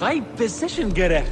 غايب position gerecht.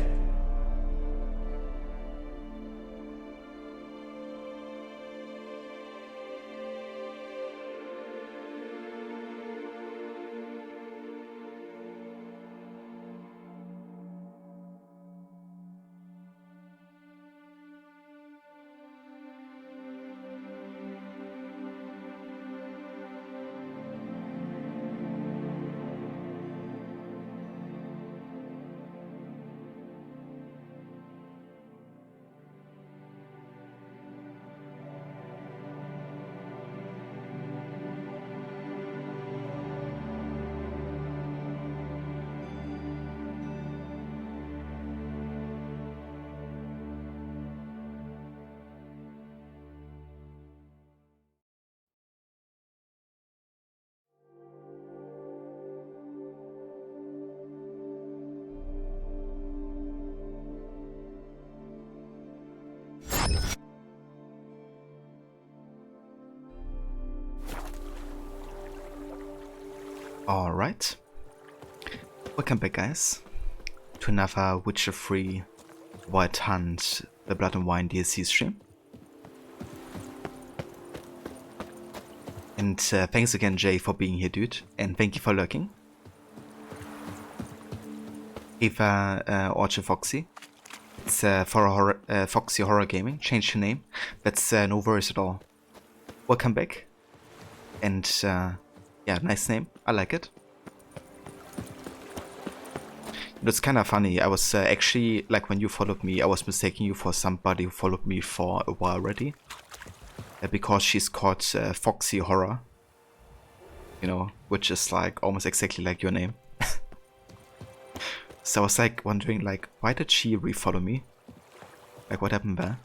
Alright, welcome back guys to another Witcher 3 Wild Hunt the Blood and Wine DLC stream. And thanks again Jay for being here, dude, and thank you for lurking. Eva Orchard Foxy, it's for Foxy Horror Gaming, changed your name, that's no worries at all. Welcome back, and yeah, nice name, I like it. It's kind of funny, I was actually, like when you followed me, I was mistaking you for somebody who followed me for a while already. Because she's called Foxy Horror, you know, which is like almost exactly like your name. So I was like wondering, like, why did she refollow me? Like, what happened there?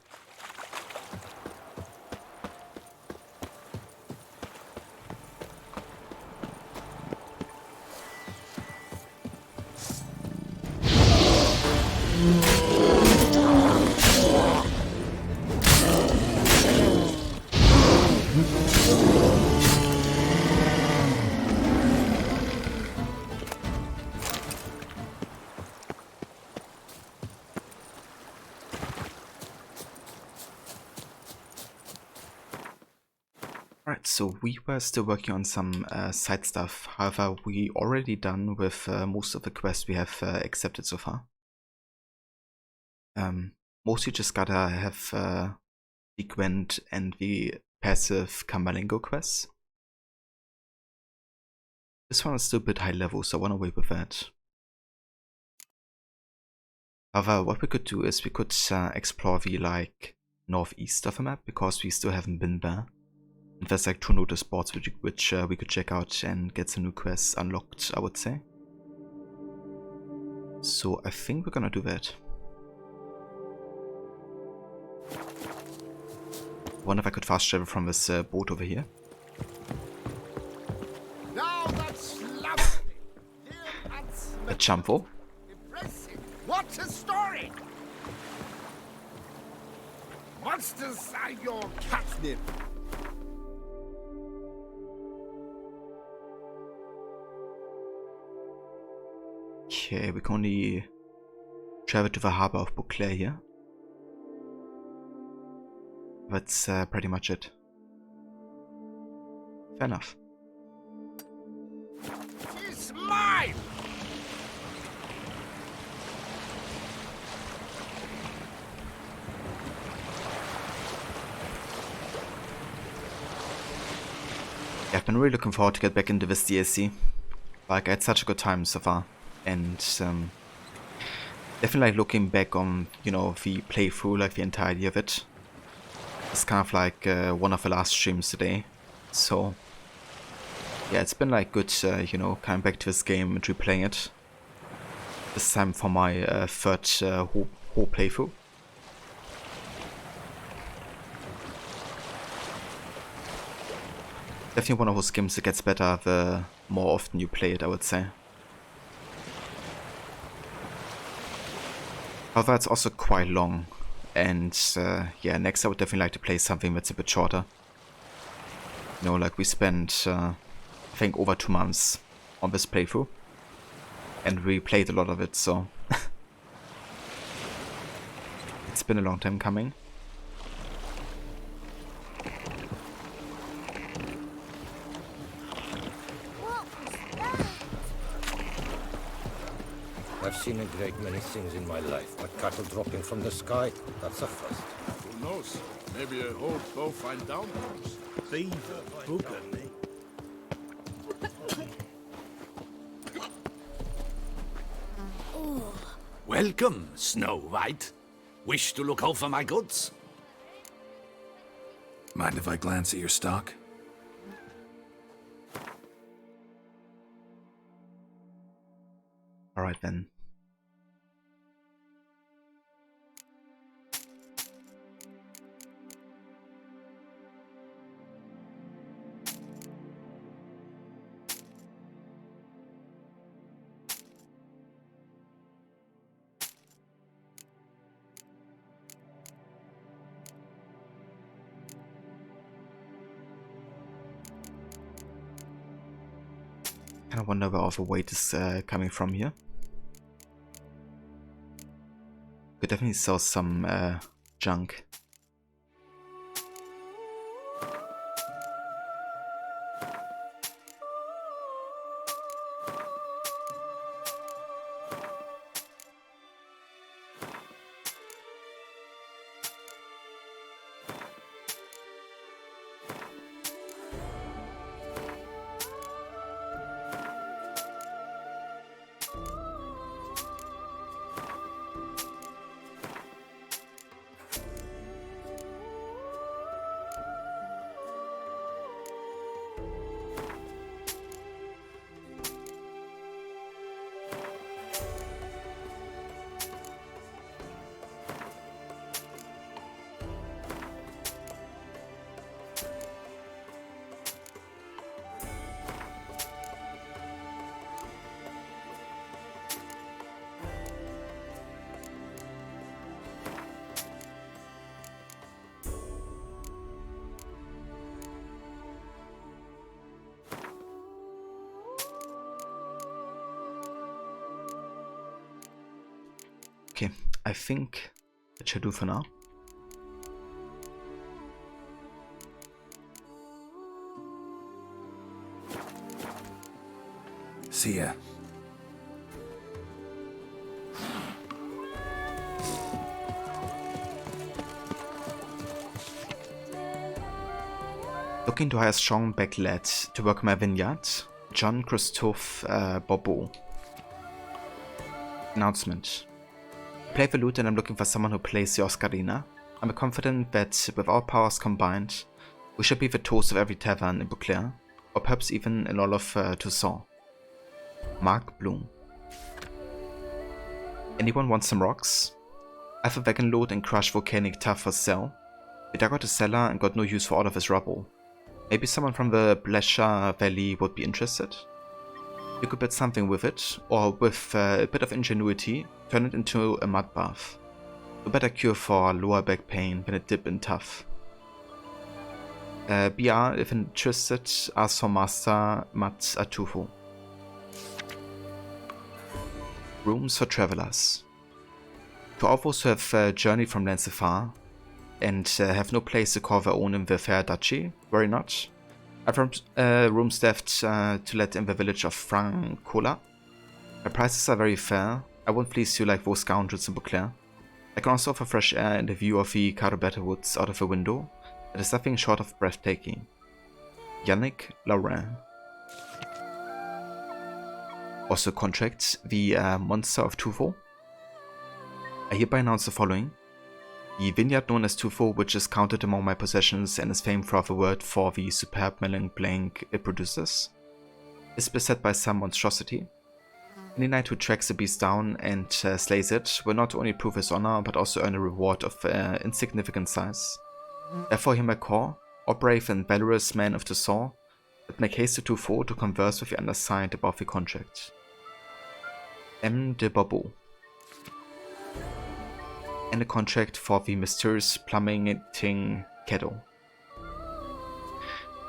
Right, so we were still working on some side stuff. However, we already done with most of the quests we have accepted so far. Mostly just gotta have the Gwent and the passive Kamalingo quests. This one is still a bit high level, so I wanna wait with that. However, what we could do is we could explore the like northeast of the map, because we still haven't been there. And there's like 2 notice boards which we could check out and get some new quests unlocked, I would say. So I think we're gonna do that. I wonder if I could fast travel from this boat over here. Now that's lovely. A jumbo. Impressive. What a story! Monsters are your catnip. Okay, we can only travel to the harbor of Beauclair here. That's pretty much it. Fair enough. She's mine! Yeah, I've been really looking forward to get back into this DLC. Like, I had such a good time so far. And definitely like looking back on, you know, the playthrough, like the entirety of it. It's kind of like one of the last streams today. So yeah, it's been like good, you know, coming back to this game and replaying it. This time for my third whole playthrough. Definitely one of those games that gets better the more often you play it, I would say. However, it's also quite long, and yeah, next I would definitely like to play something that's a bit shorter. You know, like we spent, I think, over 2 months on this playthrough, and we played a lot of it, so It's been a long time coming. I've seen a great many things in my life, but cattle dropping from the sky, that's a first. Who knows? Maybe a whole bow find downpours. Beaver, booger, Welcome, Snow White. Wish to look over my goods? Mind if I glance at your stock? Alright then. I wonder where all the weight is coming from here. Could definitely sell some junk. Okay, I think that should do for now. See ya. Looking to hire a strong back lad to work my vineyard, John Christophe Bobo. Announcement. Play the lute and I'm looking for someone who plays the Oscarina. I'm confident that with our powers combined, we should be the toast of every tavern in Beauclair, or perhaps even in all of Toussaint. Mark Bloom. Anyone want some rocks? I have a wagon load and crushed volcanic tuff for sale. We dug out a cellar and got no use for all of his rubble. Maybe someone from the Blesha Valley would be interested? You could build something with it, or with a bit of ingenuity, turn it into a mud bath. A better cure for lower back pain than a dip in tuff. BR, if interested, ask for Master Mat Atufo. Rooms for travelers. To all those who have journeyed from lands afar and have no place to call their own in the fair duchy, worry not. I've rooms left to let in the village of Francola. The prices are very fair. I won't fleece you like those scoundrels in Beauclair. I can also offer fresh air and a view of the Carobetta Woods out of the window. It is nothing short of breathtaking. Yannick Laurin. Also contract the Monster of Tufo. I hereby announce the following. The vineyard known as Tufo, which is counted among my possessions and is famed throughout the world for the superb melon blank it produces, is beset by some monstrosity. Any knight who tracks the beast down and slays it will not only prove his honor, but also earn a reward of insignificant size. Therefore hear my call, O brave and valorous men of Toussaint, that make haste to Tufo to converse with the undersigned about the contract. M. de Bobo. And a contract for the mysterious plummeting kettle.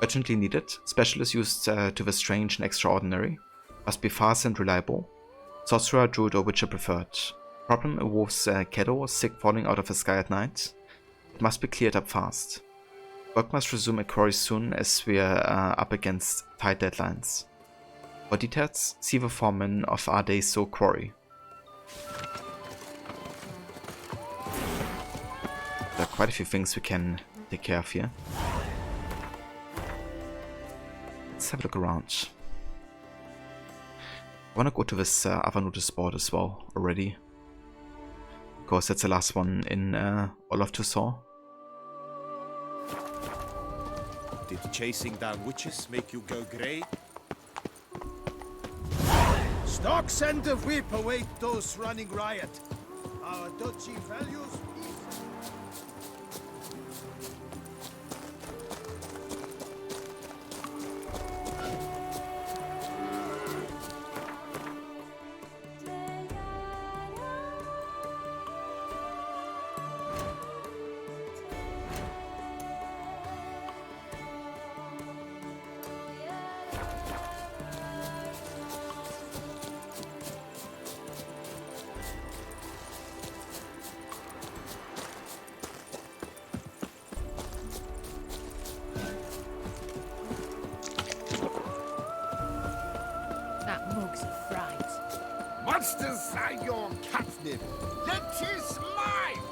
Urgently needed, specialist used to the strange and extraordinary, must be fast and reliable, sorcerer, druid or witcher preferred. Problem involves Kedo sick falling out of the sky at night. It must be cleared up fast. Work must resume at quarry soon as we are up against tight deadlines. For details, see the foreman of our day so quarry. There are quite a few things we can take care of here. Let's have a look around. I wanna go to this other notice board as well already. Because that's the last one in all of Tucson. Did chasing down witches make you go grey? Stocks and the whip await those running riot. Our duchy values peace. That mug's a fright. Monsters are your catnip. That is mine.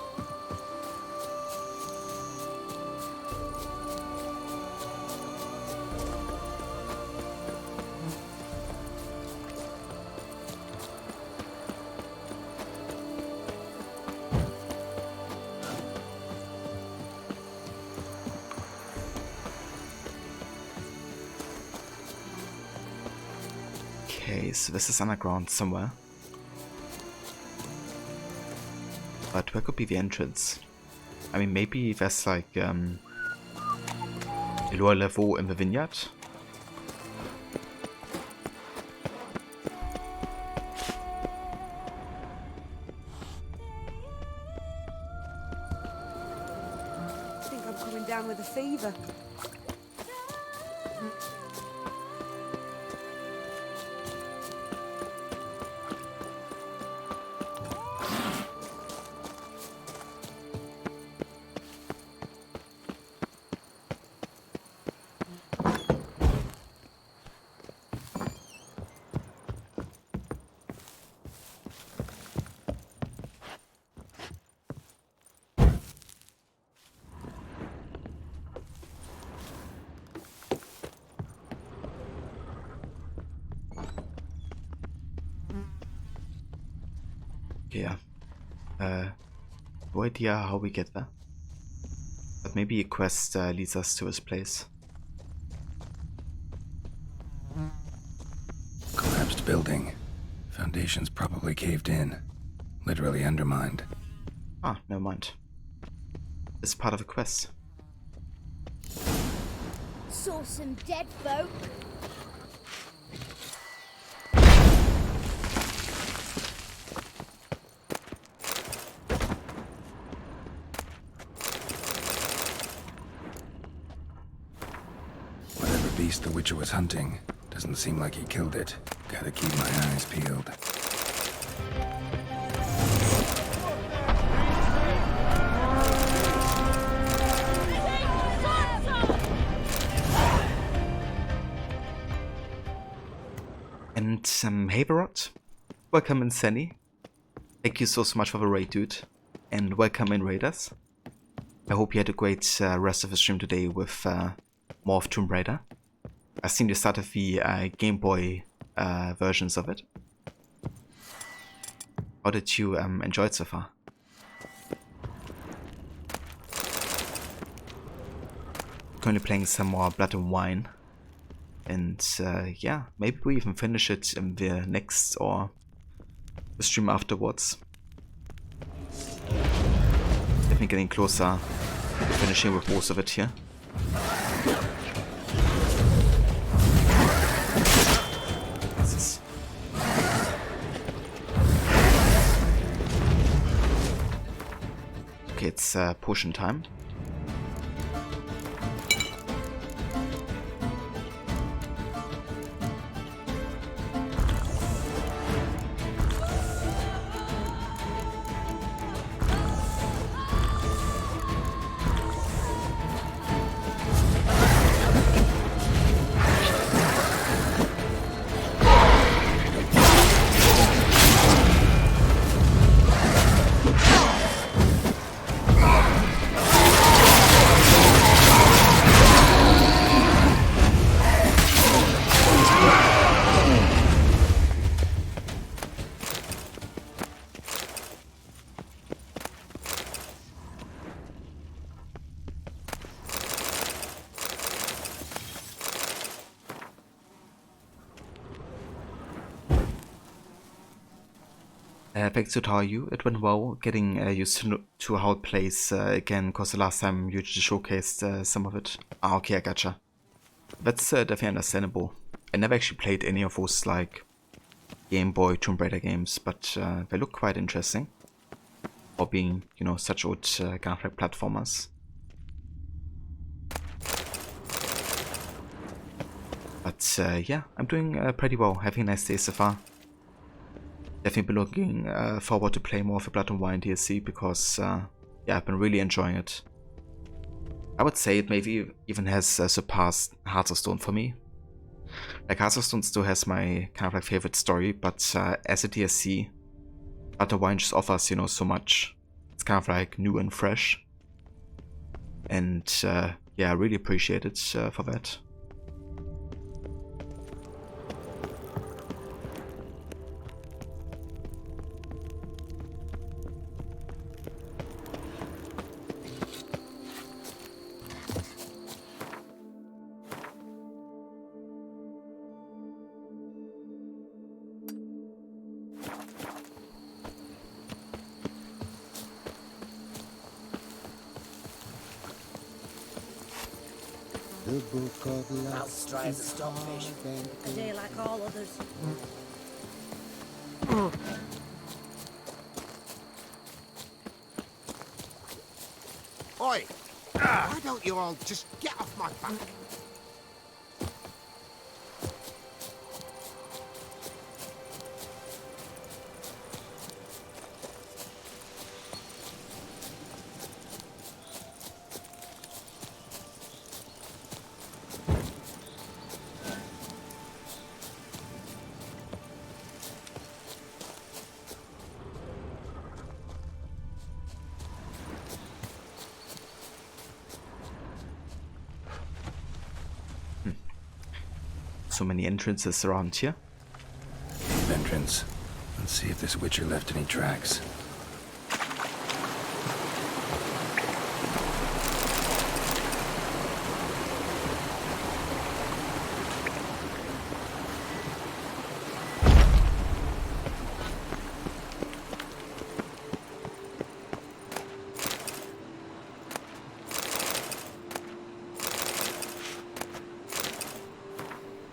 Okay, so this is underground somewhere. But where could be the entrance? I mean, maybe there's like a lower level in the vineyard. I think I'm coming down with a fever. Yeah. No idea how we get there. But maybe a quest leads us to his place. Collapsed building. Foundations probably caved in. Literally undermined. Ah, never mind. It's part of the quest. Saw some dead folk. Whatever beast the Witcher was hunting, doesn't seem like he killed it. Gotta keep my eyes peeled. And hey Barot, welcome in Senny. Thank you so much for the raid, dude. And welcome in Raiders. I hope you had a great rest of the stream today with more of Tomb Raider. I've seen you started the Game Boy versions of it. How did you enjoy it so far? Currently playing some more Blood and Wine. And yeah, maybe we even finish it in the next or the stream afterwards. Definitely getting closer to finishing with most of it here. This is... Okay, it's potion time. thanks to tell you, it went well getting used to how it plays again, because the last time you just showcased some of it. Ah, okay, I gotcha. That's definitely understandable. I never actually played any of those like Game Boy Tomb Raider games, but they look quite interesting for being, you know, such old kind of like platformers. But yeah, I'm doing pretty well, having a nice day so far. Definitely been looking forward to play more of the Blood and Wine DLC because yeah, I've been really enjoying it. I would say it maybe even has surpassed Hearts of Stone for me. Like, Hearts of Stone still has my kind of like favorite story, but as a DLC, Blood and Wine just offers, you know, so much. It's kind of like new and fresh. And yeah, I really appreciate it for that. The book of life. I'll strive as a stockfish. A day like all others. Oi! Why don't you all just get off my back? So many entrances around here. Entrance. Let's see if this Witcher left any tracks.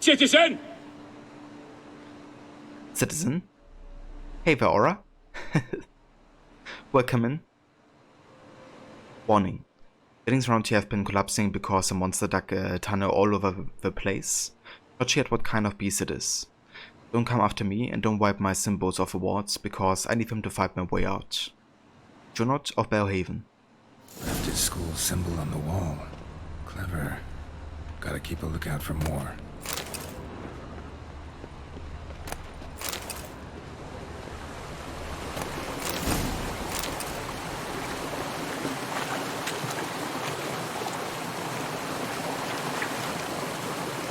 Citizen! Citizen? Hey there, Aura. Welcome in. Warning. Buildings around here have been collapsing because a monster dug a tunnel all over the place. Not sure yet what kind of beast it is. Don't come after me and don't wipe my symbols off the walls because I need them to fight my way out. Junot of Belhaven. Left his school symbol on the wall. Clever. Gotta keep a lookout for more.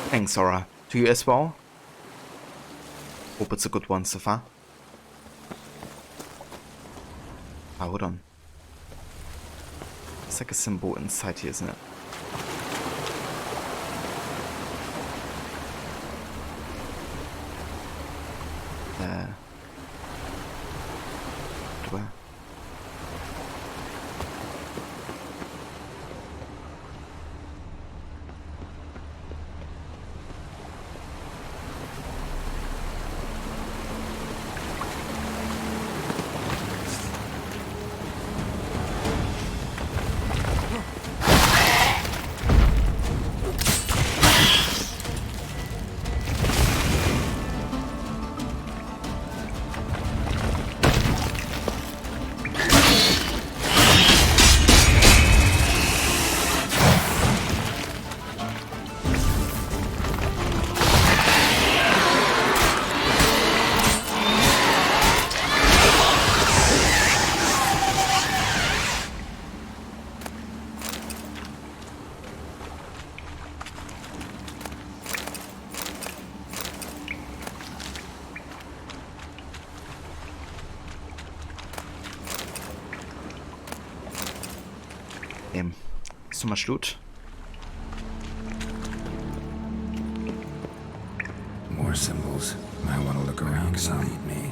Thanks, Aura. To you as well. Hope it's a good one so far. Ah, hold on. It's like a symbol inside here, isn't it? Where? So much loot. More symbols. Might want to look around some. Lead me.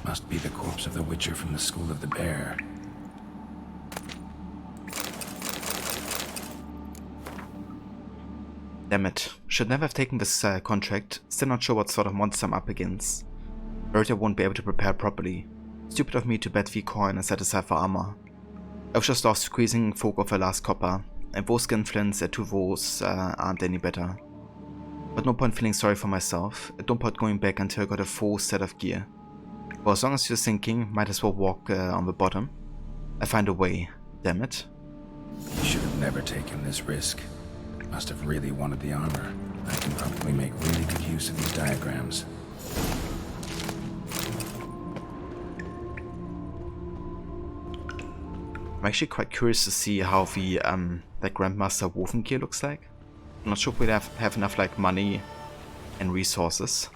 Must be the corpse of the Witcher from the School of the Bear. Damn it. Should never have taken this contract. Still not sure what sort of monster I'm up against. Worried I won't be able to prepare properly. Stupid of me to bet V-coin and set aside for armor. I was just off squeezing folk of her last copper, and those skinflints at 2 volts aren't any better. But no point feeling sorry for myself, no point going back until I got a full set of gear. For as long as you're sinking, might as well walk on the bottom. I find a way, damn it. You should have never taken this risk. Must have really wanted the armor. I can probably make really good use of these diagrams. I'm actually quite curious to see how the Grandmaster woven gear looks like. I'm not sure if we'd have enough like money and resources.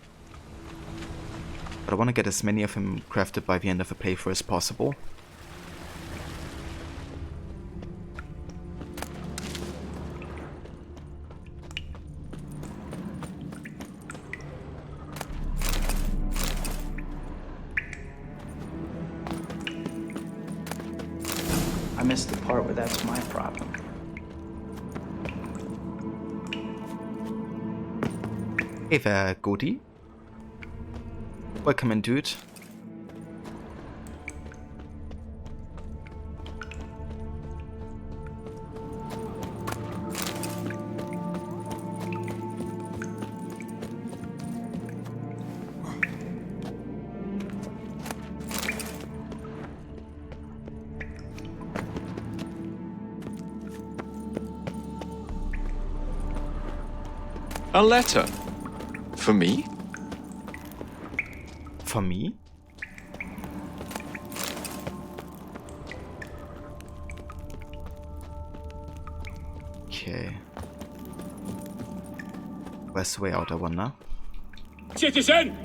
But I want to get as many of them crafted by the end of the playthrough as possible. I missed the part where that's my problem. Hey there, Goody. Welcome in, dude. A letter? For me? For me? Okay. Where's the way out, I wonder? Citizen!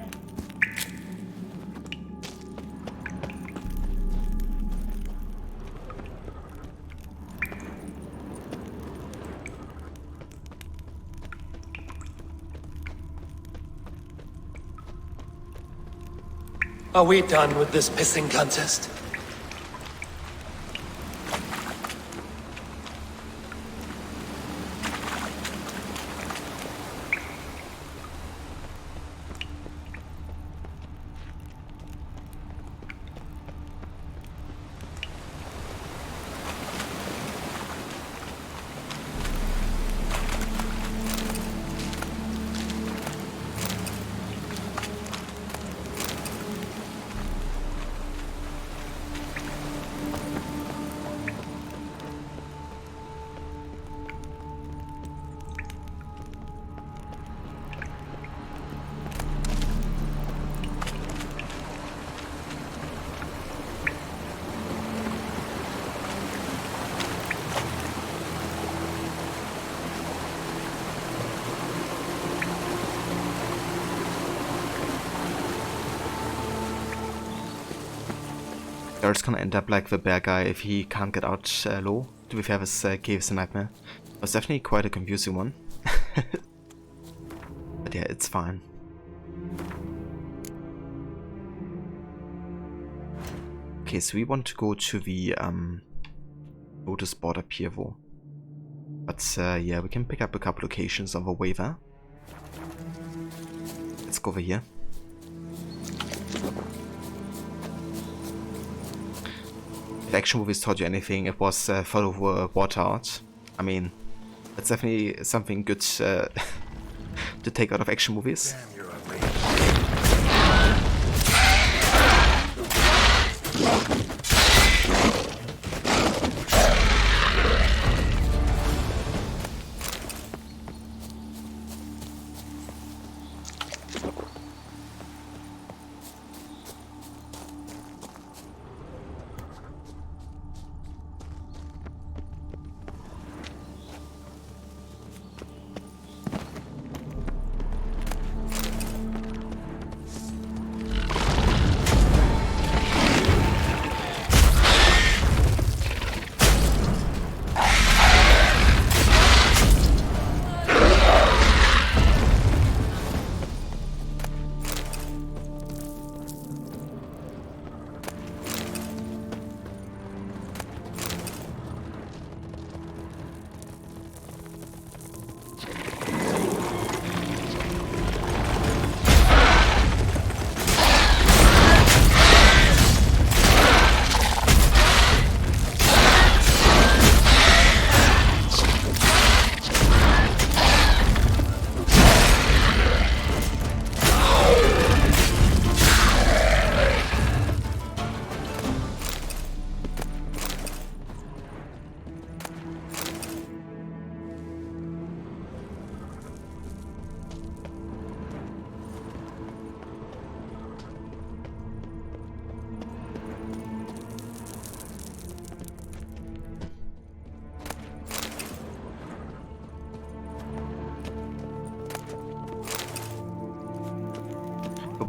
Are we done with this pissing contest? Garrett's gonna end up like the bear guy if he can't get out low. To be fair, this cave is a nightmare. It was definitely quite a confusing one. But yeah, it's fine. Okay, so we want to go to the notice board up here though. But yeah, we can pick up a couple locations on the way there. Let's go over here. If action movies taught you anything, it was follow the water out. I mean, that's definitely something good to take out of action movies.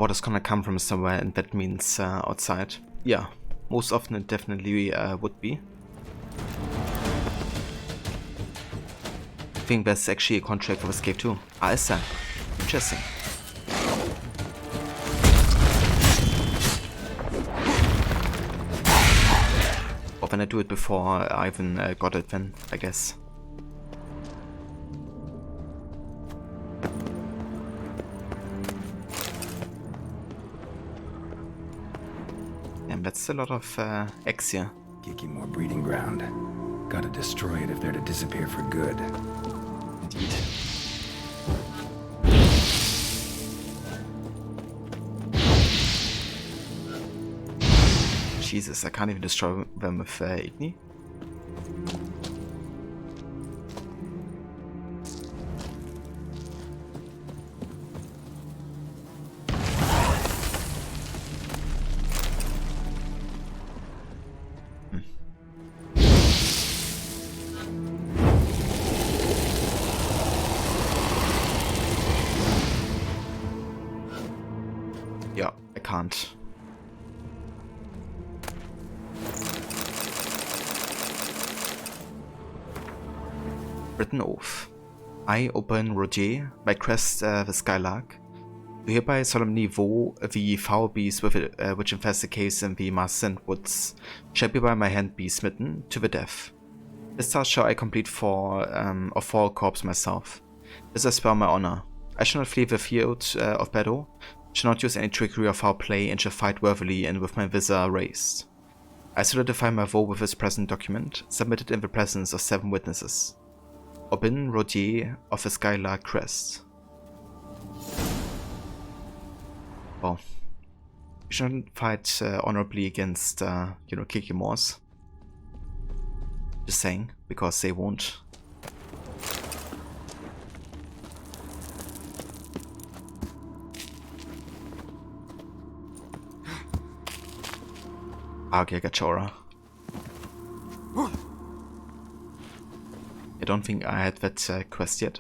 water's gonna come from somewhere, and that means outside. Yeah, most often it definitely would be. I think there's actually a contract for Escape too. Ah, is that? Interesting. Or when I do it before I even got it then, I guess. And that's a lot of X here. Kiki more breeding ground. Gotta destroy it if they're to disappear for good. Indeed. Jesus, I can't even destroy them with Igni. Yeah, I can't. Written oath. I, Open Roger, by crest the Skylark, do hereby solemnly vow the foul beast with it, which infests the case in the Marsend woods, shall be by my hand be smitten to the death. This task shall I complete for of 4 corpse myself. This I swear my honor. I shall not flee the field of battle, shall not use any trickery or foul play, and shall fight worthily and with my visor raised. I solidify my vow with this present document, submitted in the presence of 7 witnesses. Obin Rodier of the Skylark Crest. Well, you shouldn't fight honorably against, you know, Kikimors. Just saying, because they won't. Okay, Gachora. I don't think I had that quest yet.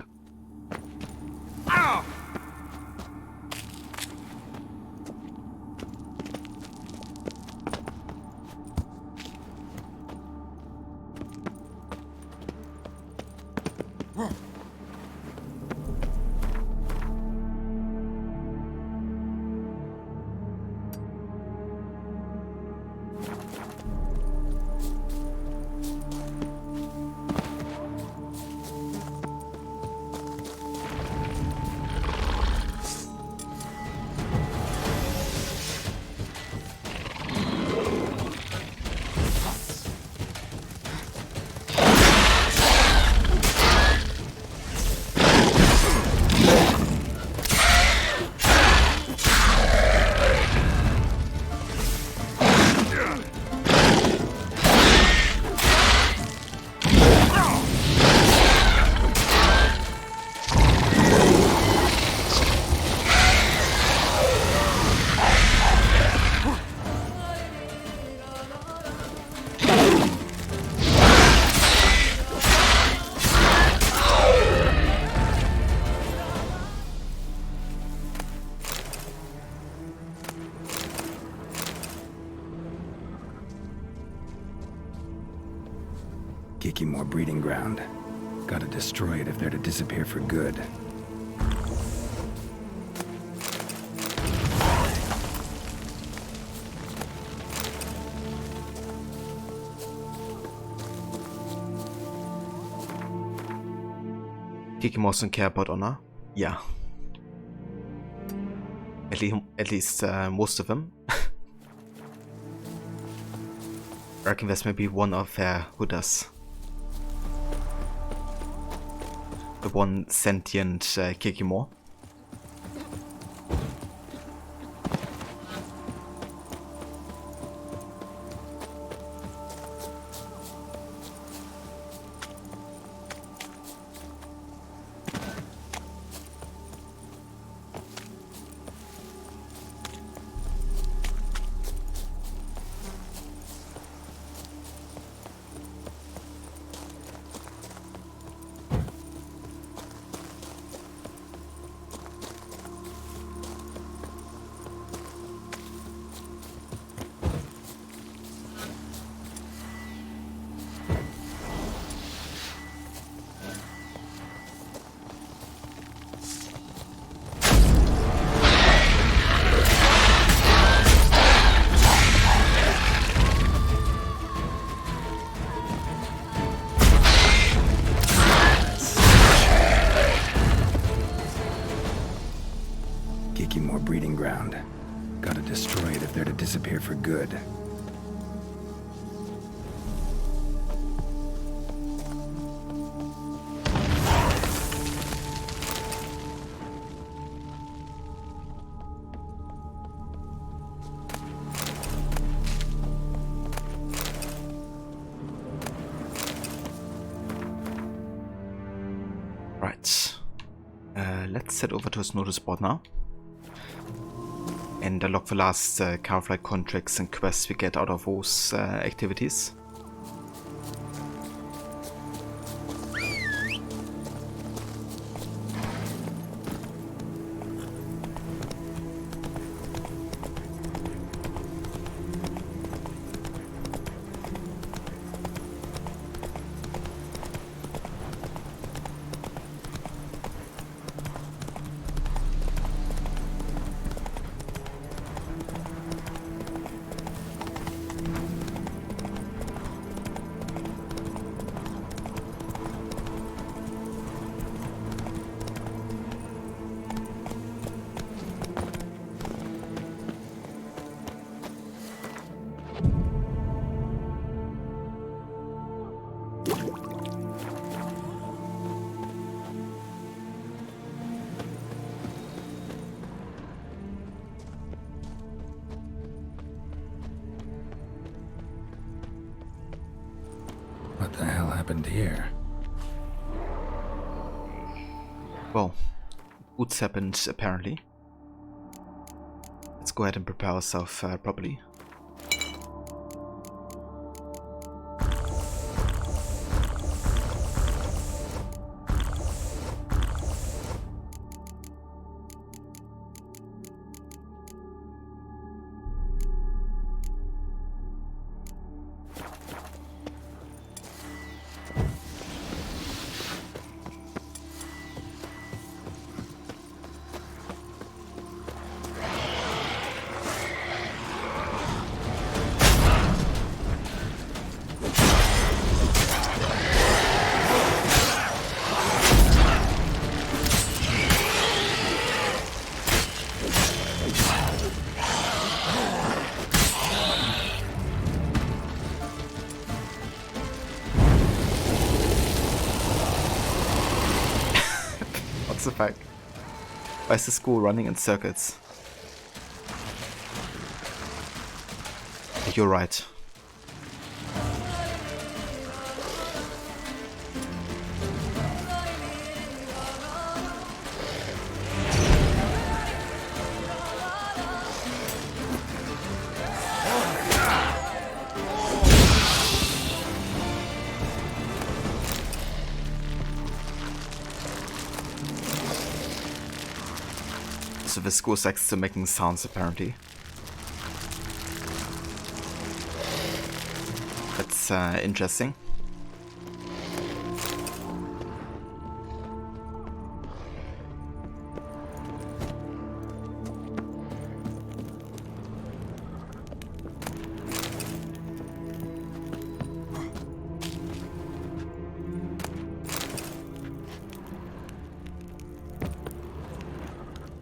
Kiki more breeding ground. Gotta destroy it if they're to disappear for good. Kikimors don't care about honor? Yeah. At least most of them. I reckon there's maybe one of who does. The one sentient Kikimor. good. Right. Let's head over to his notice board now. And unlock the last car flight contracts and quests we get out of those activities. What the hell happened here? Well, boots happened apparently. Let's go ahead and prepare ourselves properly. What's the fact? Why is the school running in circuits? You're right. So the school likes to making sounds apparently. That's interesting.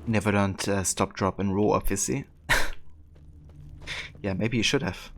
Never learned stop, drop, and roll, obviously. Yeah, maybe you should have.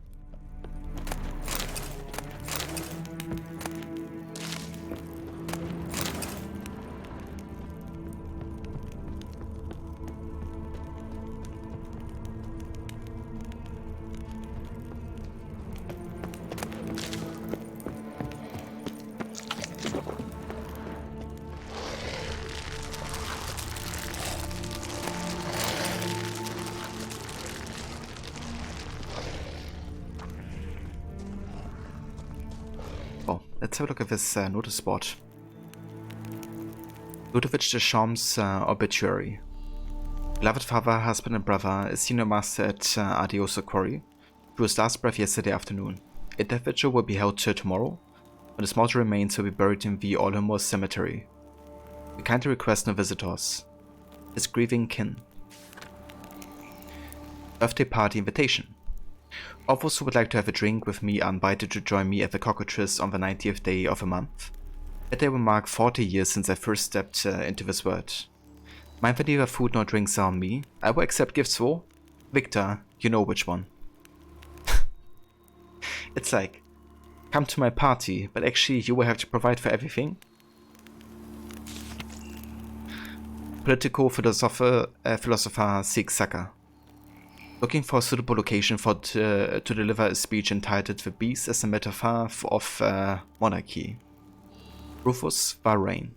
Let's have a look at this notice board. Ludovic de Champs' obituary. Beloved father, husband and brother, a senior master at Adioso Quarry, drew his last breath yesterday afternoon. A death vigil will be held tomorrow, when his mortal remains will be buried in the Olmos Cemetery. We kindly request no visitors. His grieving kin. Birthday party invitation. All those who would like to have a drink with me are invited to join me at the Cockatrice on the 90th day of the month. That day will mark 40 years since I first stepped into this world. Mind that neither food nor drinks are on me. I will accept gifts for Victor, you know which one. It's like, come to my party, but actually you will have to provide for everything. Political philosopher Sig Saka. Looking for a suitable location to deliver a speech entitled The Beast as a Metaphor of Monarchy. Rufus Bahrain.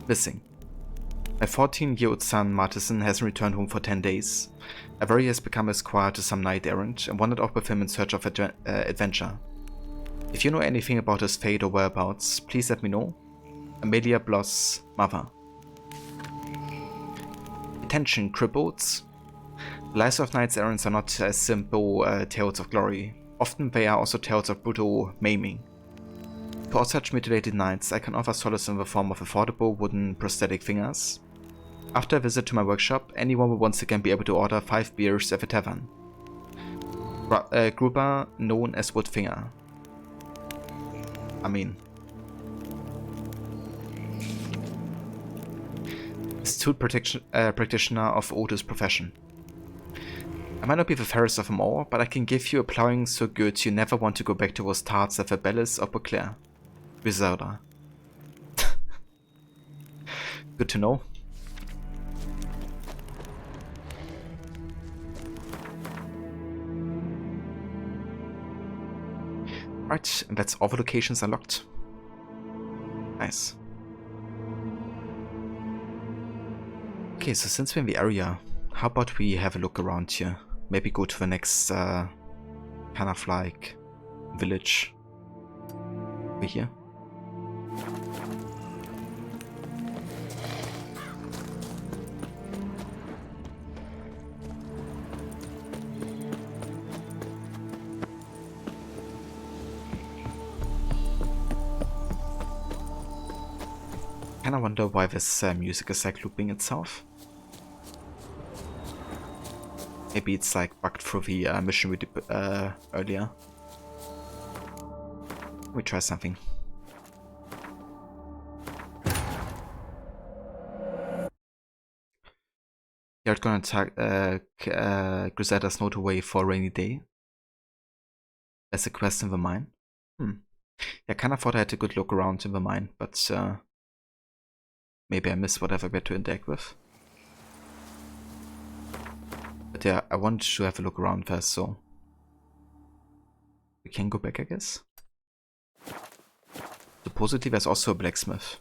Missing. My 14-year-old son Martison hasn't returned home for 10 days. A warrior has become a squire to some knight errant and wandered off with him in search of adventure. If you know anything about his fate or whereabouts, please let me know. Amelia Bloss, mother. Attention, crippled. The lives of knights errants are not as simple tales of glory. Often they are also tales of brutal maiming. For all such mutilated knights, I can offer solace in the form of affordable wooden prosthetic fingers. After a visit to my workshop, anyone will once again be able to order 5 beers at the tavern. Gruber, known as Woodfinger. I mean... astute practitioner of Otis' profession. I might not be the fairest of them all, but I can give you a plowing so good you never want to go back to those tarts at Verbelis or Beauclair. Griselda. Good to know. Right, and that's all the locations unlocked. Nice. Okay, so since we're in the area, how about we have a look around here? Maybe go to the next kind of like village over here. Kinda wonder why this music is like looping itself. Maybe it's like bugged through the mission we did earlier. Let me try something. You're gonna attack Griselda's note away for a rainy day. As a quest in the mine. Yeah, kinda thought I had a good look around in the mine, but maybe I missed whatever we had to interact with. But yeah, I wanted to have a look around first, so we can go back, I guess. Supposedly there's also a blacksmith.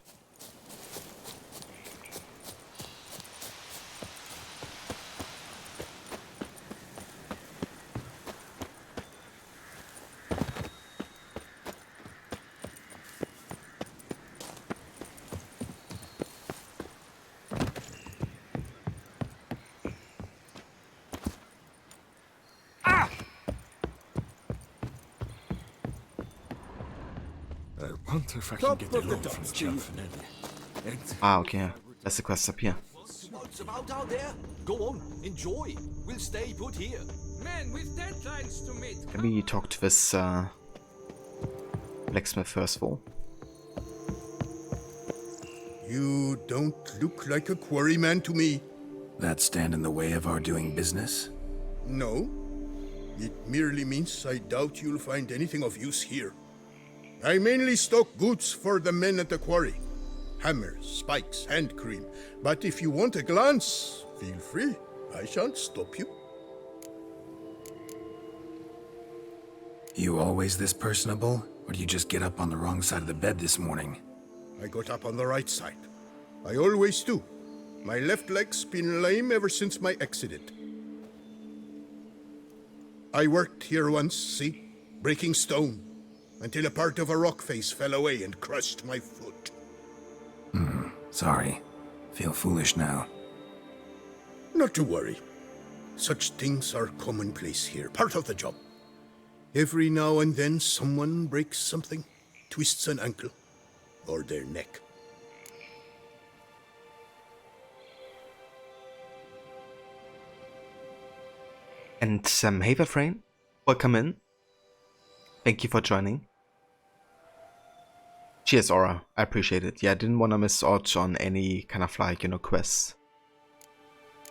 I wonder if I can get a loan from Chief. Ah, okay, yeah. That's the quest up here. What's about out there? Go on, enjoy. We'll stay put here. Men with deadlines to meet. Let me talk to this blacksmith first of all. You don't look like a quarryman to me. That stand in the way of our doing business? No. It merely means I doubt you'll find anything of use here. I mainly stock goods for the men at the quarry. Hammers, spikes, hand cream. But if you want a glance, feel free. I shan't stop you. You always this personable? Or do you just get up on the wrong side of the bed this morning? I got up on the right side. I always do. My left leg's been lame ever since my accident. I worked here once, see? Breaking stone. Until a part of a rock face fell away and crushed my foot. Sorry. Feel foolish now. Not to worry. Such things are commonplace here, part of the job. Every now and then someone breaks something, twists an ankle, or their neck. And hey Refrain, welcome in. Thank you for joining. Cheers, Aura. I appreciate it. Yeah, I didn't want to miss out on any kind of like, you know, quests.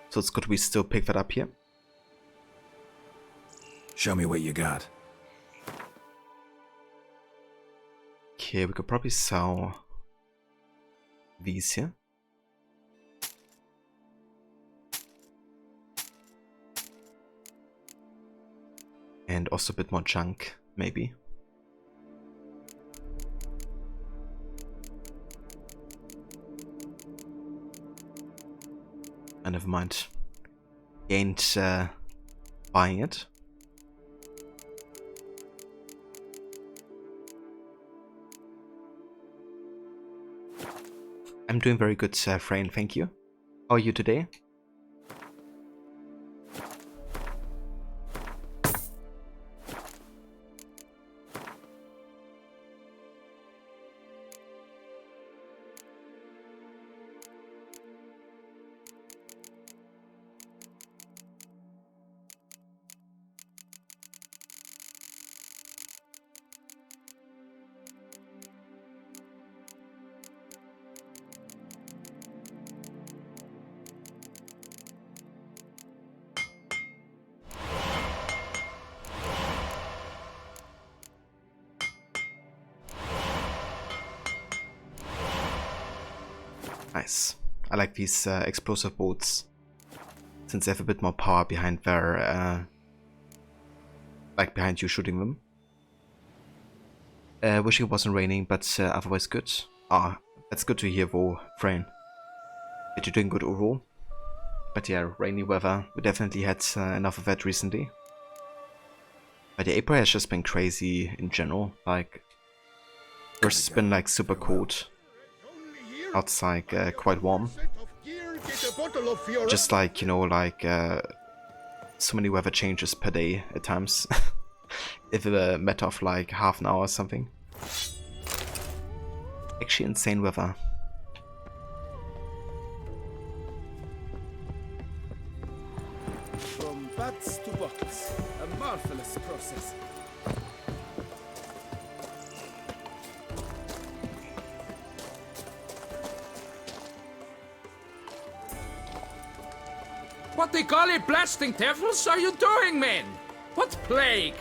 So it's good we still pick that up here. Show me what you got. Okay, we could probably sell these here. And also a bit more junk, maybe. Never mind. Ain't buying it. I'm doing very good, Frayne, thank you. How are you today? Nice. I like these explosive boats, since they have a bit more power behind their, like behind you shooting them. Wish it wasn't raining, but otherwise good. Ah, that's good to hear, though, Frayne. That you're doing good overall. But yeah, rainy weather. We definitely had enough of that recently. But yeah, April has just been crazy in general. Like, first it's been like super cold. Outside quite warm. Just like, you know, like so many weather changes per day at times. If a matter of like half an hour or something. Actually insane weather. From bats to buckets, a marvelous process. What the golly blasting devils are you doing, men? What plague?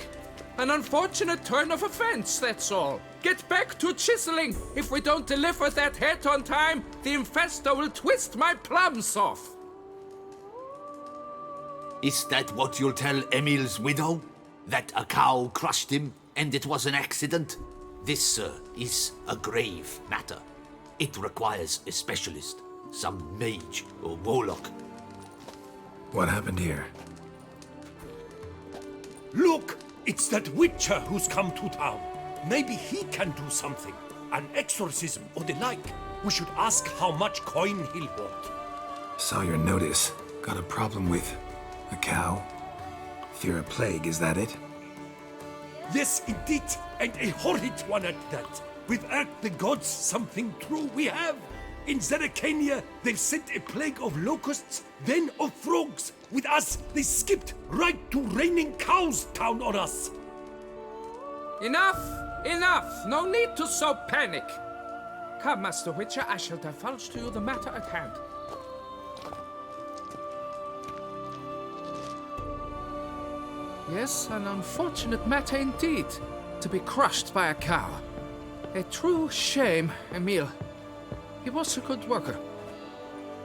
An unfortunate turn of events, that's all. Get back to chiseling. If we don't deliver that head on time, the infestor will twist my plums off. Is that what you'll tell Emil's widow? That a cow crushed him and it was an accident? This, sir, is a grave matter. It requires a specialist, some mage or warlock. What happened here? Look! It's that witcher who's come to town. Maybe he can do something. An exorcism or the like. We should ask how much coin he'll want. Saw your notice. Got a problem with a cow? Fear a plague, is that it? Yes, indeed, and a horrid one at that. Without the gods, something true we have. In Zeracania, they've sent a plague of locusts, then of frogs. With us, they skipped right to raining cows down on us. Enough! Enough! No need to so panic. Come, Master Witcher, I shall divulge to you the matter at hand. Yes, an unfortunate matter indeed, to be crushed by a cow. A true shame, Emil. He was a good worker.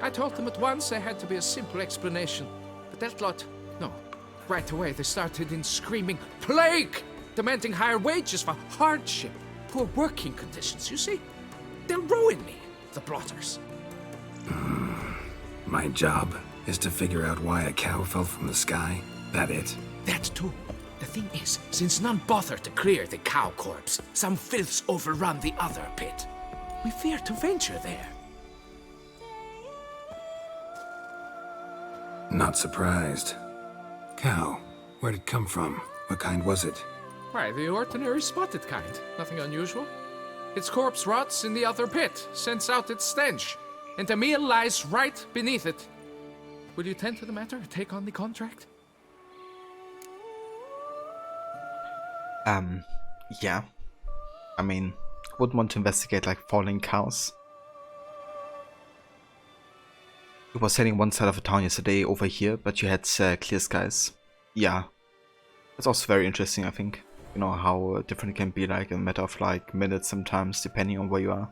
I told them at once there had to be a simple explanation. But that lot, no. Right away they started in screaming, plague! Demanding higher wages for hardship, poor working conditions, you see? They'll ruin me, the blotters. My job is to figure out why a cow fell from the sky. That it? That too. The thing is, since none bothered to clear the cow corpse, some filths overrun the other pit. We fear to venture there. Not surprised. Cow, where'd it come from? What kind was it? Why, the ordinary spotted kind. Nothing unusual. Its corpse rots in the other pit, sends out its stench, and Emil lies right beneath it. Will you tend to the matter and take on the contract? Yeah. I mean, wouldn't want to investigate like falling cows. We was heading one side of the town yesterday over here, but you had clear skies. Yeah. It's also very interesting, I think. You know, how different it can be, like a matter of like minutes sometimes, depending on where you are.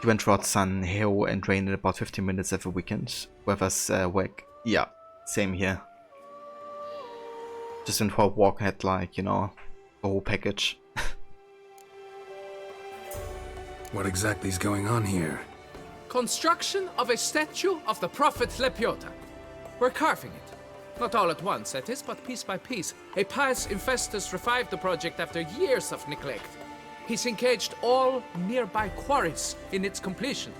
You went rods Sun Hill and rain in about 15 minutes every weekend. Weather's whack. Yeah, same here. Just went for a walk and had like, you know, a whole package. What exactly is going on here? Construction of a statue of the Prophet Lepiota. We're carving it. Not all at once, that is, but piece by piece. A pious infestus revived the project after years of neglect. He's engaged all nearby quarries in its completion.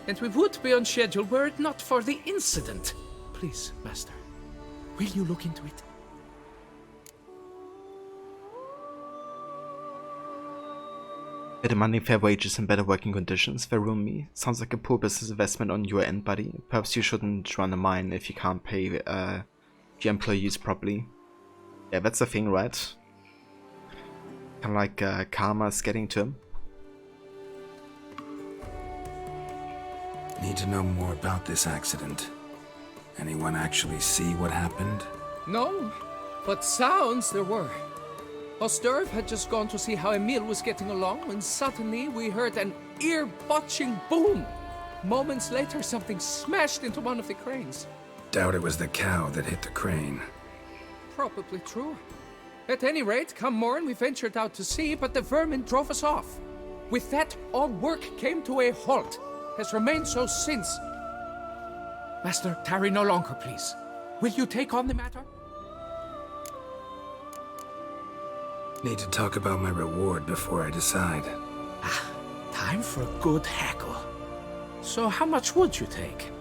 And we would be on schedule were it not for the incident. Please, Master, will you look into it? Better money, fair wages, and better working conditions. Verroom me. Sounds like a poor business investment on your end, buddy. Perhaps you shouldn't run a mine if you can't pay your employees properly. Yeah, that's the thing, right? Kind of like karma's getting to him. Need to know more about this accident. Anyone actually see what happened? No, but sounds there were. Osterv had just gone to see how Emil was getting along when suddenly we heard an ear-botching boom. Moments later, something smashed into one of the cranes. Doubt it was the cow that hit the crane. Probably true. At any rate, come morn, we ventured out to sea, but the vermin drove us off. With that, all work came to a halt. Has remained so since. Master, tarry no longer, please. Will you take on the matter? Need to talk about my reward before I decide. Time for a good hackle. So how much would you take?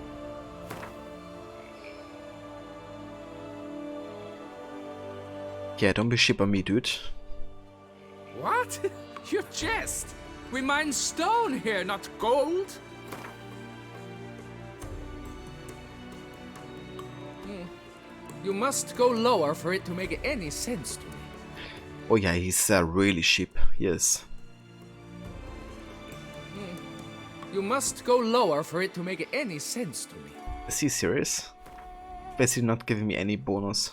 Yeah, don't be shit on me, dude. What? You jest! We mine stone here, not gold! You must go lower for it to make any sense to me. Oh yeah, he's really cheap. Yes. You must go lower for it to make any sense to me. Is he serious? Basically not giving me any bonus.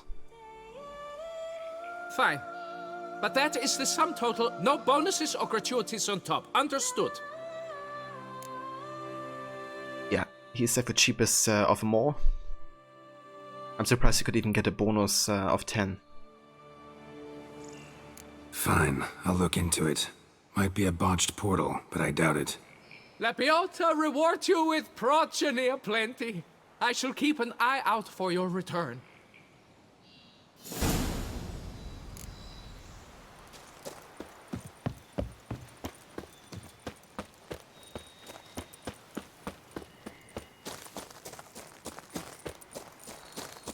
Fine. But that is the sum total. No bonuses or gratuities on top. Understood? Yeah, he's like the cheapest of them all. I'm surprised he could even get a bonus of 10. Fine, I'll look into it. Might be a botched portal, but I doubt it. Lepiota reward you with progeny aplenty. I shall keep an eye out for your return.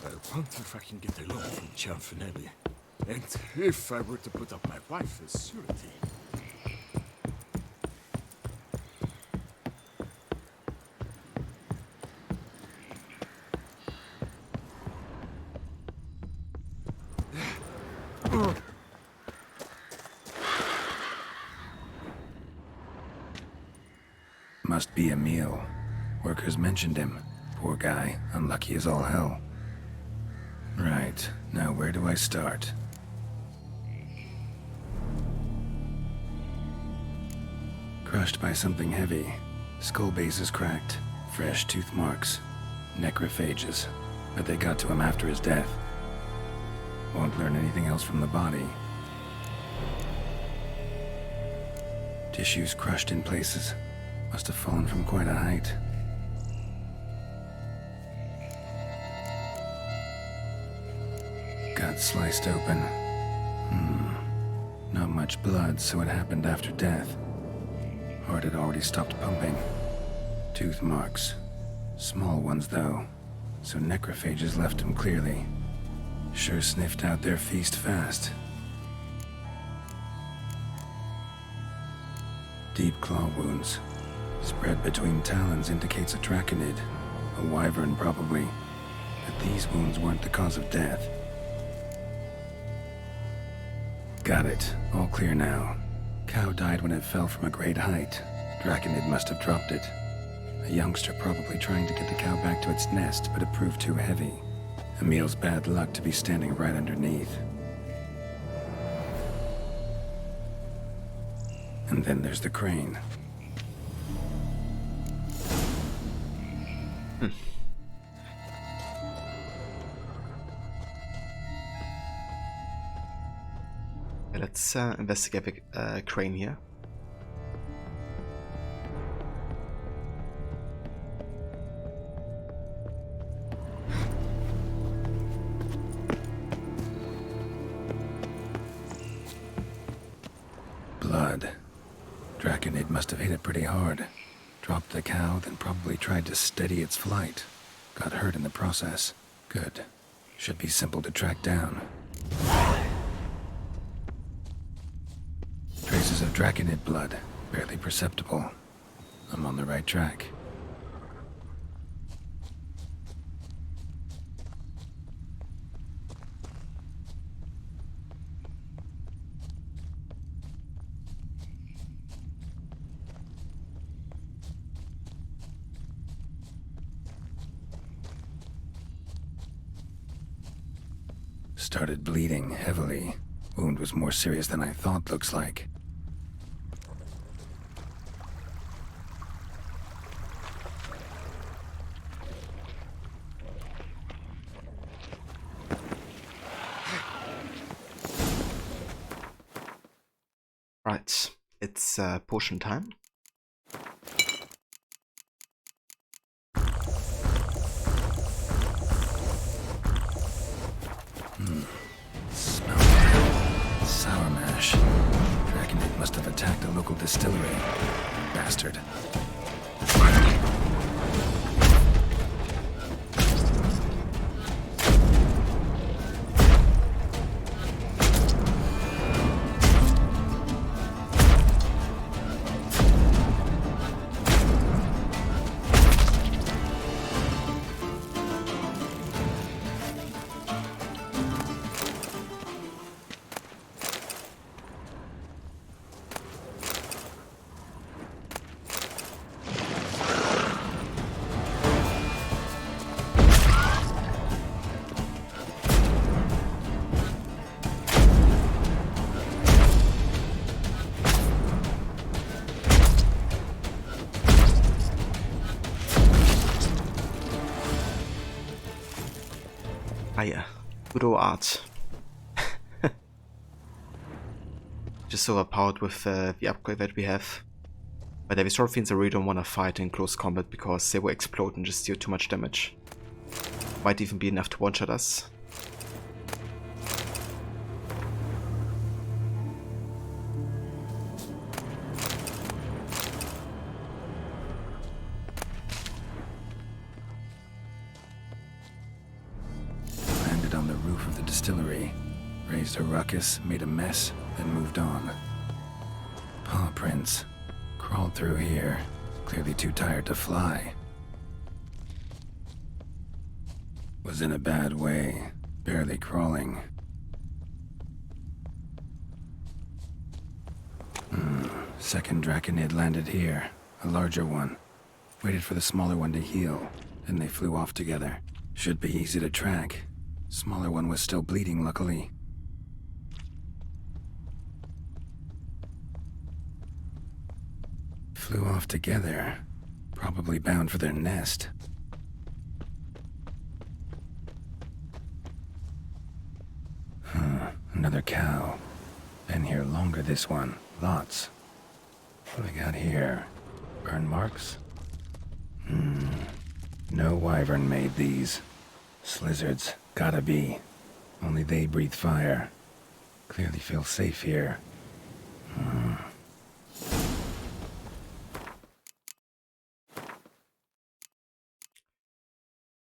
I wonder if I can get a loan from Cianfinelli. And if I were to put up my wife as surety. Must be Emil. Workers mentioned him. Poor guy, unlucky as all hell. Right, now where do I start? Crushed by something heavy. Skull base is cracked. Fresh tooth marks. Necrophages. But they got to him after his death. Won't learn anything else from the body. Tissues crushed in places. Must have fallen from quite a height. Gut sliced open. Not much blood, so it happened after death. Heart had already stopped pumping. Tooth marks. Small ones, though. So necrophages left him clearly. Sure sniffed out their feast fast. Deep claw wounds. Spread between talons indicates a draconid. A wyvern, probably. But these wounds weren't the cause of death. Got it. All clear now. Cow died when it fell from a great height. Draconid must have dropped it. A youngster probably trying to get the cow back to its nest, but it proved too heavy. Emil's bad luck to be standing right underneath. And then there's the crane. Let's investigate the crane here. Blood. Draconid must have hit it pretty hard. Dropped the cow, then probably tried to steady its flight. Got hurt in the process. Good. Should be simple to track down. Traces of Draconid blood. Barely perceptible. I'm on the right track. Started bleeding heavily. Wound was more serious than I thought, looks like. Right, it's potion time. Smell that. Sour mash. Draconid must have attacked a local distillery. Bastard. Ah yeah, good old art. Just overpowered with the upgrade that we have. But there sort of things I really don't want to fight in close combat because they will explode and just deal too much damage. Might even be enough to one-shot us. Distillery. Raised a ruckus, made a mess, then moved on. Paw prints. Crawled through here. Clearly too tired to fly. Was in a bad way. Barely crawling. Second Draconid landed here. A larger one. Waited for the smaller one to heal. Then they flew off together. Should be easy to track. Smaller one was still bleeding, luckily. Flew off together. Probably bound for their nest. Another cow. Been here longer, this one. Lots. What do we got here? Burn marks? No wyvern made these. Slizzards. Gotta be. Only they breathe fire. Clearly feel safe here.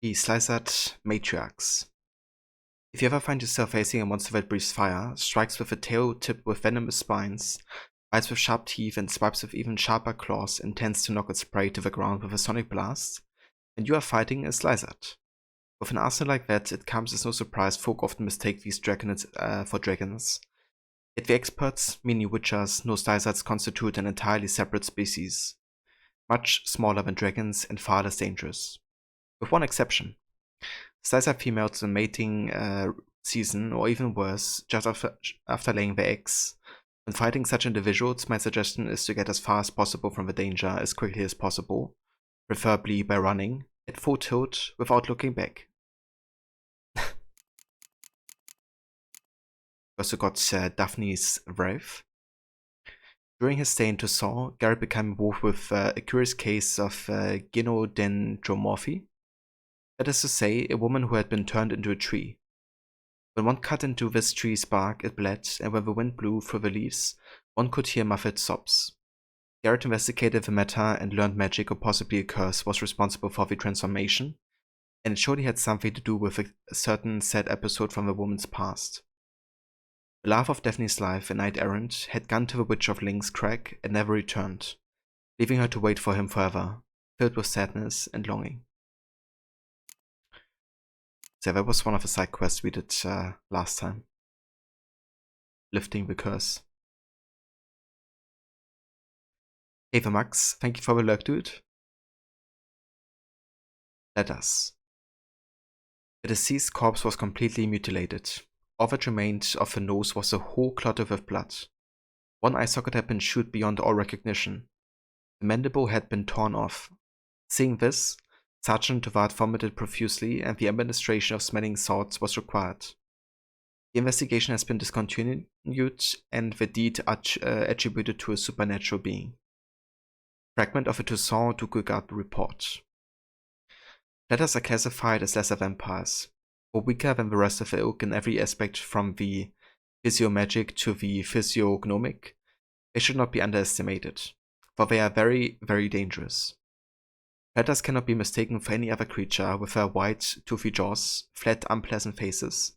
The Slizzard Matriarchs. If you ever find yourself facing a monster that breathes fire, strikes with a tail tipped with venomous spines, bites with sharp teeth and swipes with even sharper claws, intends to knock its prey to the ground with a sonic blast, and you are fighting a Slizzard. With an arsenal like that, it comes as no surprise folk often mistake these dragonids for dragons. Yet the experts, meaning witchers, know Slizzards constitute an entirely separate species, much smaller than dragons and far less dangerous. With one exception. Stiles are females in mating season, or even worse, just after laying their eggs. When fighting such individuals, my suggestion is to get as far as possible from the danger as quickly as possible, preferably by running, at full tilt, without looking back. Also got Daphne's Wrath. During his stay in Toussaint, Garrett became involved with a curious case of gynodendromorphy. That is to say, a woman who had been turned into a tree. When one cut into this tree's bark, it bled, and when the wind blew through the leaves, one could hear muffled sobs. Garrett investigated the matter and learned magic, or possibly a curse, was responsible for the transformation, and it surely had something to do with a certain sad episode from the woman's past. The love of Daphne's life, a knight-errant, had gone to the Witch of Link's Crag and never returned, leaving her to wait for him forever, filled with sadness and longing. So that was one of the side quests we did last time. Lifting the curse. Hey the Max, thank you for the lurk, dude. Letters. The deceased corpse was completely mutilated. All that remained of the nose was a hole clotted with blood. One eye socket had been chewed beyond all recognition. The mandible had been torn off. Seeing this, Sergeant Tovat vomited profusely, and the administration of smelling salts was required. The investigation has been discontinued, and the deed attributed to a supernatural being. Fragment of a Toussaint Dugugard report. Letters are classified as lesser vampires, or weaker than the rest of the ilk in every aspect from the physiomagic to the physiognomic. They should not be underestimated, for they are very, very dangerous. Predators cannot be mistaken for any other creature with their white, toothy jaws, flat, unpleasant faces,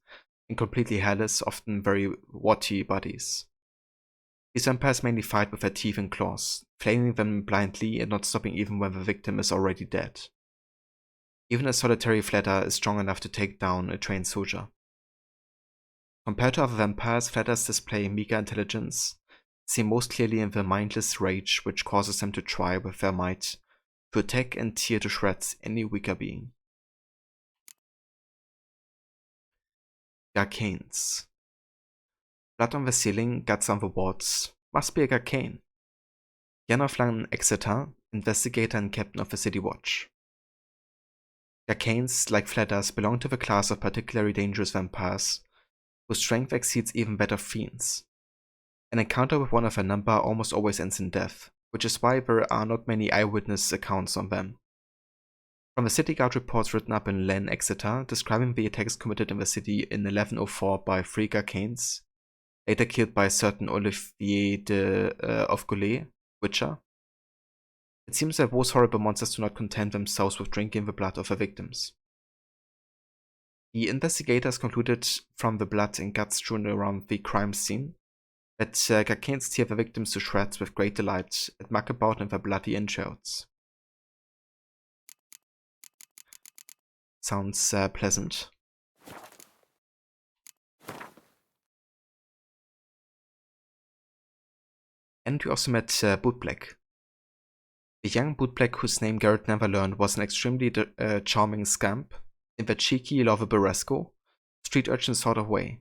and completely hairless, often very warty bodies. These vampires mainly fight with their teeth and claws, flailing them blindly and not stopping even when the victim is already dead. Even a solitary flatter is strong enough to take down a trained soldier. Compared to other vampires, flatters display meager intelligence, seen most clearly in the mindless rage which causes them to try with their might to attack and tear to shreds any weaker being. Garcanes. Blood on the ceiling, guts on the walls. Must be a Garcane. Janoflan Exeter, investigator and captain of the City Watch. Garcanes, like flatters, belong to the class of particularly dangerous vampires, whose strength exceeds even that of fiends. An encounter with one of a number almost always ends in death, which is why there are not many eyewitness accounts on them. From the City Guard reports written up in Len Exeter, describing the attacks committed in the city in 1104 by 3 Garcanes, later killed by a certain Olivier of Gaulet, Witcher. It seems that those horrible monsters do not content themselves with drinking the blood of their victims. The investigators concluded from the blood and guts strewn around the crime scene that Garcanes tear the victims to shreds with great delight and muck about in their bloody entrails. Sounds pleasant. And we also met Bootblack. The young Bootblack, whose name Garrett never learned, was an extremely charming scamp in the cheeky, lovable rascal, street urchin sort of way.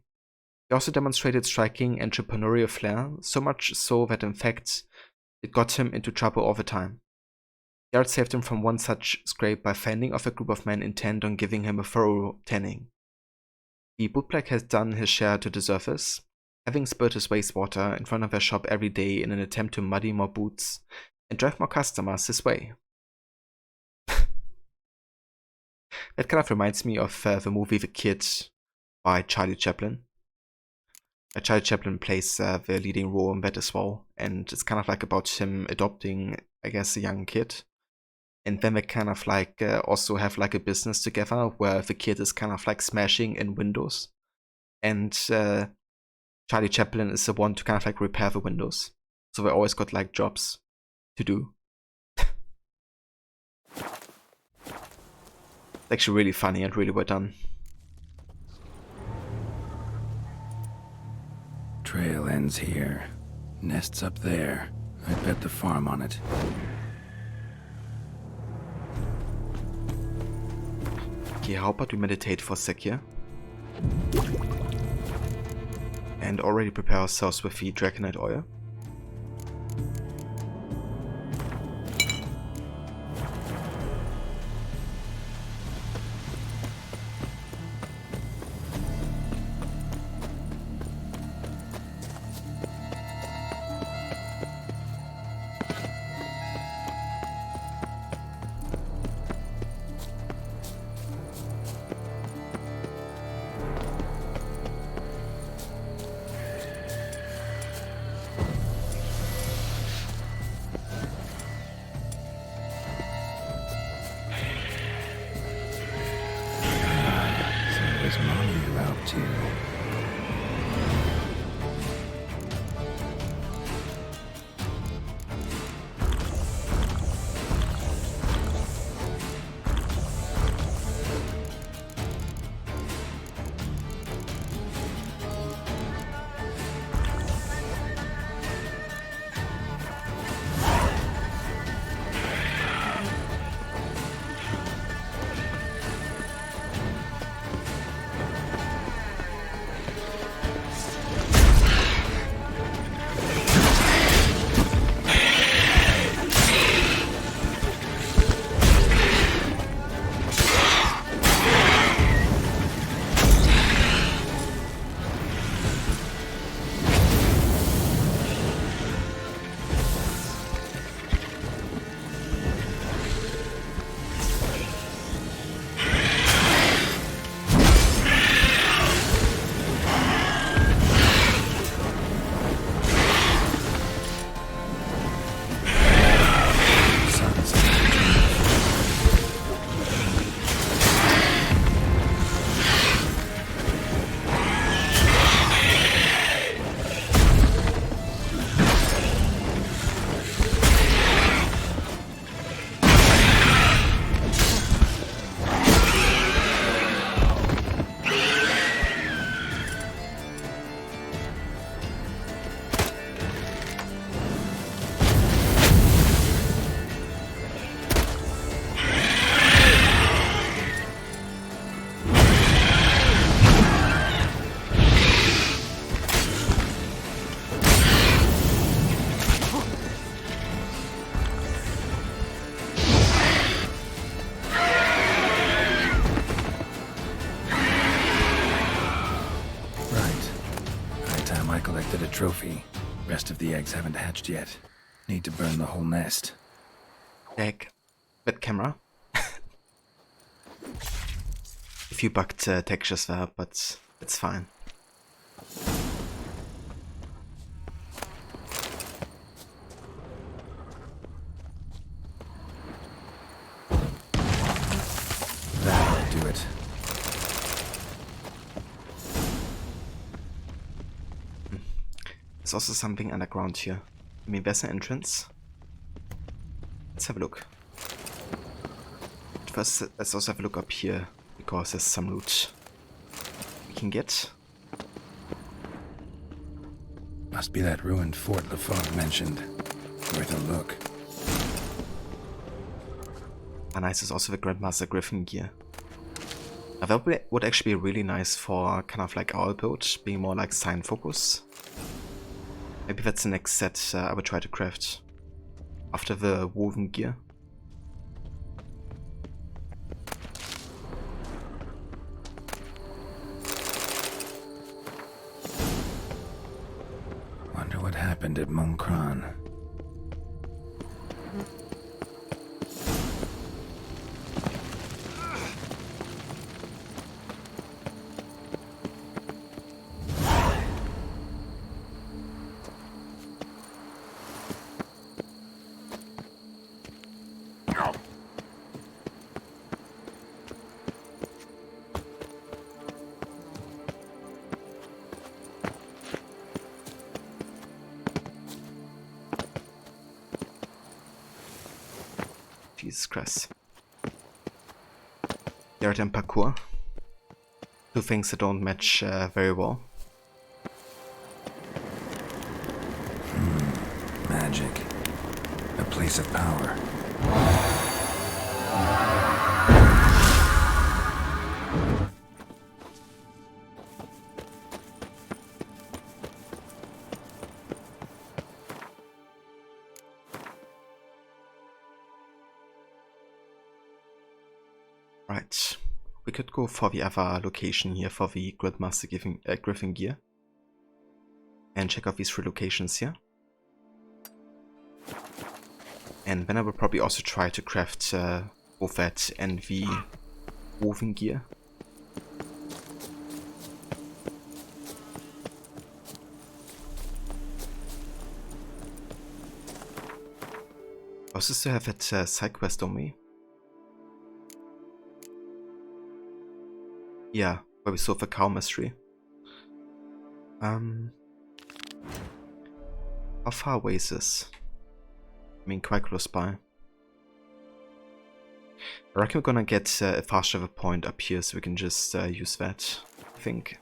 He also demonstrated striking entrepreneurial flair, so much so that in fact it got him into trouble all the time. Garrett saved him from one such scrape by fending off a group of men intent on giving him a thorough tanning. The Bootblack has done his share to deserve this, having spilled his wastewater in front of their shop every day in an attempt to muddy more boots and drive more customers his way. That kind of reminds me of the movie The Kid by Charlie Chaplin. Charlie Chaplin plays the leading role in that as well, and it's kind of like about him adopting, I guess, a young kid. And then they kind of like also have like a business together where the kid is kind of like smashing in windows. And Charlie Chaplin is the one to kind of like repair the windows. So they always got like jobs to do. It's actually really funny and really well done. Trail ends here. Nest's up there. I bet the farm on it. Okay, how about we meditate for a sec here? And already prepare ourselves with the Dragonite oil. Trophy. Rest of the eggs haven't hatched yet. Need to burn the whole nest. Egg. Bad camera. A few bugged textures there, but it's fine. That'll do it. There's also something underground here. I mean, there's an entrance. Let's have a look. But first, let's also have a look up here, because there's some loot we can get. Must be that ruined fort LaFog mentioned. Worth a look. And nice is also the Grandmaster Griffin gear. Now that would actually be really nice for kind of like our build, being more like sign focus. Maybe that's the next set I would try to craft after the woven gear. Wonder what happened at Monkron. Jesus Christ. Dirt and parkour. Two things that don't match very well. Magic. A place of power. Right. We could go for the other location here for the Grandmaster Griffin gear. And check out these 3 locations here. And then I will probably also try to craft both that and the woven gear. I also still have that side quest on me. Yeah, where we solve the cow mystery. How far away is this? I mean, quite close by. I reckon we're gonna get a fast travel point up here so we can just use that, I think.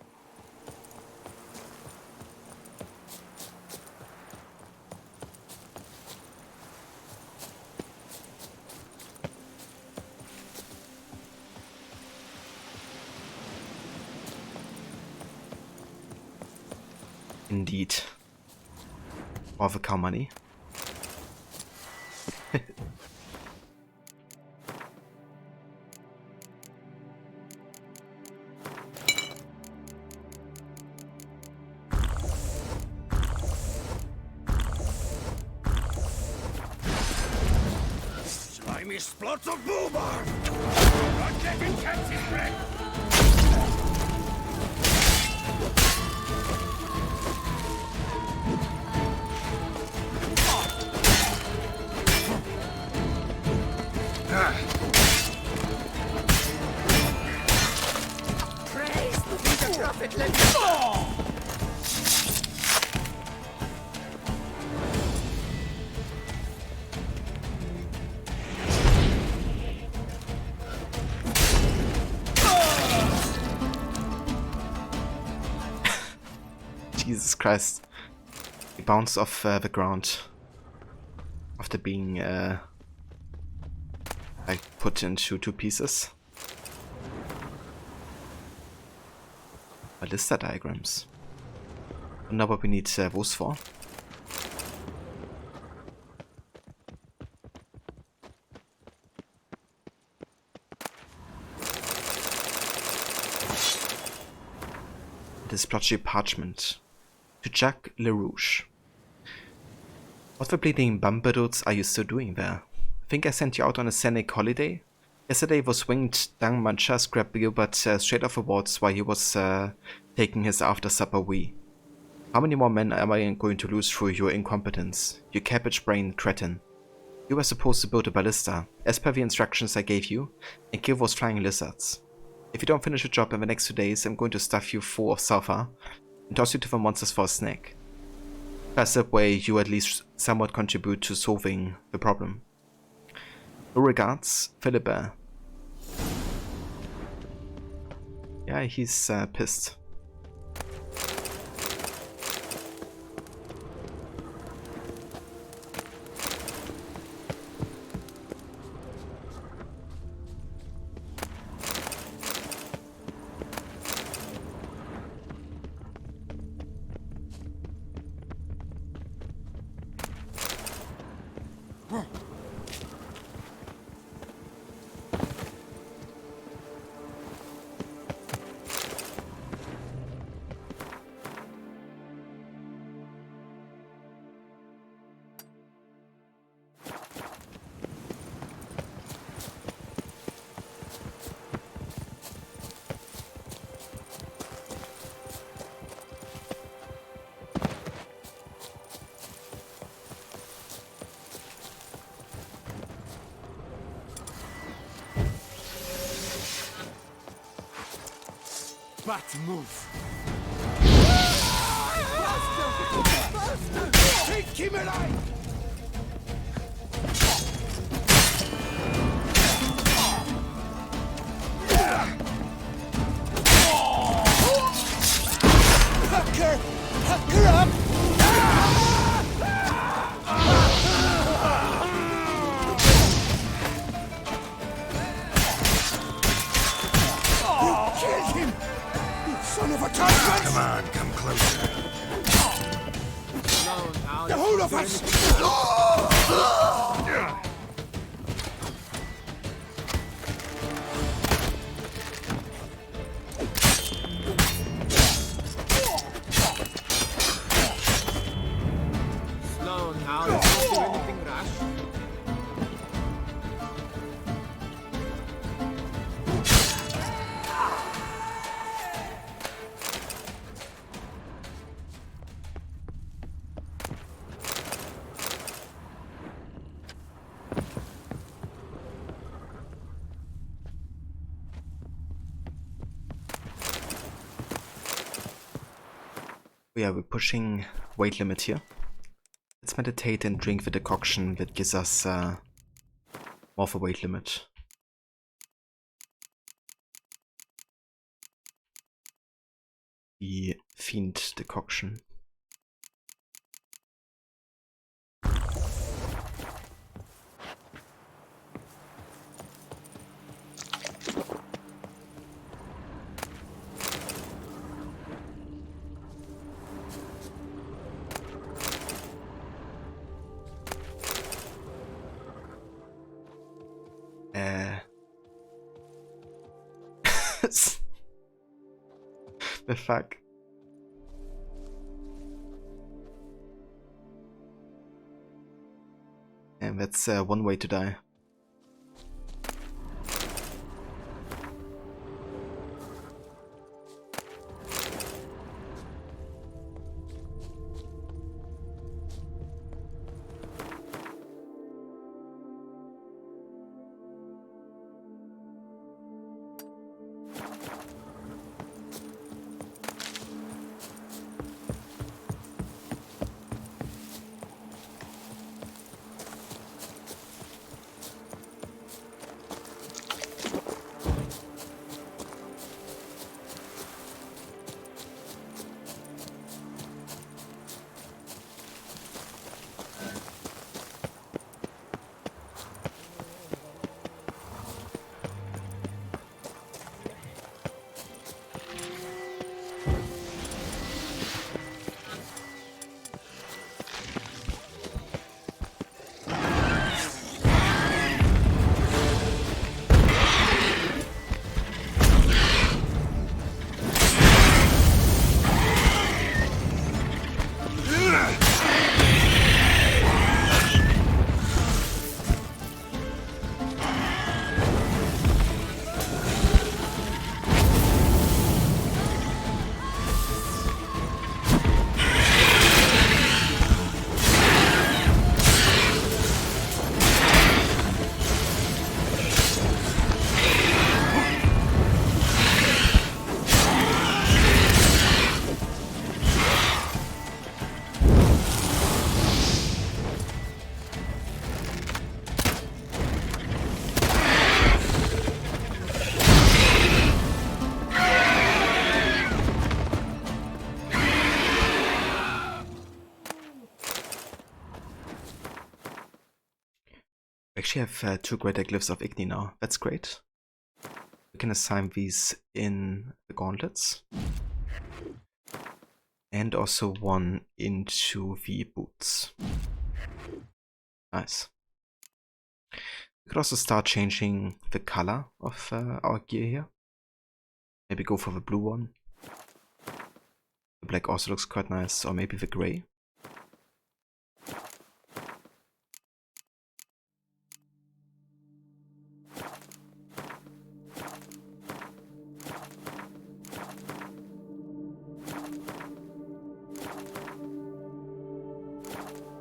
Indeed. All the cow money. Slimy splots of boobar! Not letting catch his breath! Praise the Peter Prophet, let me go! Jesus Christ. He bounced off the ground after being like put into 2 pieces. Ballista diagrams. Wonder what we need those for. This blotchy parchment. To Jacques LaRouche. What the bleeding bumberoons are you still doing there? I think I sent you out on a scenic holiday? Yesterday was winged Dang Manchas grabbed Gilbert straight off the wards while he was taking his after-supper wee. How many more men am I going to lose through your incompetence? You cabbage-brained cretin. You were supposed to build a ballista, as per the instructions I gave you, and kill those flying lizards. If you don't finish the job in the next 2 days, I'm going to stuff you full of sulfur and toss you to the monsters for a snack. Perhaps that way you at least somewhat contribute to solving the problem. No regards, Philibert. Yeah, he's pissed. Bat move! Take him alive! Huck her up! You killed him! Son of a tyrant! Come on, come closer. The whole of us! Yeah, we're pushing weight limit here. Let's meditate and drink the decoction that gives us more of a weight limit. The Fiend decoction. The fuck? And that's one way to die. Actually have 2 greater glyphs of Igni now. That's great. We can assign these in the gauntlets. And also 1 into the boots. Nice. We could also start changing the color of our gear here. Maybe go for the blue one. The black also looks quite nice, or maybe the grey.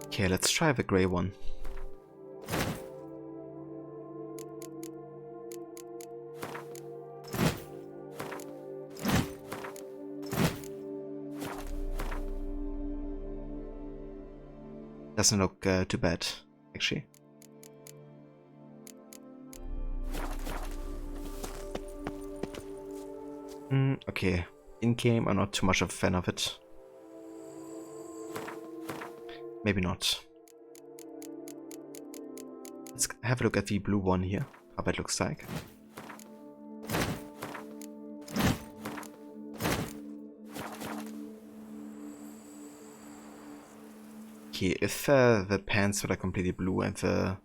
Okay, let's try the grey one. Doesn't look too bad, actually. Okay, in-game I'm not too much of a fan of it. Maybe not. Let's have a look at the blue one here, how that looks like. Okay, if the pants were like completely blue and the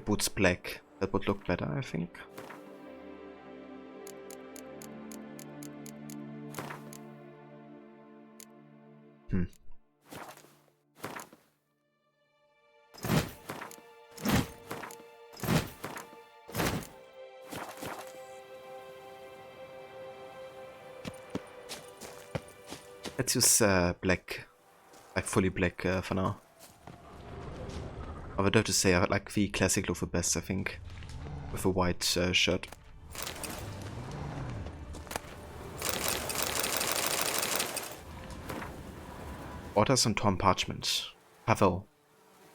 boots black, that would look better, I think. Let's use black, like fully black for now. I would have to say I like the classic look the best, I think, with a white shirt. Orders on torn parchment. Pavel.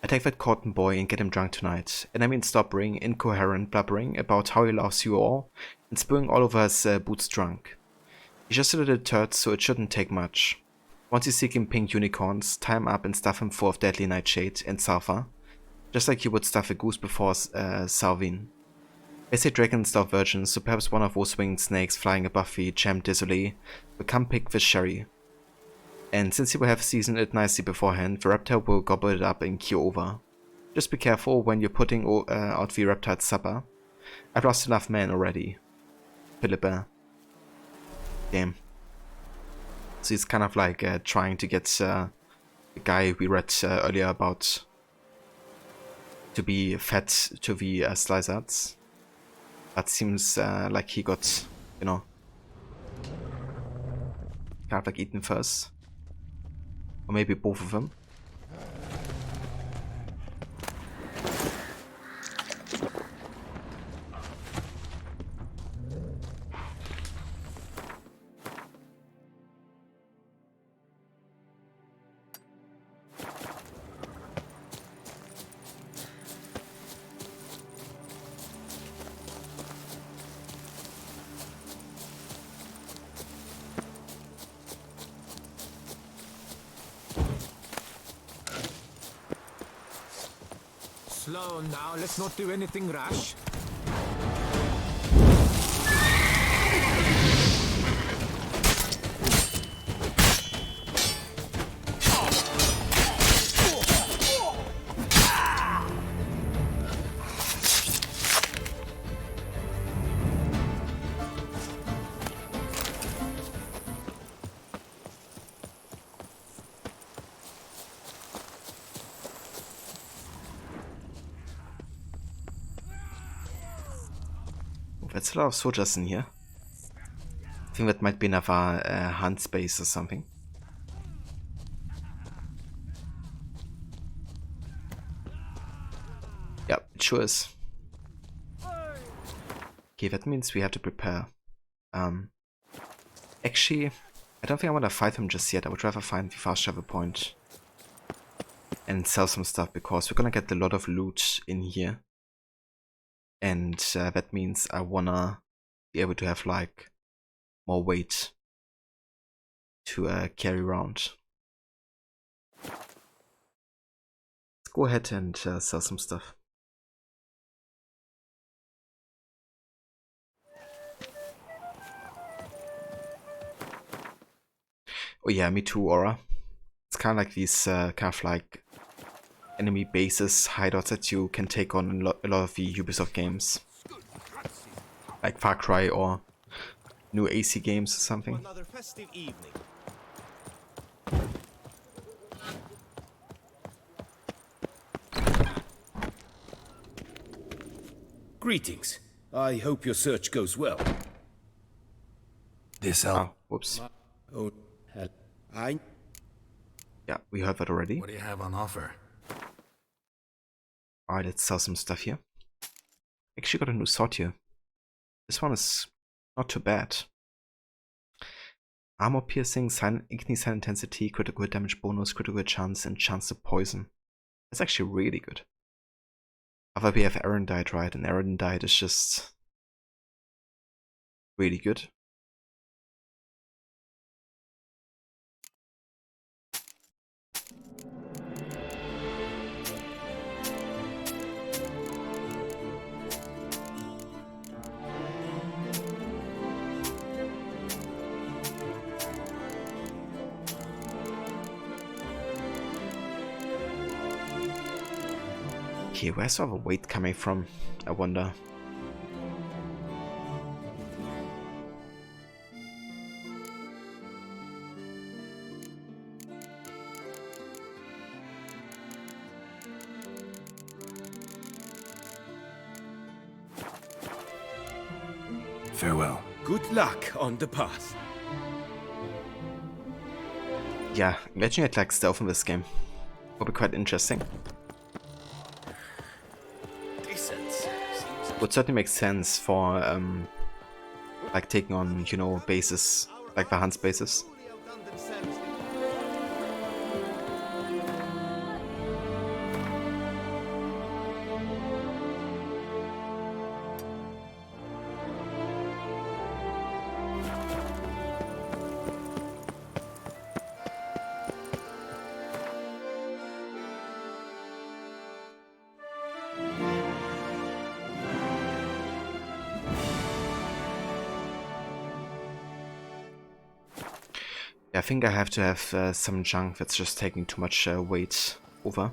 Attack that cotton boy and get him drunk tonight. Enemy stopping, incoherent blubbering about how he loves you all, and spewing all over his boots drunk. He's just a little turd, so it shouldn't take much. Once you seek him pink unicorns, tie him up and stuff him full of deadly nightshade and sulfur, just like you would stuff a goose before Salvin. They say dragons stop virgins, so perhaps one of those winged snakes flying above the Gem Désolé will come pick the sherry. And since you will have seasoned it nicely beforehand, the reptile will gobble it up and keel over. Just be careful when you're putting out the reptile's supper. I've lost enough men already. Philippa. Damn. So he's kind of like trying to get the guy we read earlier about to be fed to the Slyzards. That seems like he got, you know, kind of like eaten first. Or maybe both of them. Slow now, let's not do anything rash. That's a lot of soldiers in here. I think that might be another hunt space or something. Yep, it sure is. Okay, that means we have to prepare. Actually, I don't think I want to fight him just yet. I would rather find the fast travel point and sell some stuff, because we're gonna get a lot of loot in here. And that means I wanna be able to have like more weight to carry around. Let's go ahead and sell some stuff. Oh yeah, me too, Aura. It's kind of like these kind of like enemy bases, hideouts that you can take on in a lot of the Ubisoft games, like Far Cry or new AC games or something. Another festive evening. Greetings. I hope your search goes well. This Oh, whoops. Oh, hell. Yeah, we heard that already. What do you have on offer? Alright, let's sell some stuff here. Actually got a new sword here. This one is not too bad. Armor piercing, igni sign intensity, critical damage bonus, critical chance, and chance to poison. That's actually really good. However, we have Erendite, right? And Erendite is just really good. Okay, where's all the weight coming from? I wonder. Farewell. Good luck on the path. Yeah, imagine it like stealth in this game. Would be quite interesting. Would certainly make sense for like taking on, you know, bases like the Hunt's bases. Yeah, I think I have to have some junk that's just taking too much weight over.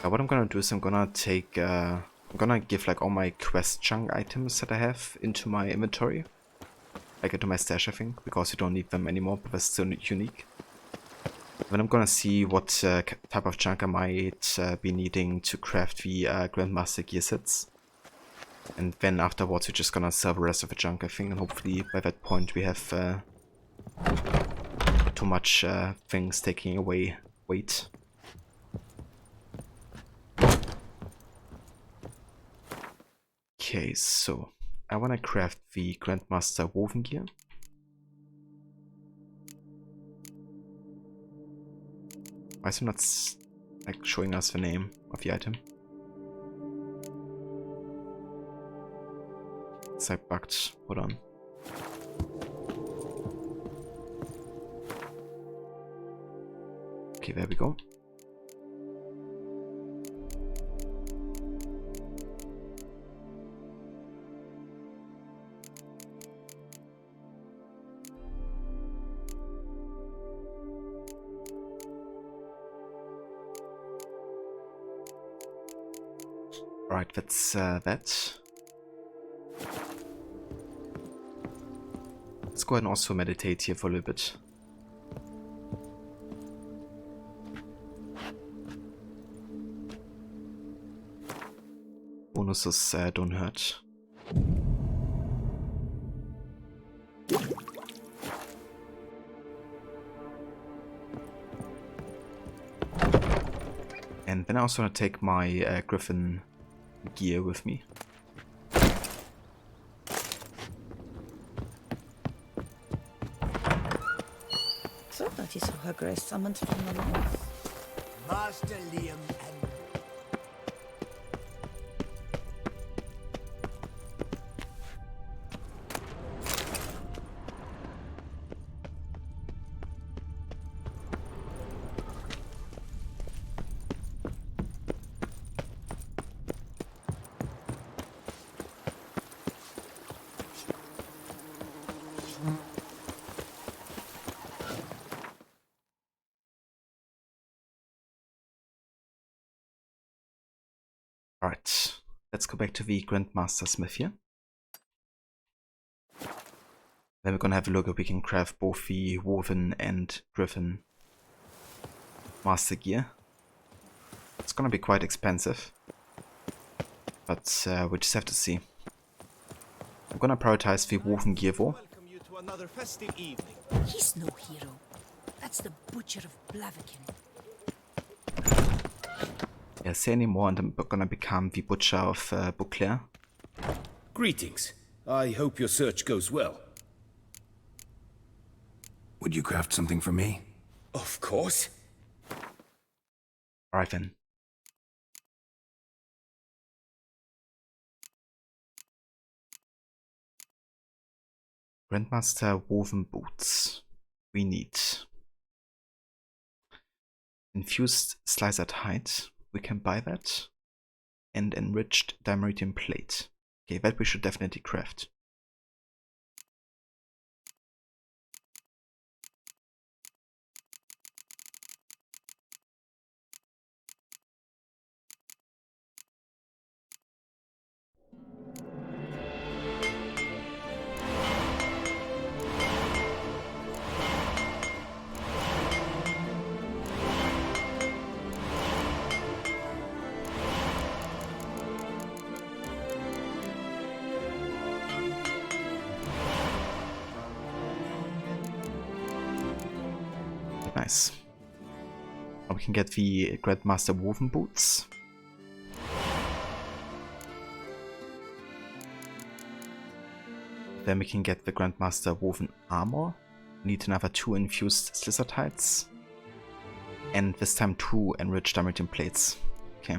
What I'm gonna do is I'm gonna take, I'm gonna give like all my quest junk items that I have into my inventory. Like into my stash, I think, because you don't need them anymore, but they're still unique. Then I'm gonna see what type of junk I might be needing to craft the Grandmaster gear sets. And then afterwards we're just gonna sell the rest of the junk, I think, and hopefully by that point we have too much things taking away weight. Okay, so I wanna craft the Grandmaster woven gear. Why is it not like showing us the name of the item? It's like bugged. Hold on. Okay, there we go. Right, that's that. Let's go ahead and also meditate here for a little bit. Bonuses don't hurt. And then I also want to take my Griffin gear with me. So that you saw her grace summoned from the north. Master Liam and Alright, let's go back to the Grandmaster Smith here. Then we're gonna have a look if we can craft both the Woven and Griffin Master Gear. It's gonna be quite expensive, but we just have to see. I'm gonna prioritize the Woven Gear though. Welcome you to another festive evening. He's no hero. That's the Butcher of Blaviken. Yeah, say any more and I'm gonna become the Butcher of Beauclair. Greetings. I hope your search goes well. Would you craft something for me? Of course. Alright then. Grandmaster woven boots. We need infused slicered hide. We can buy that. And enriched dimeritium plate. Okay, that we should definitely craft. Nice. Now we can get the Grandmaster woven boots. Then we can get the Grandmaster woven armor. We need another 2 infused slicer hides. And this time 2 enriched dimeritium plates. Okay.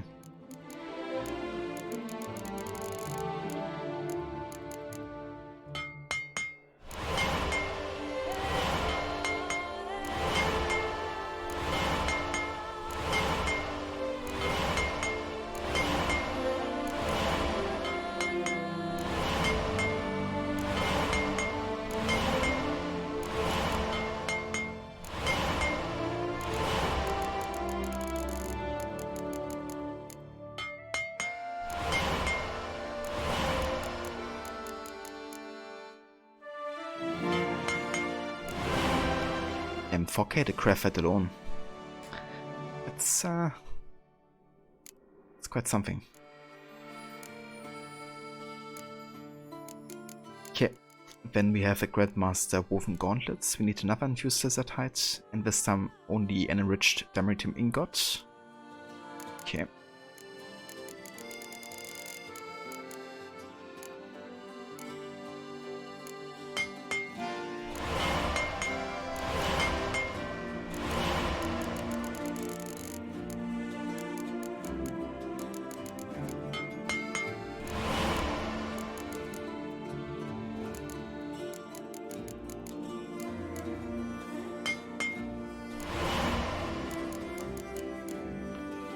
And 4k the craft at alone. That's quite something. Okay, then we have a Grandmaster woven gauntlets. We need another infused lizard hide, and this time only an enriched dimeritium ingot. Okay.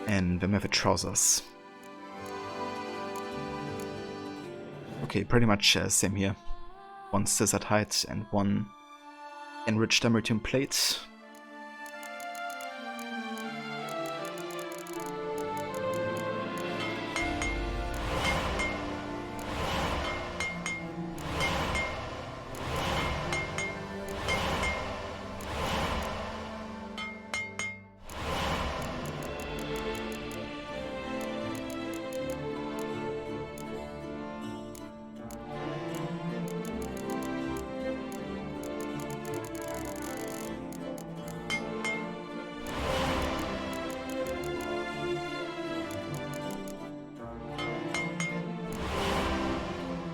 And then we have the trousers. Okay, pretty much same here. One scissored hide and one enriched dimeritium plate.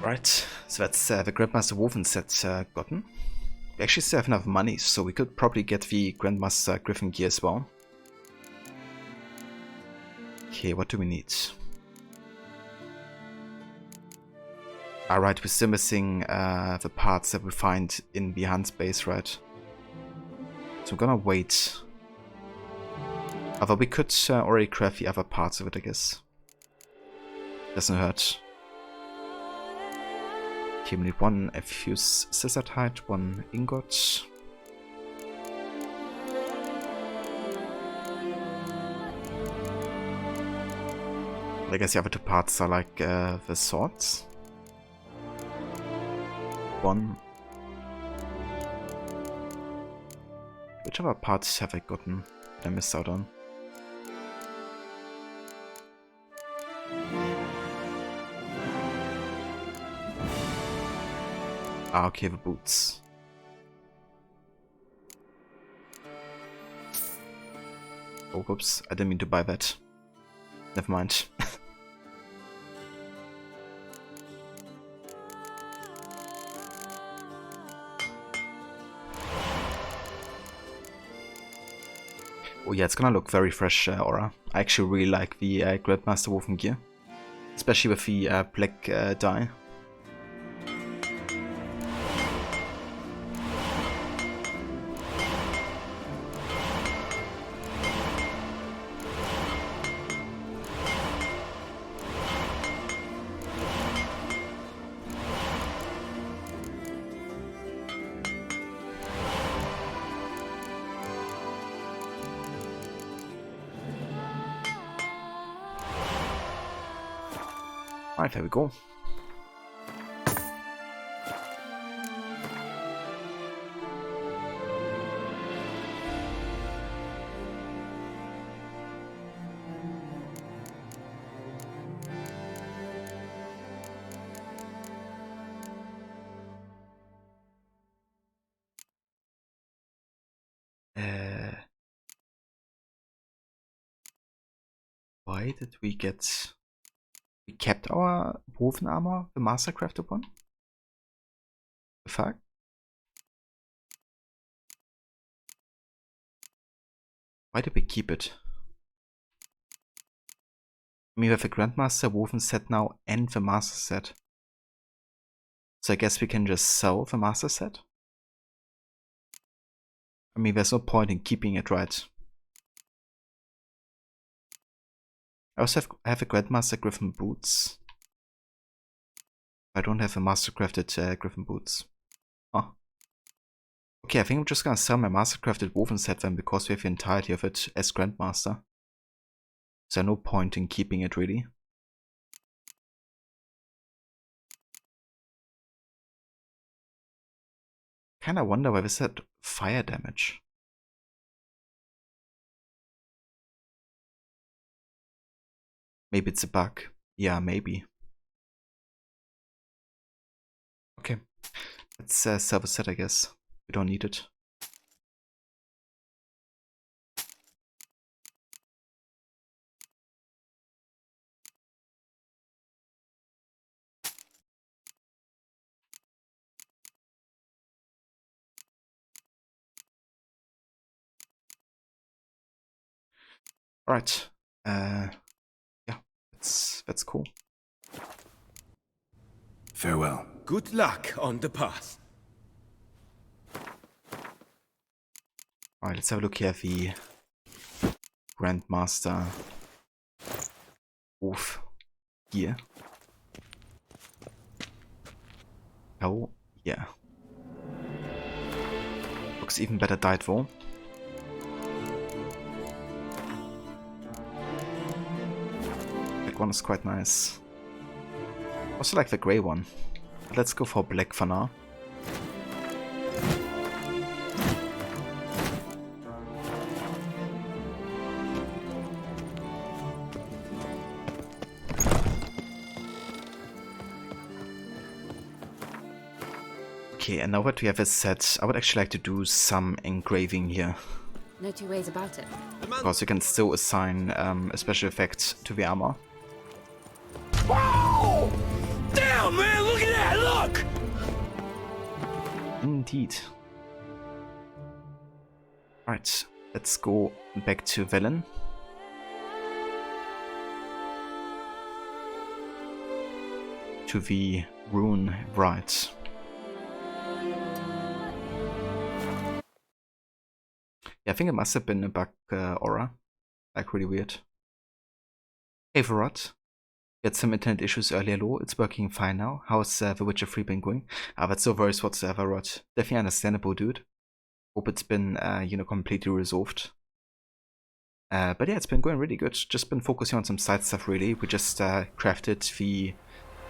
Right, so that's the Grandmaster Woven set gotten. We actually still have enough money, so we could probably get the Grandmaster Griffin gear as well. Okay, what do we need? Alright, we're still missing the parts that we find in the hunt base, right? So I'm gonna wait. Although we could already craft the other parts of it, I guess. Doesn't hurt. Okay, we need one fused scissored hide, one ingot. I guess the other two parts are like the swords. One. Which other parts have I gotten that I missed out on? Ah, okay, the boots. Oh, oops, I didn't mean to buy that. Never mind. Oh yeah, it's gonna look very fresh, Aura. I actually really like the Grandmaster woven gear. Especially with the black dye. Alright, there we go. Why did we get... We kept our woven armor, the mastercrafted one? The fuck? Why did we keep it? I mean, we have a Grandmaster woven set now and the master set. So I guess we can just sell the master set? I mean, there's no point in keeping it, right? I also have a Grandmaster Griffin boots. I don't have a mastercrafted Griffin boots. Oh. Okay, I think I'm just gonna sell my mastercrafted woven set then, because we have the entirety of it as Grandmaster. So no point in keeping it, really. Kinda wonder why this had fire damage. Maybe it's a bug. Yeah, maybe. Okay. Let's sell a set, I guess. We don't need it. Alright. Yeah, that's cool. Farewell. Good luck on the path. Alright, let's have a look here at the Grandmaster Wolf gear. Oh, yeah. Looks even better dyed though. Black one is quite nice. Also like the grey one. But let's go for black for now. Okay, and now that we have it set, I would actually like to do some engraving here. No two ways about it. Because you can still assign a special effect to the armor. Whoa! Damn, man, look at that, look! Indeed. Right, let's go back to Velen. To the rune right. Yeah, I think it must have been a bug aura. Like, really weird. Hey, Varrot. We had some internet issues earlier, Lo. It's working fine now. How's The Witcher 3 been going? That's no worries whatsoever, Varrot. Definitely understandable, dude. Hope it's been, you know, completely resolved. But yeah, it's been going really good. Just been focusing on some side stuff, really. We just crafted the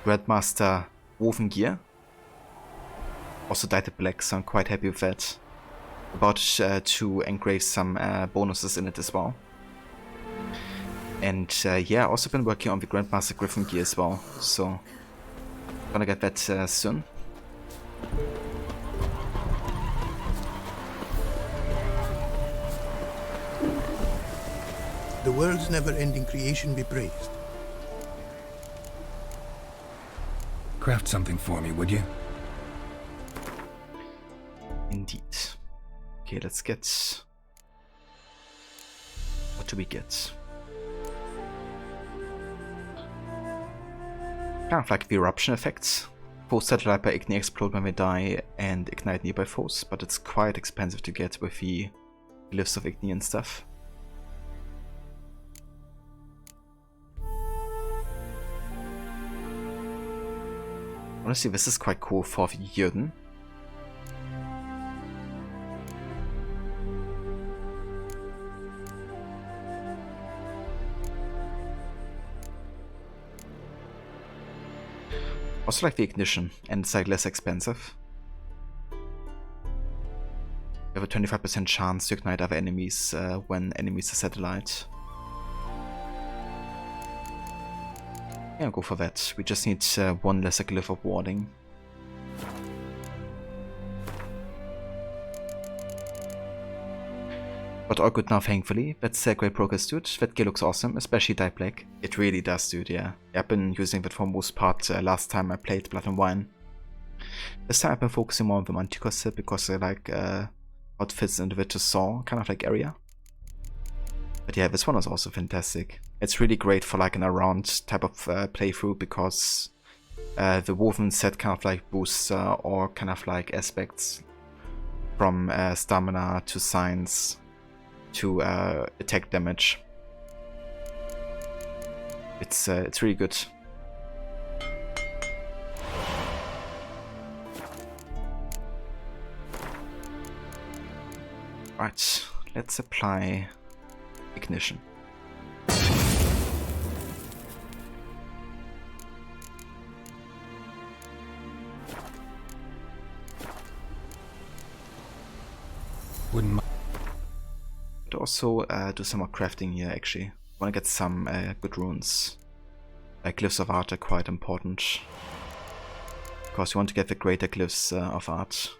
Grandmaster woven gear. Also dyed it black, so I'm quite happy with that. About to engrave some bonuses in it as well. And yeah, also been working on the Grandmaster Griffin gear as well, so gonna get that soon. The world's never-ending creation be praised. Craft something for me, would you? Indeed. Okay, let's get... What do we get? Kind of like the eruption effects. Foes satellite by Igni explode when they die and ignite nearby foes, but it's quite expensive to get with the glyphs of Igni and stuff. Honestly, this is quite cool for the Jürgen. Also like the ignition, and it's like less expensive. You have a 25% chance to ignite other enemies when enemies are satellite. Yeah, go for that. We just need one lesser glyph of warding. But all good now, thankfully. That's great progress, dude. That gear looks awesome, especially dyed black. It really does, dude, yeah. I've been using that for most part last time I played Blood and Wine. This time I've been focusing more on the Manticore set because I like how it fits into the Tucson kind of like area. But yeah, this one was also fantastic. It's really great for like an around type of playthrough because the woven set kind of like boosts or kind of like aspects from stamina to science to attack damage. It's really good. Right, let's apply ignition. Wouldn't But also do some more crafting here actually. Wanna get some good runes. glyphs of art are quite important. Because you want to get the greater glyphs of art.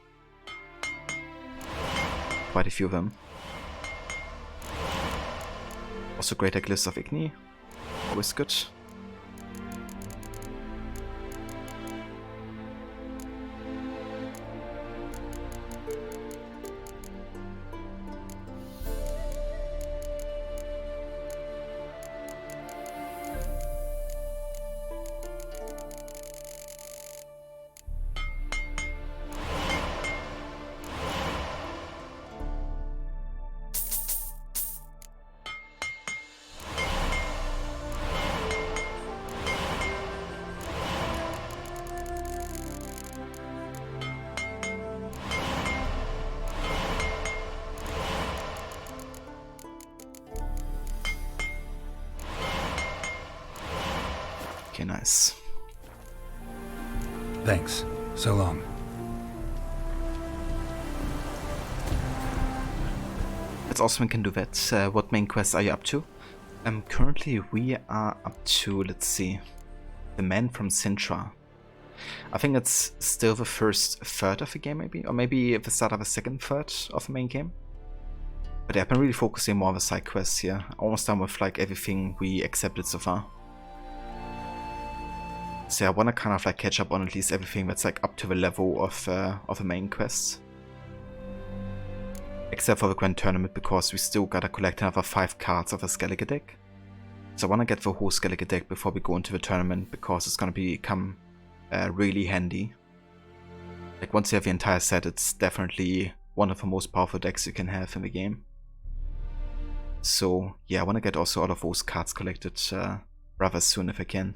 Quite a few of them. Also greater glyphs of Igni. Always good. Okay, nice. Thanks. So long. That's awesome, we can do that. What main quests are you up to? Currently we are up to, let's see, the man from Sintra. I think it's still the first third of the game maybe, or maybe the start of the second third of the main game. But yeah, I've been really focusing more on the side quests here. Almost done with like everything we accepted so far. So yeah, I want to kind of like catch up on at least everything that's like up to the level of the main quests. Except for the Grand Tournament, because we still gotta collect another 5 cards of a Skellige deck. So I want to get the whole Skellige deck before we go into the tournament, because it's gonna become really handy. Like once you have the entire set, it's definitely one of the most powerful decks you can have in the game. So yeah, I want to get also all of those cards collected rather soon if I can.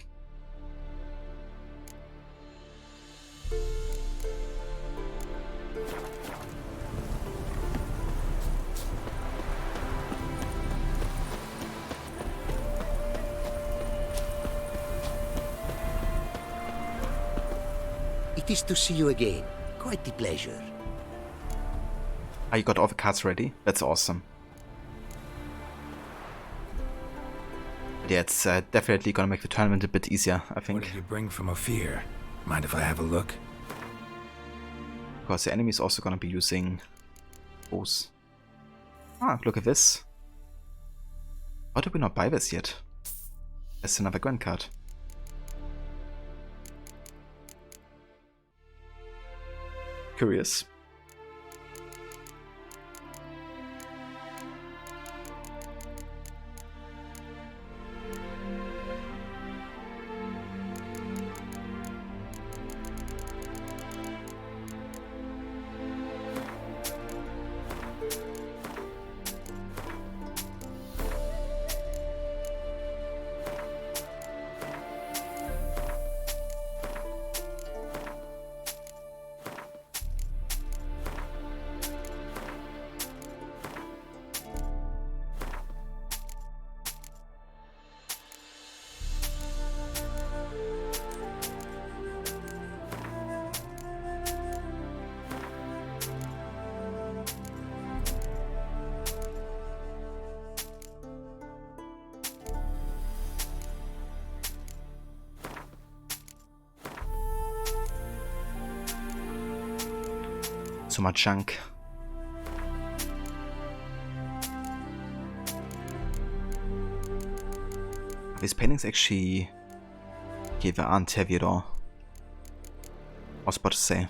It is to see you again. Quite the pleasure. Ah, you got all the cards ready? That's awesome. But yeah, it's definitely gonna make the tournament a bit easier, I think. What did you bring from Ophir? Mind if I have a look? Because the enemy is also gonna be using those. Ah, look at this. Why did we not buy this yet? That's another Grand card. Curious. So much junk. These paintings actually aren't heavy at all. I was about to say.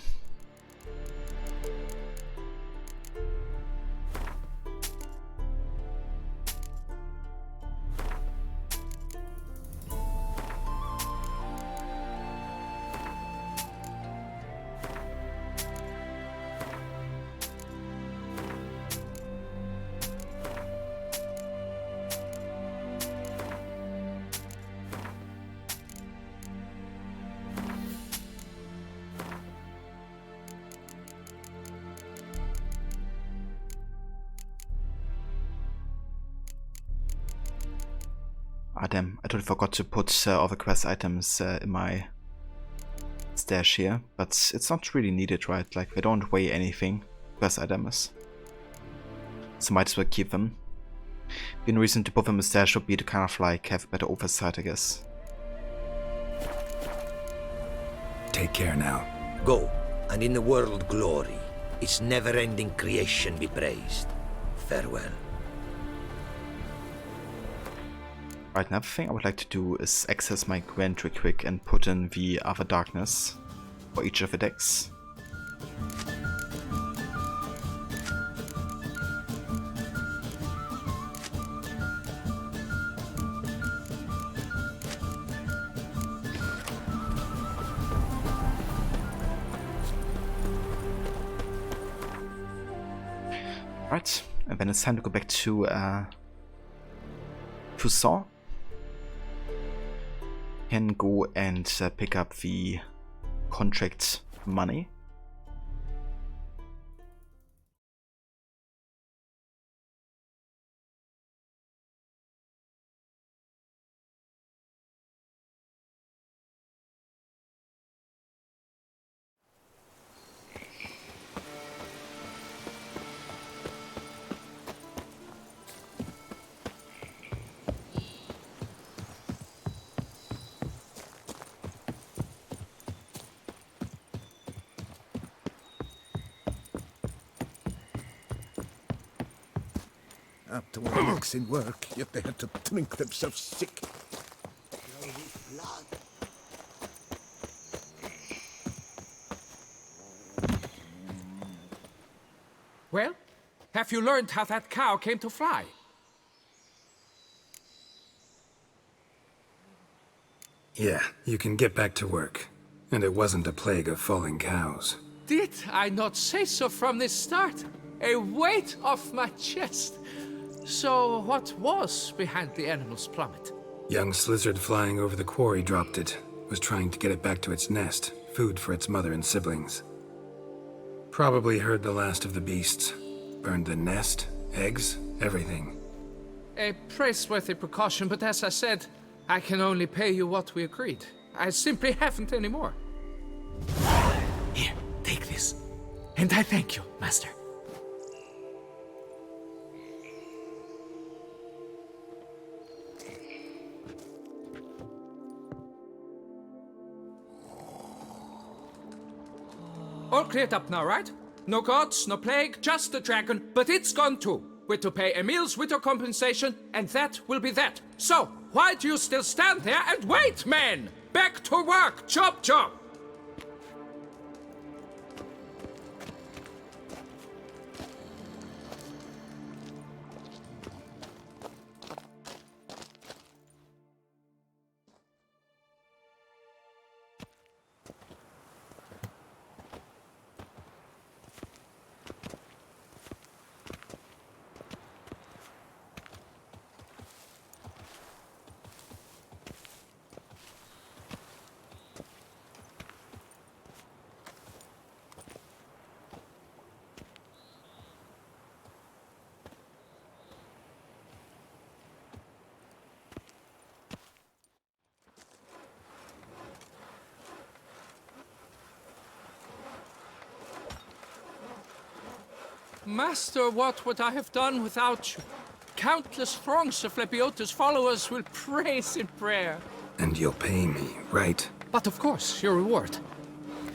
Ah damn, I totally forgot to put all the quest items in my stash here, but it's not really needed, right? Like, they don't weigh anything, quest items. So might as well keep them. The only reason to put them in stash would be to kind of like have better oversight, I guess. take care now. Go, and in the world glory, its never-ending creation be praised. Farewell. Right, another thing I would like to do is access my Gwent real quick and put in the Other Darkness for each of the decks. Right, and then it's time to go back to Saw. Can go and pick up the contract money. After all the weeks in work, yet they had to drink themselves sick. Well, have you learned how that cow came to fly? Yeah, you can get back to work. And it wasn't a plague of falling cows. Did I not say so from the start? A weight off my chest. So what was behind the animal's plummet? Young lizard flying over the quarry dropped it. Was trying to get it back to its nest. Food for its mother and siblings. Probably heard the last of the beasts. Burned the nest, eggs, everything. A praiseworthy precaution, but as I said, I can only pay you what we agreed. I simply haven't any more. Here, take this. And I thank you, Master. All cleared up now, right? No gods, no plague, just the dragon, but it's gone too. We're to pay Emil's widow compensation, and that will be that. So, why do you still stand there and wait, men? Back to work! Chop, chop! Master, what would I have done without you? Countless throngs of Lebiota's followers will praise in prayer. And you'll pay me, right? But of course, your reward.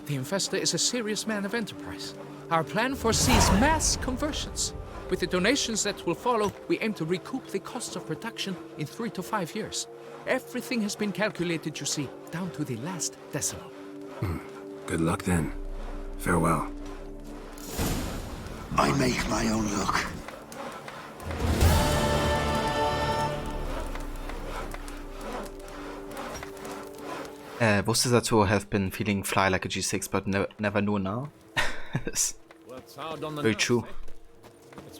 The investor is a serious man of enterprise. Our plan foresees mass conversions. With the donations that will follow, we aim to recoup the costs of production in 3 to 5 years. Everything has been calculated, you see, down to the last decimal. Good luck then. Farewell. I make my own luck. Wusste that to have been feeling fly like a G6, but never knew now. Very true.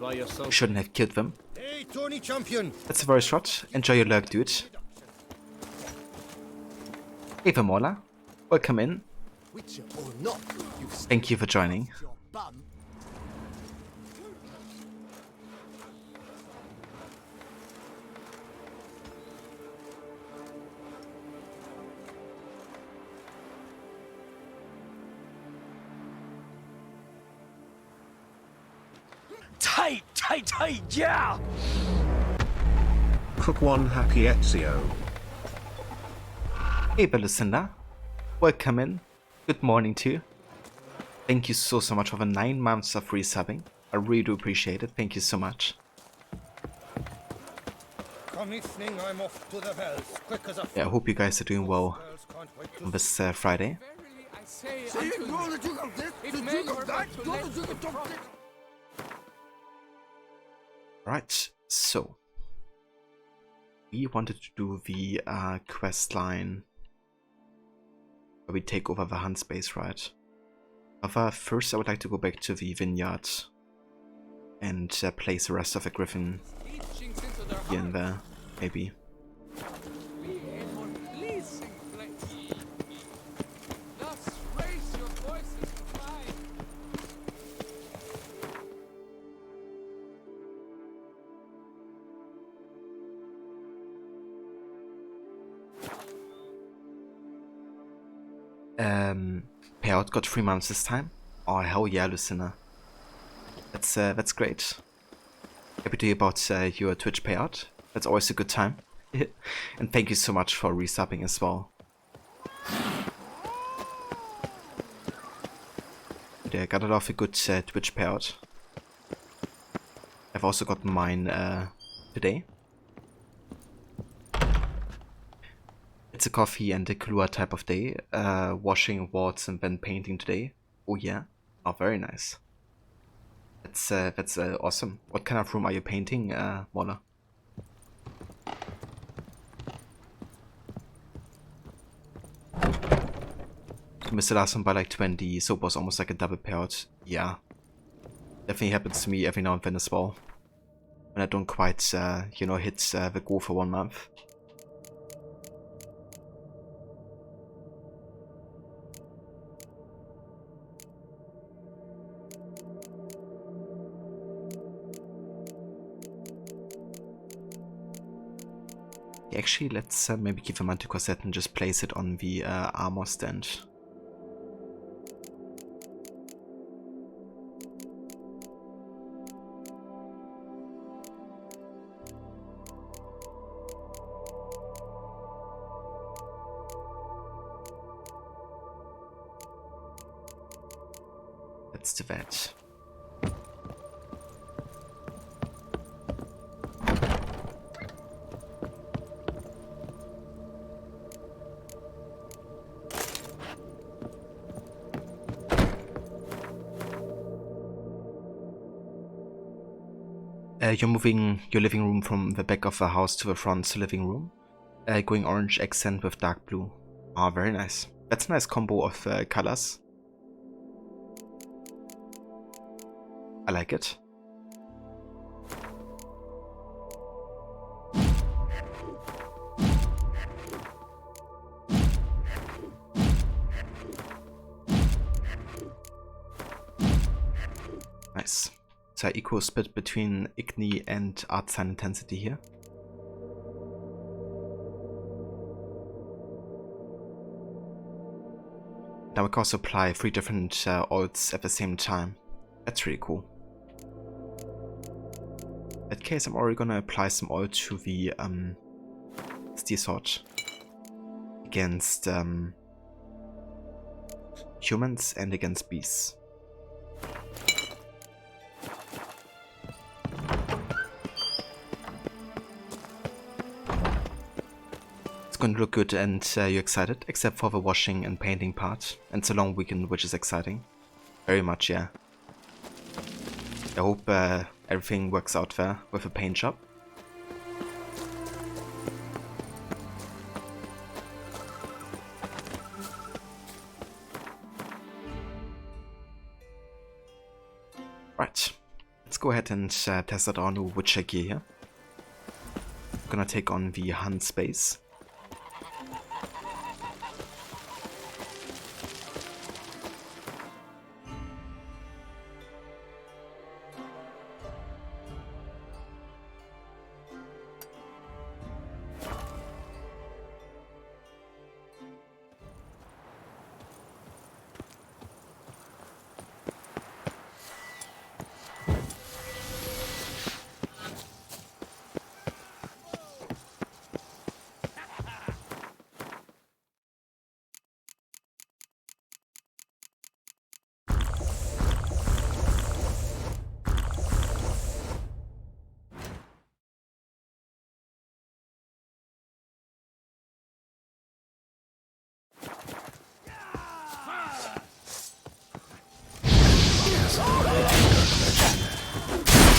You shouldn't have killed them. Hey, Tony Champion! That's a very shot. Enjoy your lurk, dude. Eva Mola, welcome in. Thank you for joining. Tight, yeah! Cook one happy Ezio. Hey, Lucinda. Welcome in. Good morning to you. Thank you so much for the 9 months of resubbing. I really do appreciate it. Thank you so much. Commissioning, I'm off to the bells, quick as a... Yeah, I hope you guys are doing well on this Friday. Right, so we wanted to do the quest line where we take over the hunt space, right? However, first I would like to go back to the vineyard and place the rest of the griffin here and there, maybe. Payout got 3 months this time. Oh hell yeah, Lucina. That's great. Happy to hear about your Twitch payout. That's always a good time. And thank you so much for resubbing as well. Yeah, got a lot of a good Twitch payout. I've also gotten mine today. It's a coffee and a Kahlua type of day. Washing wards and then painting today. Oh yeah. Oh, very nice. That's awesome. What kind of room are you painting, Waller? I missed the last one by like 20, so it was almost like a double payout. Yeah. Definitely happens to me every now and then as well. When I don't quite, you know, hit the goal for 1 month. Actually, let's maybe give a manticore set and just place it on the armor stand. Let's do that. You're moving your living room from the back of the house to the front living room. Going orange accent with dark blue. Ah, very nice. That's a nice combo of colors. I like it. Nice. So equal split between Igni and art sign intensity here. Now we can also apply 3 different oils at the same time. That's really cool. In that case, I'm already gonna apply some oil to the steel sword against humans and against beasts. It's going to look good, and you're excited, except for the washing and painting part. And it's a long weekend, which is exciting. Very much, yeah. I hope everything works out there with the paint job. Right, let's go ahead and test out our new Witcher gear here. I'm gonna take on the hunt space.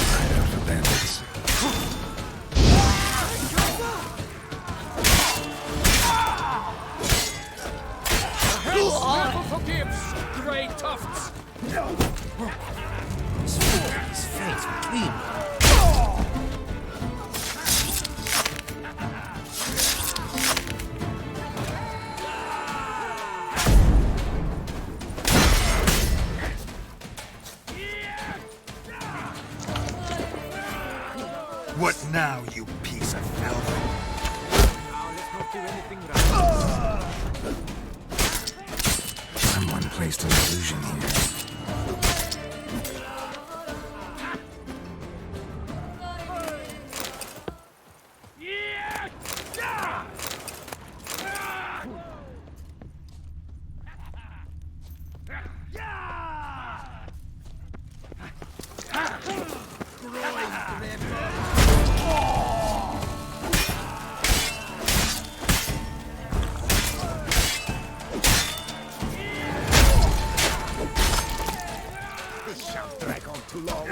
Hideout for bandits. Never forgives, grey tufts. His face clean. What now, you piece of filth? Now let's not do anything right. Someone placed an illusion here. This shan't drag on too long.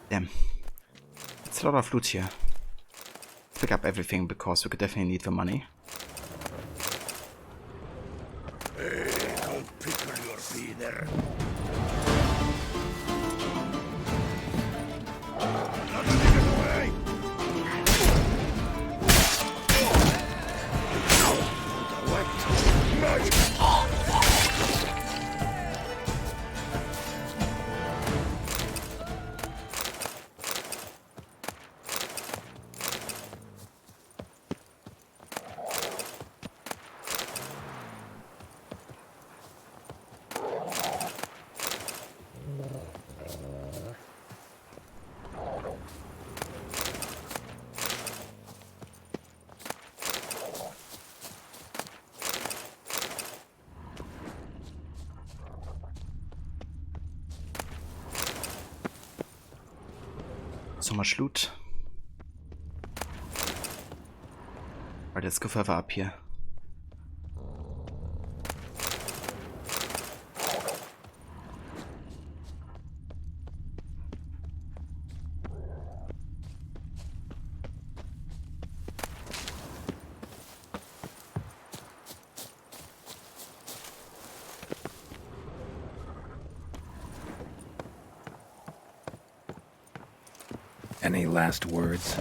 Damn. It's a lot of loot here. Pick up everything because we could definitely need the money. Hey, don't pickle your feeder. So much loot. Alright, let's go further up here. Any last words?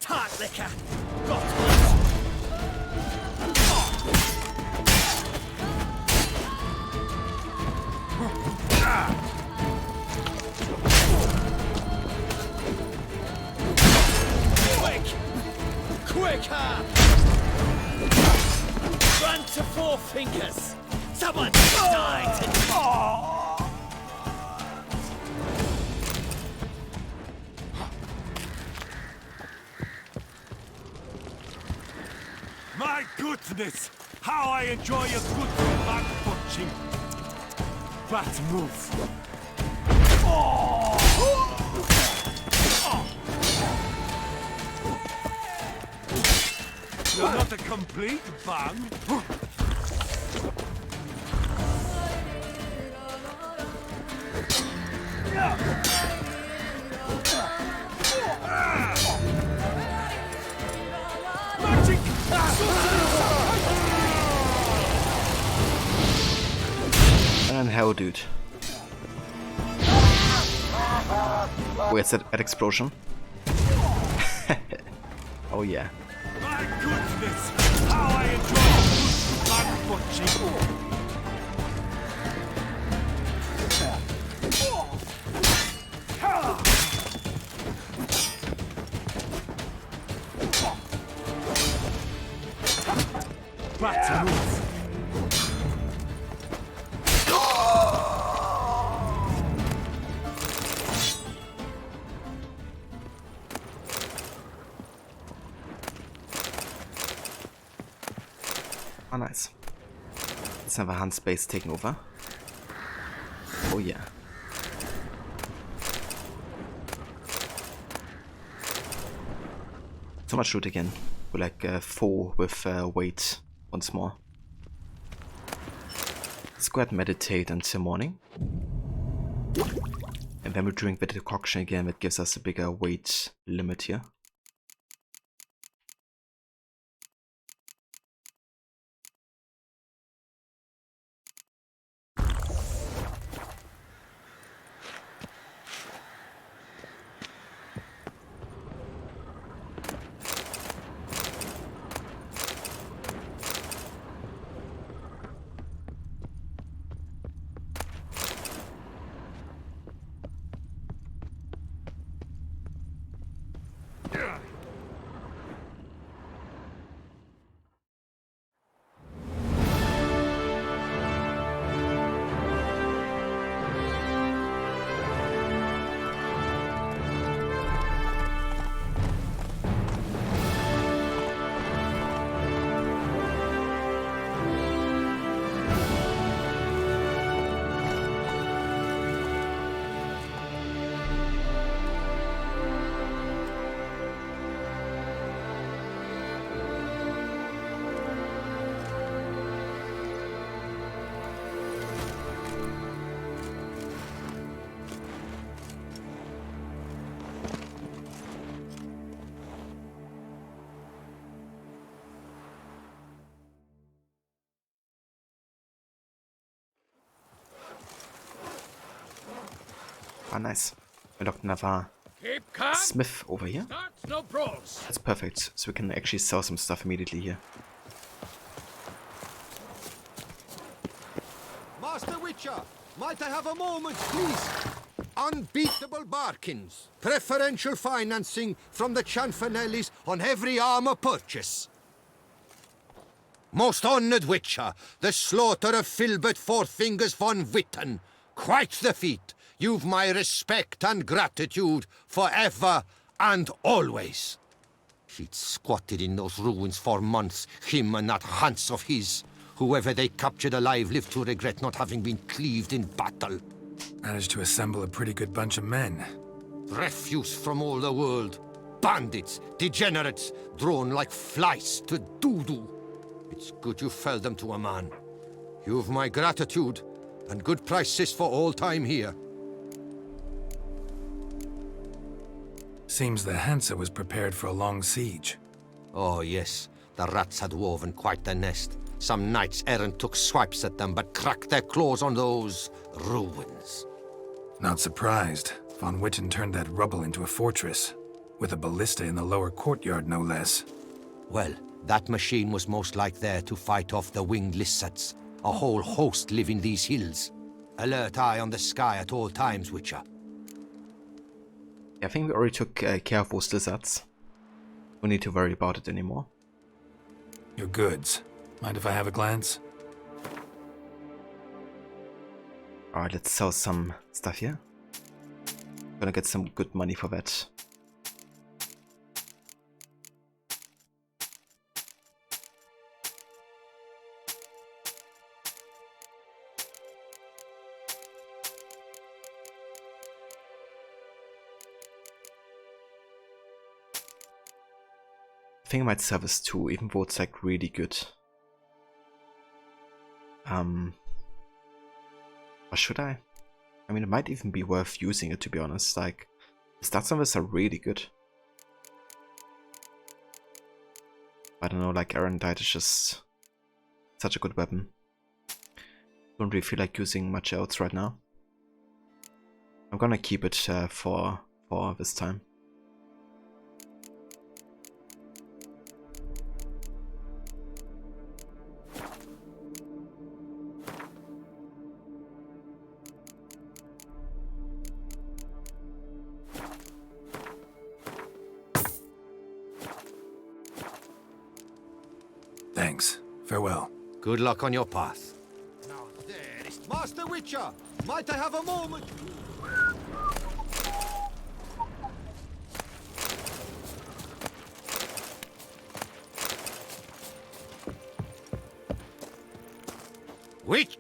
Tart liquor! Got Quicker! Run to Four Fingers! Someone died! My goodness! How I enjoy a good back punching! That move! You're not a complete bang! And hell, dude. Where's that explosion? Oh yeah. My goodness! How I enjoy back punching! That move! Oh, nice. Let's have a hand space taking over. Oh yeah. So much loot again. We're like 4 with weight once more. Let's go ahead and meditate until morning. And then we drink the decoction again, that gives us a bigger weight limit here. Ah, nice. We don't have a smith over here. No brawls. That's perfect. So we can actually sell some stuff immediately here. Master Witcher, might I have a moment, please? Unbeatable bargains. Preferential financing from the Chanfanellis on every armor purchase. Most honored Witcher, the slaughter of Filbert Fourfingers von Witten. Quite the feat. You've my respect and gratitude forever and always. He'd squatted in those ruins for months, him and that Hans of his. Whoever they captured alive lived to regret not having been cleaved in battle. Managed to assemble a pretty good bunch of men. Refuse from all the world. Bandits, degenerates, drawn like flies to doo-doo. It's good you fell them to a man. You've my gratitude, and good prices for all time here. Seems the Hansa was prepared for a long siege. Oh yes, the rats had woven quite the nest. Some knights errant took swipes at them, but cracked their claws on those ruins. Not surprised. Von Witten turned that rubble into a fortress, with a ballista in the lower courtyard, no less. Well, that machine was most like there to fight off the winged lizards. A whole host live in these hills. Alert eye on the sky at all times, Witcher. I think we already took care of those lizards. We need to worry about it anymore. Your goods. Mind if I have a glance? Alright, let's sell some stuff here. Gonna get some good money for that. I think I might service 2, even though it's like really good. Or should I? I mean, it might even be worth using it, to be honest. Like, the stats on this are really good. I don't know, like Erendite is just such a good weapon. Don't really feel like using much else right now. I'm gonna keep it for this time. Thanks. Farewell. Good luck on your path. Now there is Master Witcher. Might I have a moment? Witch.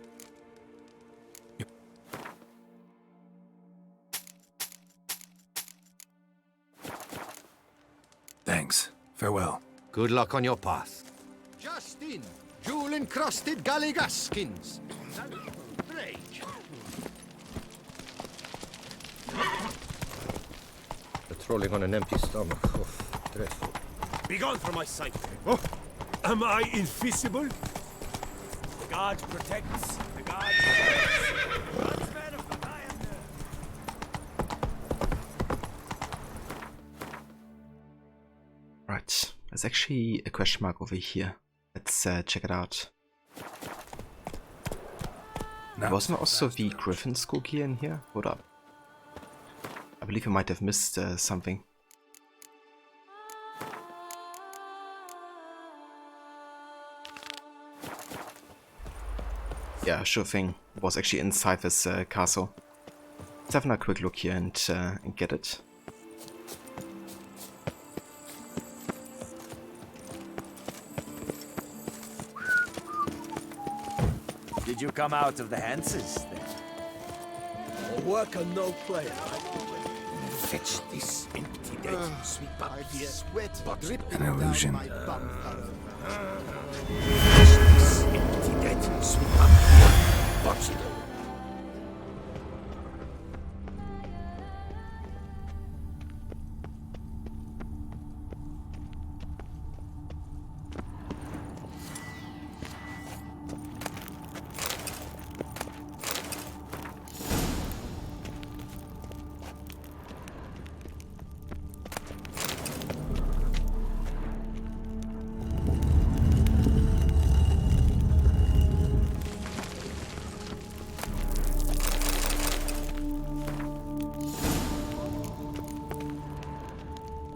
Thanks. Farewell. Good luck on your path. Justin, jewel-encrusted galligaskins. Patrolling on an empty stomach. Oh, dreadful. Begone from my sight. Oh, am I invisible? The guard protects. The guard protects. Right, there's actually a question mark over here. Let's check it out. Wasn't also the Griffin School gear in here? Hold up. I believe I might have missed something. Yeah, sure thing. It was actually inside this castle. Let's have a quick look here and get it. Did you come out of the Hanses then? A worker, no player. Fetch this empty dead. Sweep up here. Sweat An illusion. Fetch this empty dead. Sweep up here. Watch it.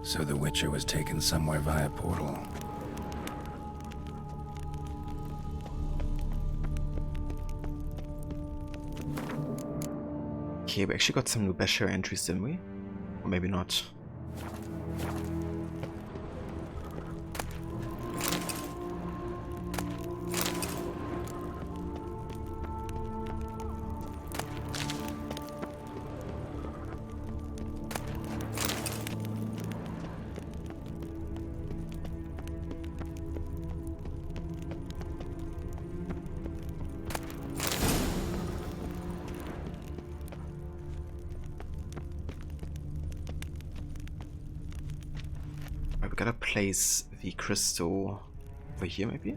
So the Witcher was taken somewhere via portal. Okay, we actually got some new Basher entries, didn't we? Or maybe not. We gotta place the crystal over here, maybe?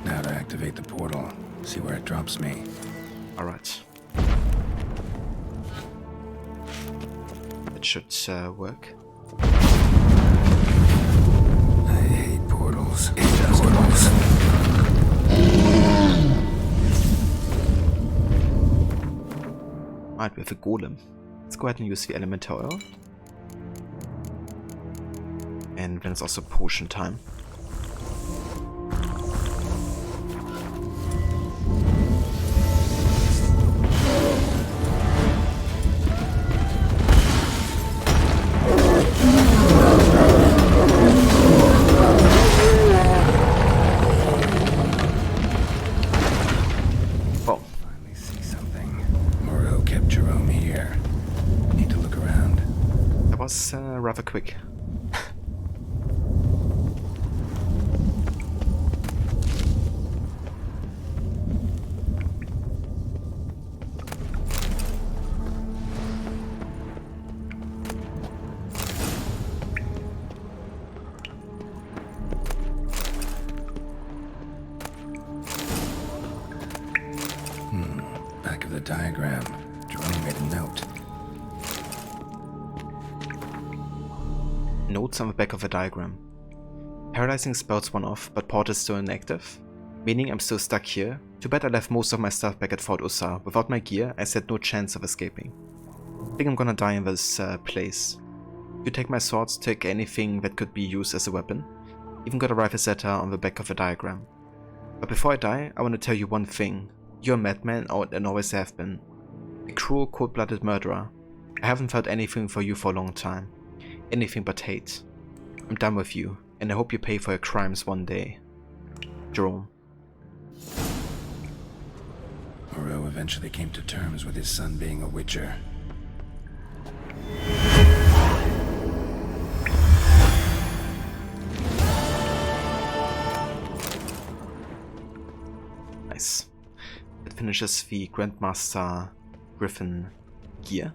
Now to activate the portal, see where it drops me. Alright. It should work. I hate portals. Portals. Right, we have a golem. Let's go ahead and use the elemental oil. And then it's also potion time. quick. Back of the diagram. Jerome made a note. Notes on the back of a diagram. Paralyzing spells one off, but port is still inactive, meaning I'm still stuck here. Too bad I left most of my stuff back at Fort Ussar. Without my gear, I had no chance of escaping. I think I'm gonna die in this place. You take my swords, take anything that could be used as a weapon. Even got a rifle setter on the back of a diagram. But before I die, I want to tell you one thing. You're a madman and always have been. A cruel, cold-blooded murderer. I haven't felt anything for you for a long time. Anything but hate. I'm done with you, and I hope you pay for your crimes one day. Jerome. Moreau eventually came to terms with his son being a witcher. Nice. That finishes the Grandmaster Griffin gear.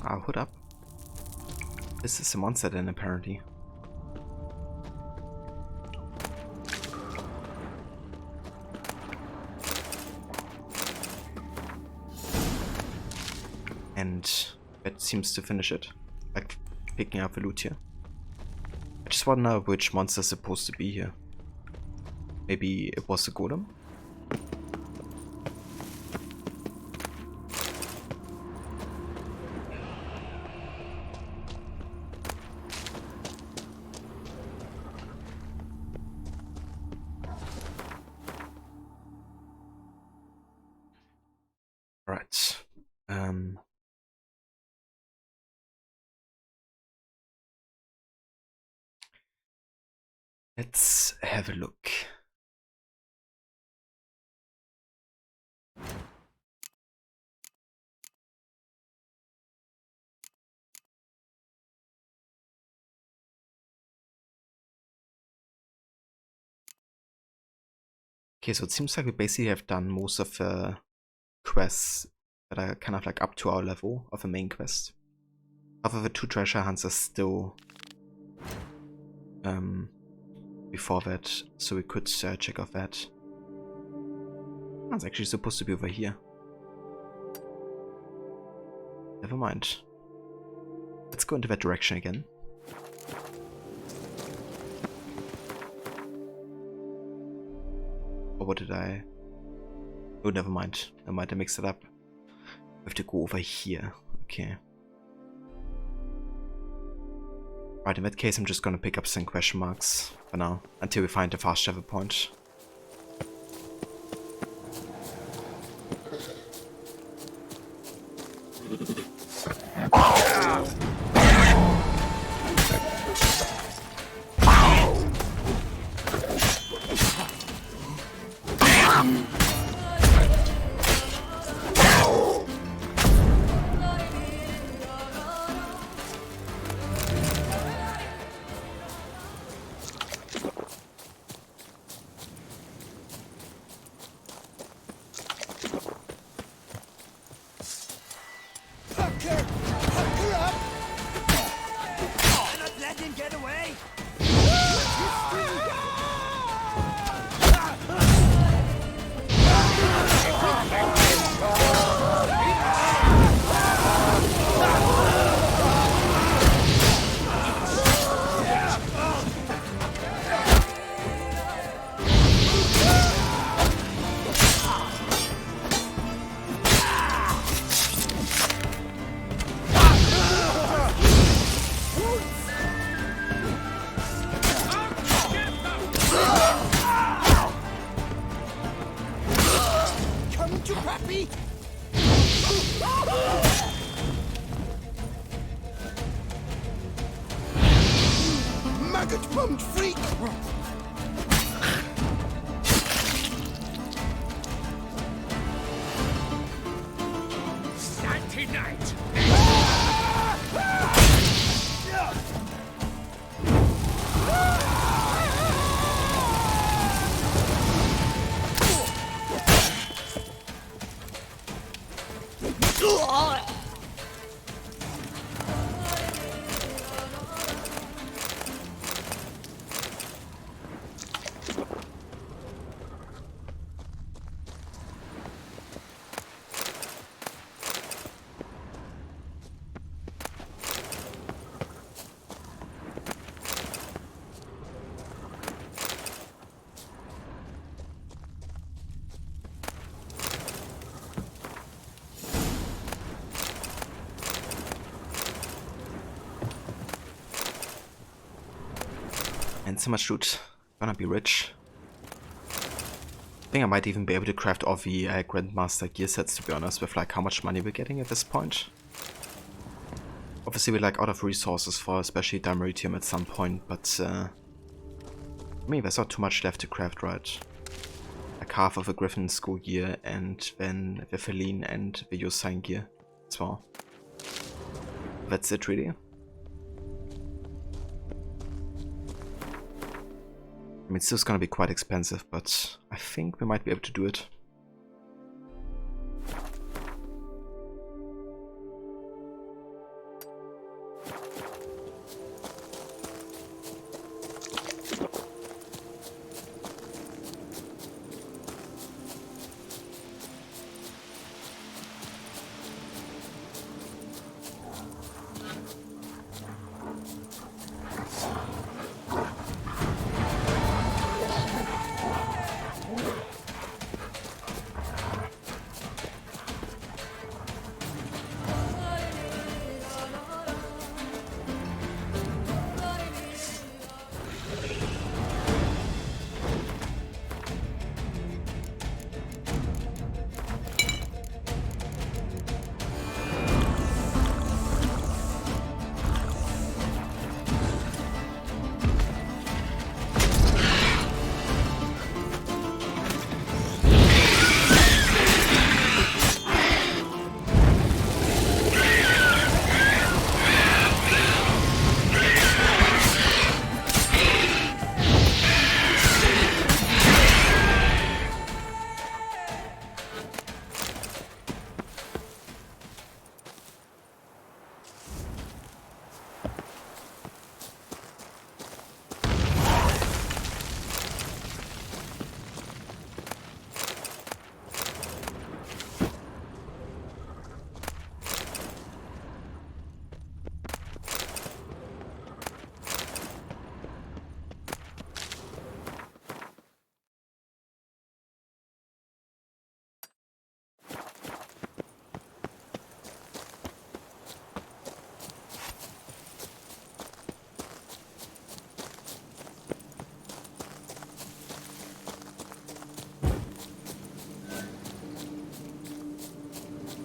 I'll hood up. This is a monster then, apparently. And that seems to finish it. Like picking up the loot here. I just wonder which monster is supposed to be here. Maybe it was a golem? Right. Let's have a look. Okay, so it seems like we basically have done most of the quests that are kind of like up to our level of the main quest. However, the 2 treasure hunts are still before that, so we could check off that. Oh, it's actually supposed to be over here. Never mind. Let's go into that direction again. Or what did I... Oh, never mind. I might have mixed it up. We have to go over here. Okay. Right, in that case I'm just gonna pick up some question marks for now, until we find the fast travel point. you, Pappy! Maggot-bummed freak! Santy night! And so much loot. Gonna be rich. I think I might even be able to craft all the Grandmaster gear sets, to be honest, with like how much money we're getting at this point. Obviously we're like out of resources for especially Dimeritium at some point, but I mean there's not too much left to craft, right? Like half of a Griffin school gear and then the Feline and the Yosain gear as well. That's it really. I mean, it's still gonna be quite expensive, but I think we might be able to do it.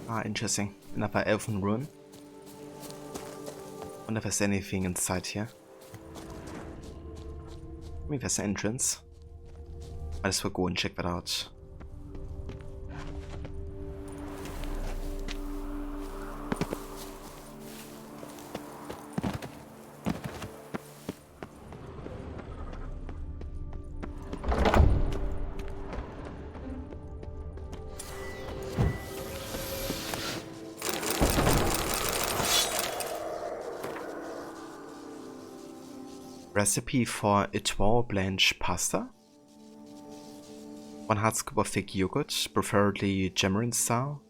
Ah, interesting. Another elven ruin. Wonder if there's anything inside here. Maybe there's an entrance. Might as well go and check that out. Recipe for Etoile Blanche pasta. 1 hard scoop of thick yogurt, preferably Gemarin style.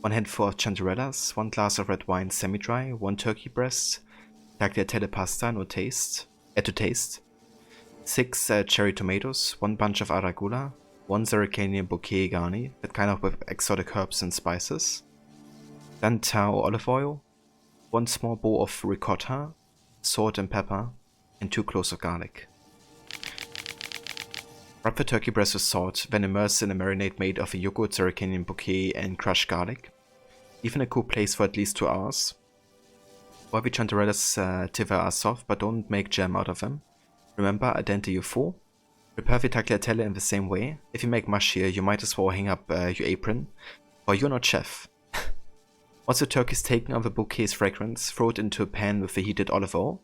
1 handful of chanterellas, 1 glass of red wine semi-dry, 1 turkey breast, tagliatelle pasta no taste, to taste. 6 cherry tomatoes, 1 bunch of arugula, 1 Zerrikanian bouquet garni, that kind of with exotic herbs and spices. Then tau olive oil, 1 small bowl of ricotta, salt and pepper, and 2 cloves of garlic. Wrap the turkey breast with salt, then immerse in a marinade made of a yogurt, Zerrikanian bouquet, and crushed garlic. Leave in a cool place for at least 2 hours. Boil the chanterelles till they are soft, but don't make jam out of them. Remember, al dente you fool. Prepare the tagliatelle in the same way. If you make mush here, you might as well hang up your apron, for you're not chef. Once the turkey is taken of the bouquet's fragrance, throw it into a pan with the heated olive oil.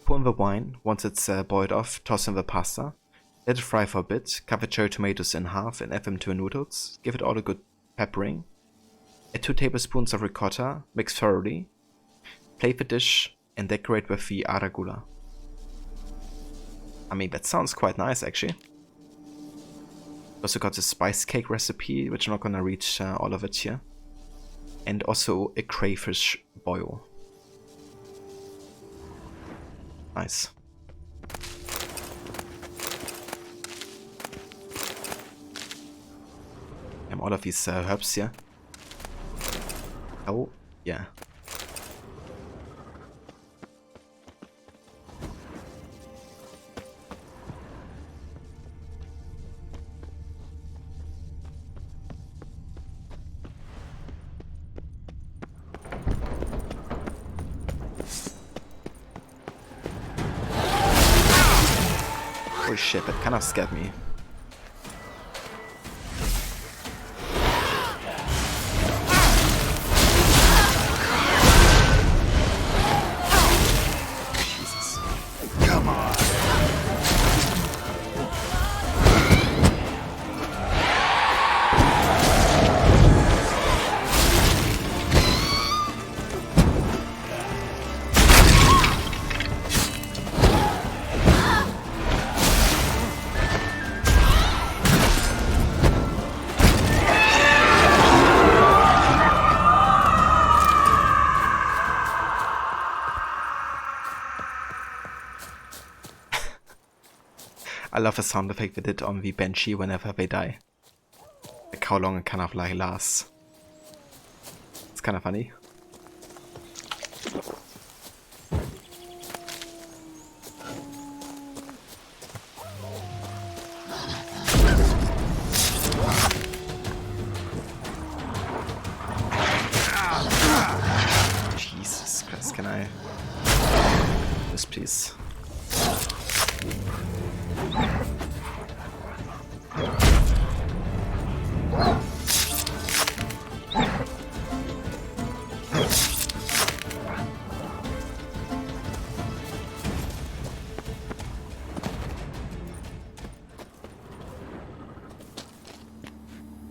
Pour in the wine. Once it's boiled off, toss in the pasta. Let it fry for a bit. Cut the cherry tomatoes in half and add them to the noodles. Give it all a good peppering. Add 2 tablespoons of ricotta. Mix thoroughly. Plate the dish and decorate with the arugula. I mean, that sounds quite nice, actually. Also got the spice cake recipe, which I'm not gonna read all of it here. And also a crayfish boil. Nice. All of these herbs here. Oh, yeah. Holy shit, that kind of scared me. I love the sound effect they did on the Banshee whenever they die. Like how long it kind of like lasts. It's kind of funny. Jesus Christ, can I... Yes, please.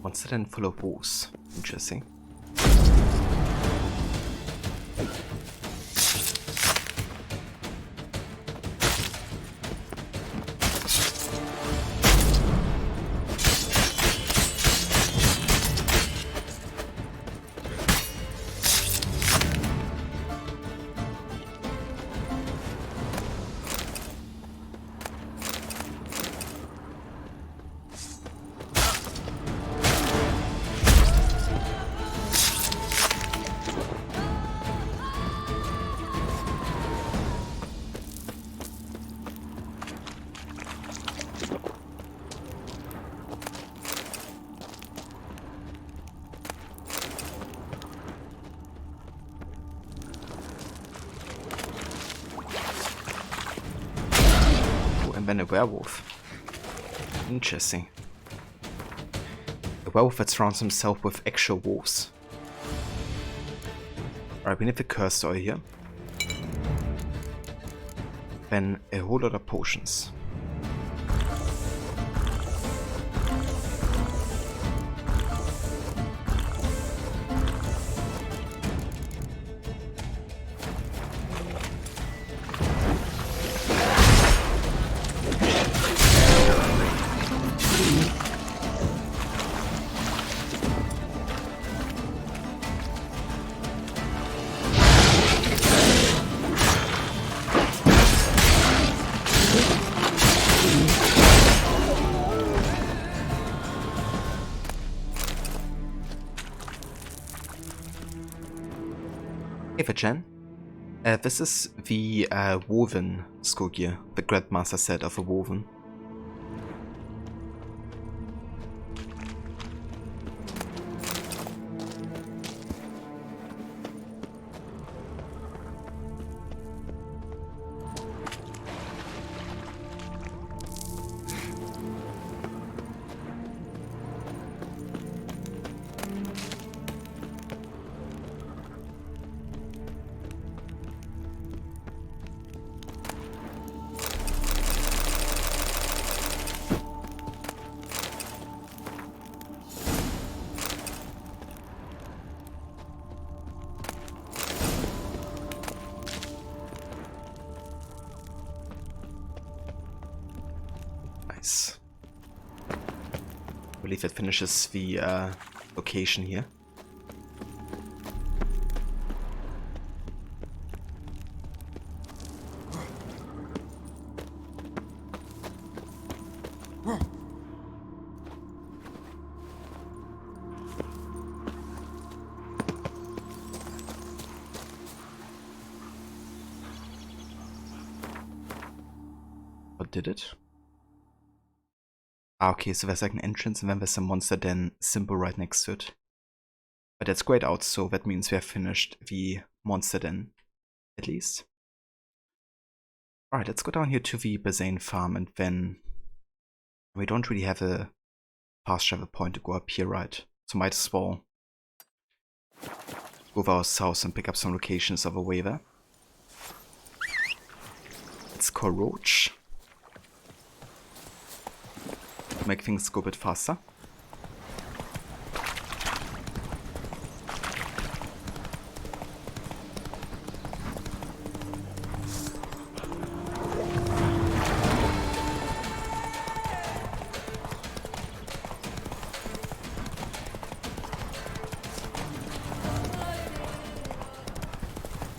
Monster then full of wolves. Interesting. And then a werewolf. Interesting. A werewolf that surrounds himself with actual wolves. Alright, we need the cursed oil here. Then a whole lot of potions. Hey Jen, this is the woven skull gear, the Grandmaster set of a woven. believe that finishes the location here. What did it? Ah, okay, so there's like an entrance and then there's a monster den symbol right next to it. But that's grayed out, so that means we have finished the monster den, at least. Alright, let's go down here to the Bazane farm, and then we don't really have a fast travel point to go up here, right? So might as well go over south and pick up some locations of a way there. Let's call Roach. Make things go a bit faster.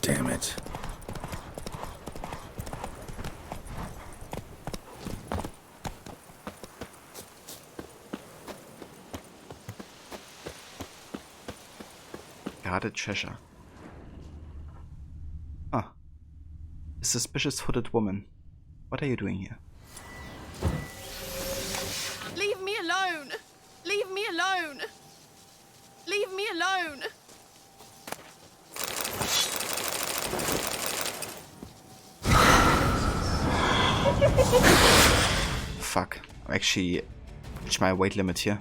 Damn it. Guarded treasure. Ah. A suspicious hooded woman. What are you doing here? Leave me alone! Leave me alone! Leave me alone! Fuck. I actually reached my weight limit here.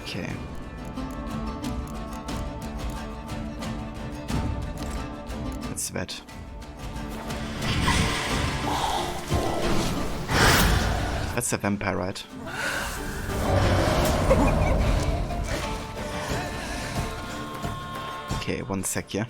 Okay. That's that. That's a vampire, right? Okay, 1 sec here.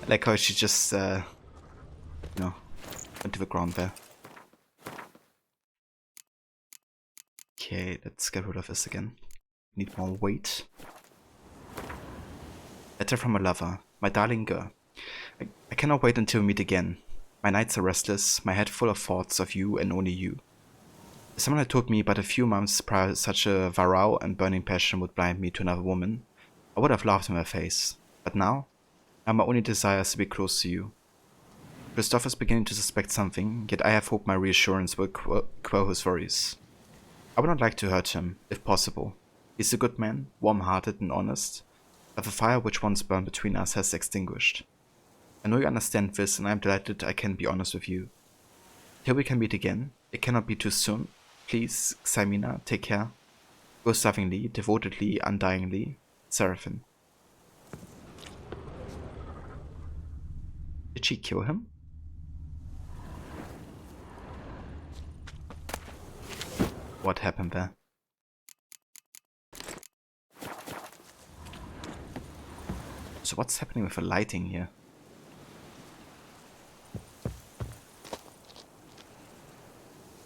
Like how she just, you know, went to the ground there. Okay, let's get rid of this again. Need more weight. Letter from a lover. My darling girl. I cannot wait until we meet again. My nights are restless, my head full of thoughts of you and only you. If someone had told me but a few months prior such a vow and burning passion would blind me to another woman, I would have laughed in my face. But now, my only desire is to be close to you. Christoph is beginning to suspect something, yet I have hope my reassurance will quell his worries. I would not like to hurt him, if possible. He is a good man, warm-hearted and honest, but the fire which once burned between us has extinguished. I know you understand this, and I am delighted I can be honest with you. Till we can meet again, it cannot be too soon. Please, Ximena, take care. Yours lovingly, devotedly, undyingly, Seraphim. Did she kill him? What happened there? So what's happening with the lighting here?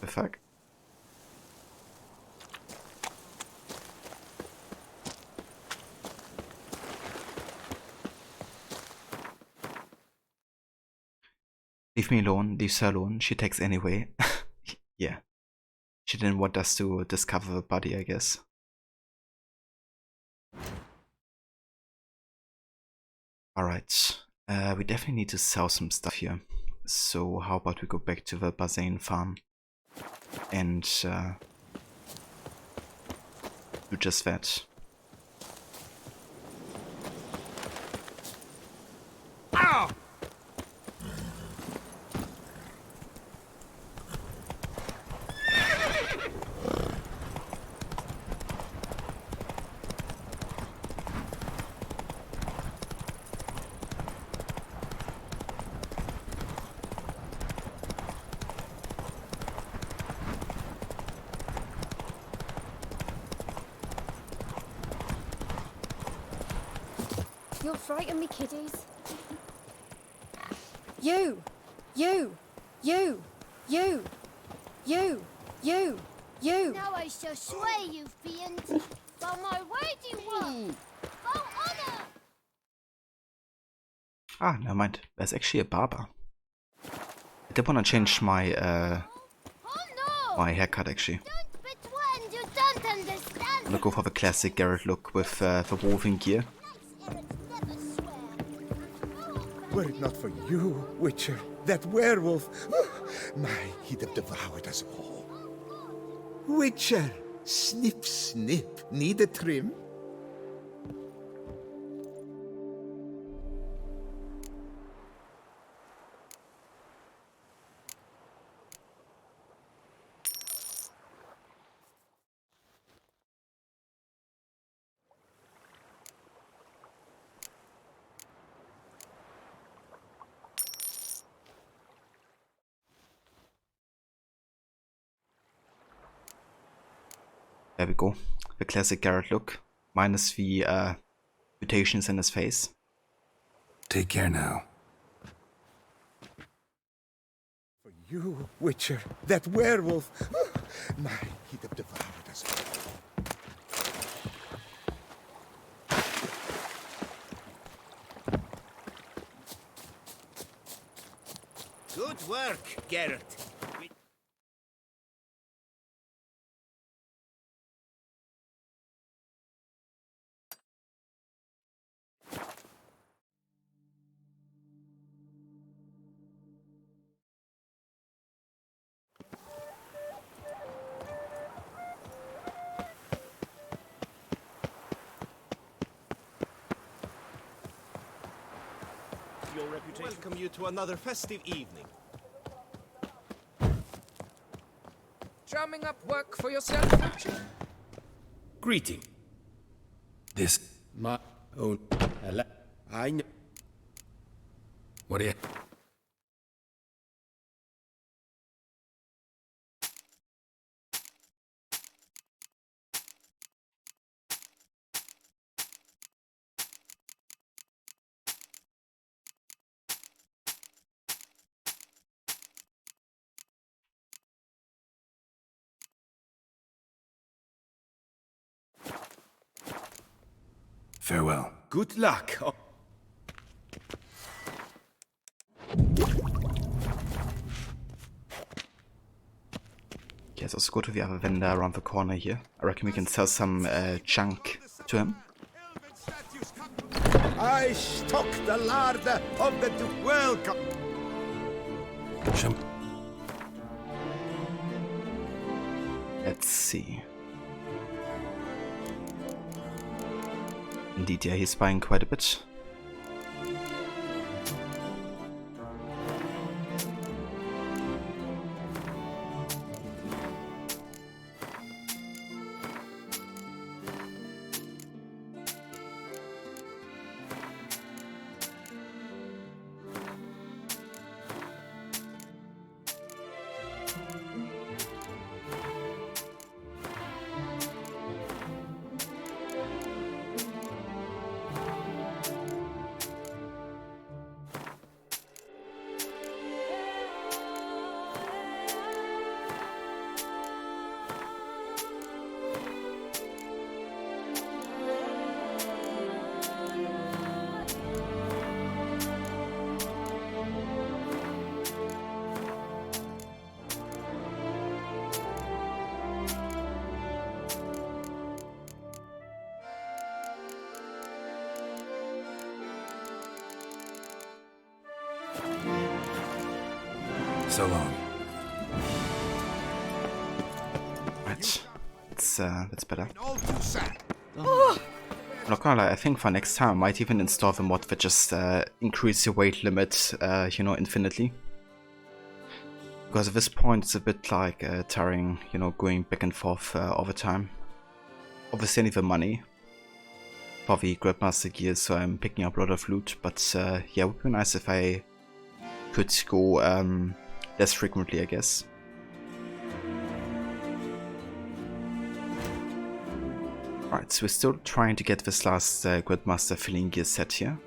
The fuck? Leave me alone, leave her alone, she takes anyway. yeah, she didn't want us to discover the body, I guess. Alright, we definitely need to sell some stuff here. So how about we go back to the Bazane farm and do just that. Ow! You'll frighten me, kiddies. You! Now I shall sway you, fiend. For my weighty one. For honor! Ah, never mind. There's actually a barber. I did want to change my my haircut actually. Pretend you don't understand. I'm gonna go for the classic Garrett look with the woven gear. Were it not for you, Witcher, that werewolf, my, he'd have devoured us all. Witcher, snip, snip, need a trim? There we go. The classic Garrett look, minus the mutations in his face. Take care now. For you, Witcher, that werewolf, my, he'd have devoured us all. Good work, Garrett. Your reputation. Welcome you to another festive evening. Drumming up work for yourself, Archie? Greeting. This. My own. I know. What do you... Farewell. Good luck. Okay, let's also go to the other vendor around the corner here. I reckon we can sell some junk to him. I stock the larder of the welcome. Let's see. Indeed, yeah, he's buying quite a bit. So long. Right. That's better. All too sad. I'm not gonna lie, I think for next time I might even install the mod that just increase your weight limit, you know, infinitely. Because at this point it's a bit like tiring, you know, going back and forth all the time. Obviously I need the money for the Grandmaster gear, so I'm picking up a lot of loot, but yeah, it would be nice if I could go less frequently, I guess. Alright, so we're still trying to get this last Grandmaster filling gear set here.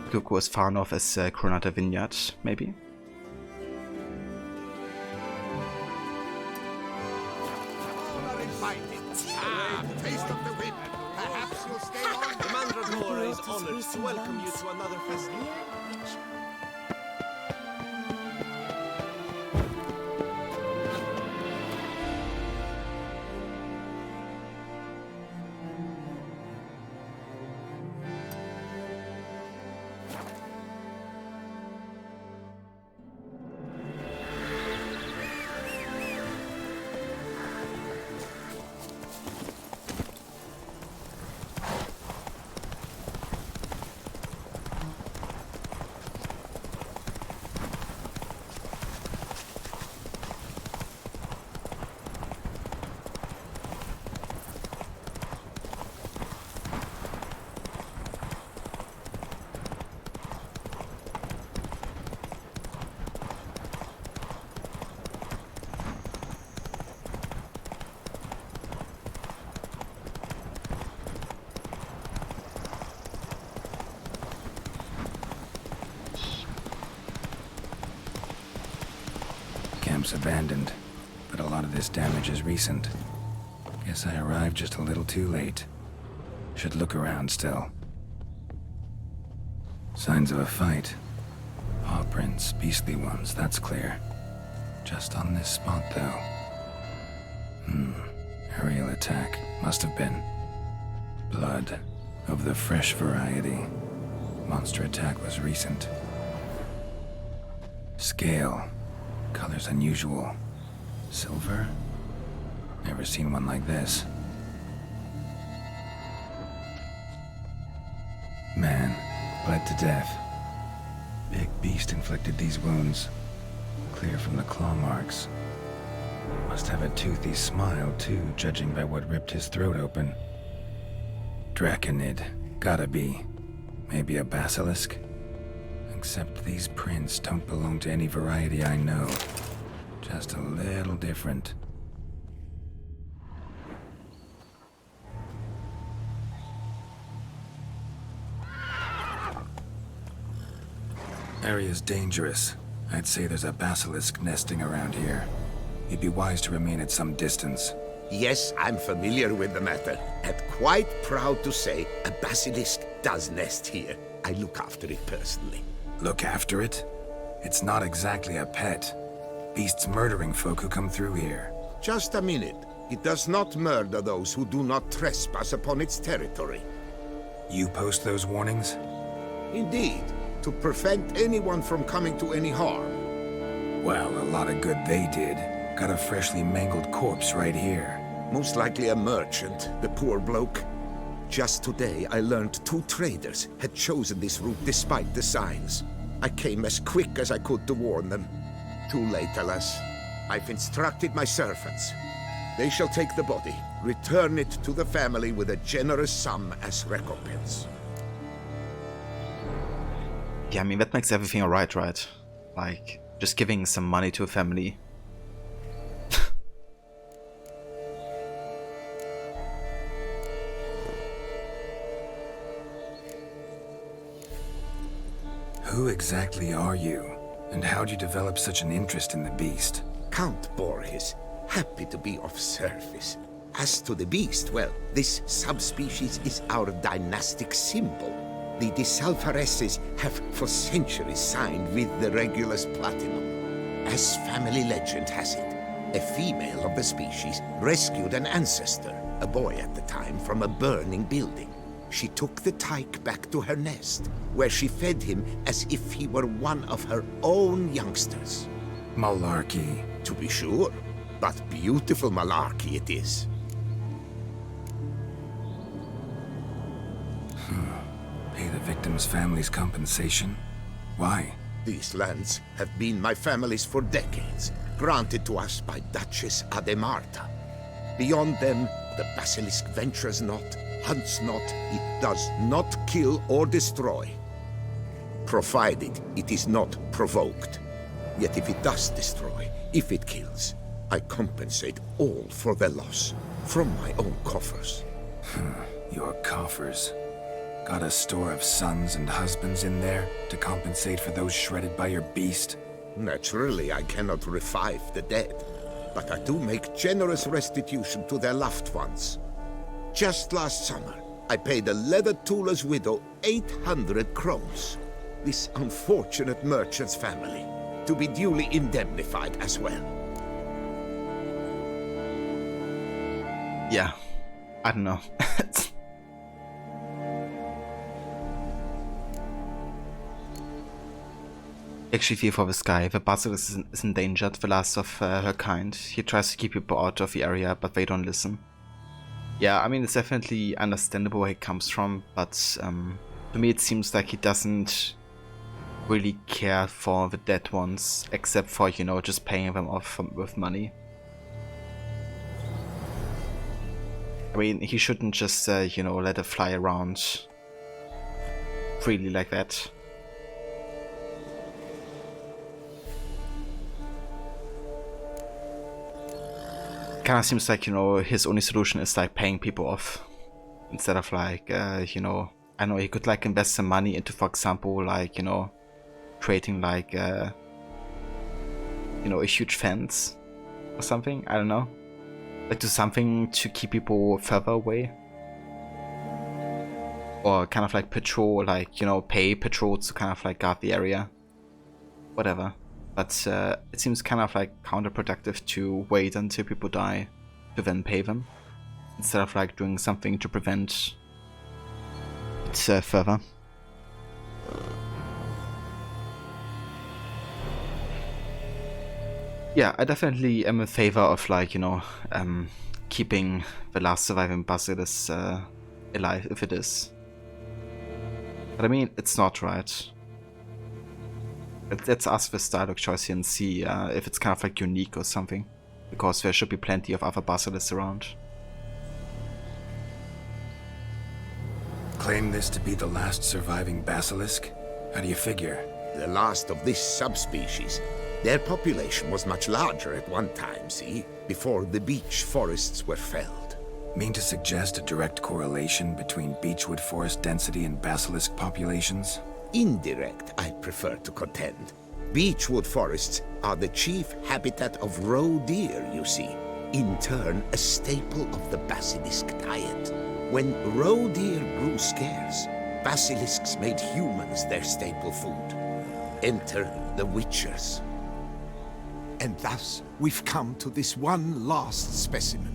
Could go as far north as Granada Vineyard, maybe? Taste of the wind. Perhaps you'll stay on. Commander Nora is honored to welcome you to another festival. Camp's abandoned, but a lot of this damage is recent. Guess I arrived just a little too late. Should look around still. Signs of a fight. Paw prints, beastly ones, that's clear. Just on this spot, though. Aerial attack. Must have been. Blood. Of the fresh variety. Monster attack was recent. Scale. Colors unusual. Silver? Never seen one like this. Man, bled to death. Big beast inflicted these wounds. Clear from the claw marks. Must have a toothy smile, too, judging by what ripped his throat open. Draconid. Gotta be. Maybe a basilisk? Except these prints don't belong to any variety I know. Just a little different. Area's dangerous. I'd say there's a basilisk nesting around here. You'd be wise to remain at some distance. Yes, I'm familiar with the matter, and quite proud to say a basilisk does nest here. I look after it personally. Look after it? It's not exactly a pet. Beasts murdering folk who come through here. Just a minute. It does not murder those who do not trespass upon its territory. You post those warnings? Indeed, to prevent anyone from coming to any harm. Well, a lot of good they did. Got a freshly mangled corpse right here. Most likely a merchant, the poor bloke. Just today, I learned 2 traders had chosen this route despite the signs. I came as quick as I could to warn them. Too late, alas. I've instructed my servants. They shall take the body, return it to the family with a generous sum as recompense. Yeah, I mean, that makes everything alright, right? Like, just giving some money to a family. Who exactly are you? And how'd you develop such an interest in the beast? Count Borges, happy to be of service. As to the beast, well, this subspecies is our dynastic symbol. The Disalfareses have for centuries signed with the Regulus Platinum. As family legend has it, a female of the species rescued an ancestor, a boy at the time, from a burning building. she took the tyke back to her nest, where she fed him as if he were one of her own youngsters. Malarkey. To be sure, but beautiful malarkey it is. Pay the victim's family's compensation? Why? These lands have been my family's for decades, granted to us by Duchess Ademarta. Beyond them, the basilisk ventures not, hunts not, it does not kill or destroy. Provided it is not provoked. Yet if it does destroy, if it kills, I compensate all for the loss, from my own coffers. Your coffers. Got a store of sons and husbands in there to compensate for those shredded by your beast? Naturally, I cannot revive the dead, but I do make generous restitution to their loved ones. Just last summer, I paid a leather tooler's widow 800 crowns, this unfortunate merchant's family, to be duly indemnified as well. Yeah, I don't know. Actually feel for this guy. The basilisk is endangered, the last of her kind. He tries to keep people out of the area, but they don't listen. Yeah, I mean, it's definitely understandable where he comes from, but to me it seems like he doesn't really care for the dead ones, except for, you know, just paying them off with money. I mean, he shouldn't just, you know, let it fly around freely like that. Kinda seems like, you know, his only solution is like paying people off instead of like, you know, I know he could like invest some money into, for example, like, you know, creating like, you know, a huge fence or something. I don't know, like do something to keep people further away, or kind of like patrol, like, you know, pay patrols to kind of like guard the area, whatever. But it seems kind of like counterproductive to wait until people die to then pay them, instead of like doing something to prevent it further. Yeah, I definitely am in favor of like, you know, keeping the last surviving basilisk alive if it is. But I mean, it's not right. Let's ask this dialogue choice here and see if it's kind of like unique or something, because there should be plenty of other basilisks around. Claim this to be the last surviving basilisk? How do you figure? The last of this subspecies. Their population was much larger at one time, see? Before the beech forests were felled. Mean to suggest a direct correlation between beechwood forest density and basilisk populations? Indirect, I prefer to contend. Beechwood forests are the chief habitat of roe deer, you see. In turn, a staple of the basilisk diet. When roe deer grew scarce, basilisks made humans their staple food. Enter the witchers. And thus, we've come to this one last specimen.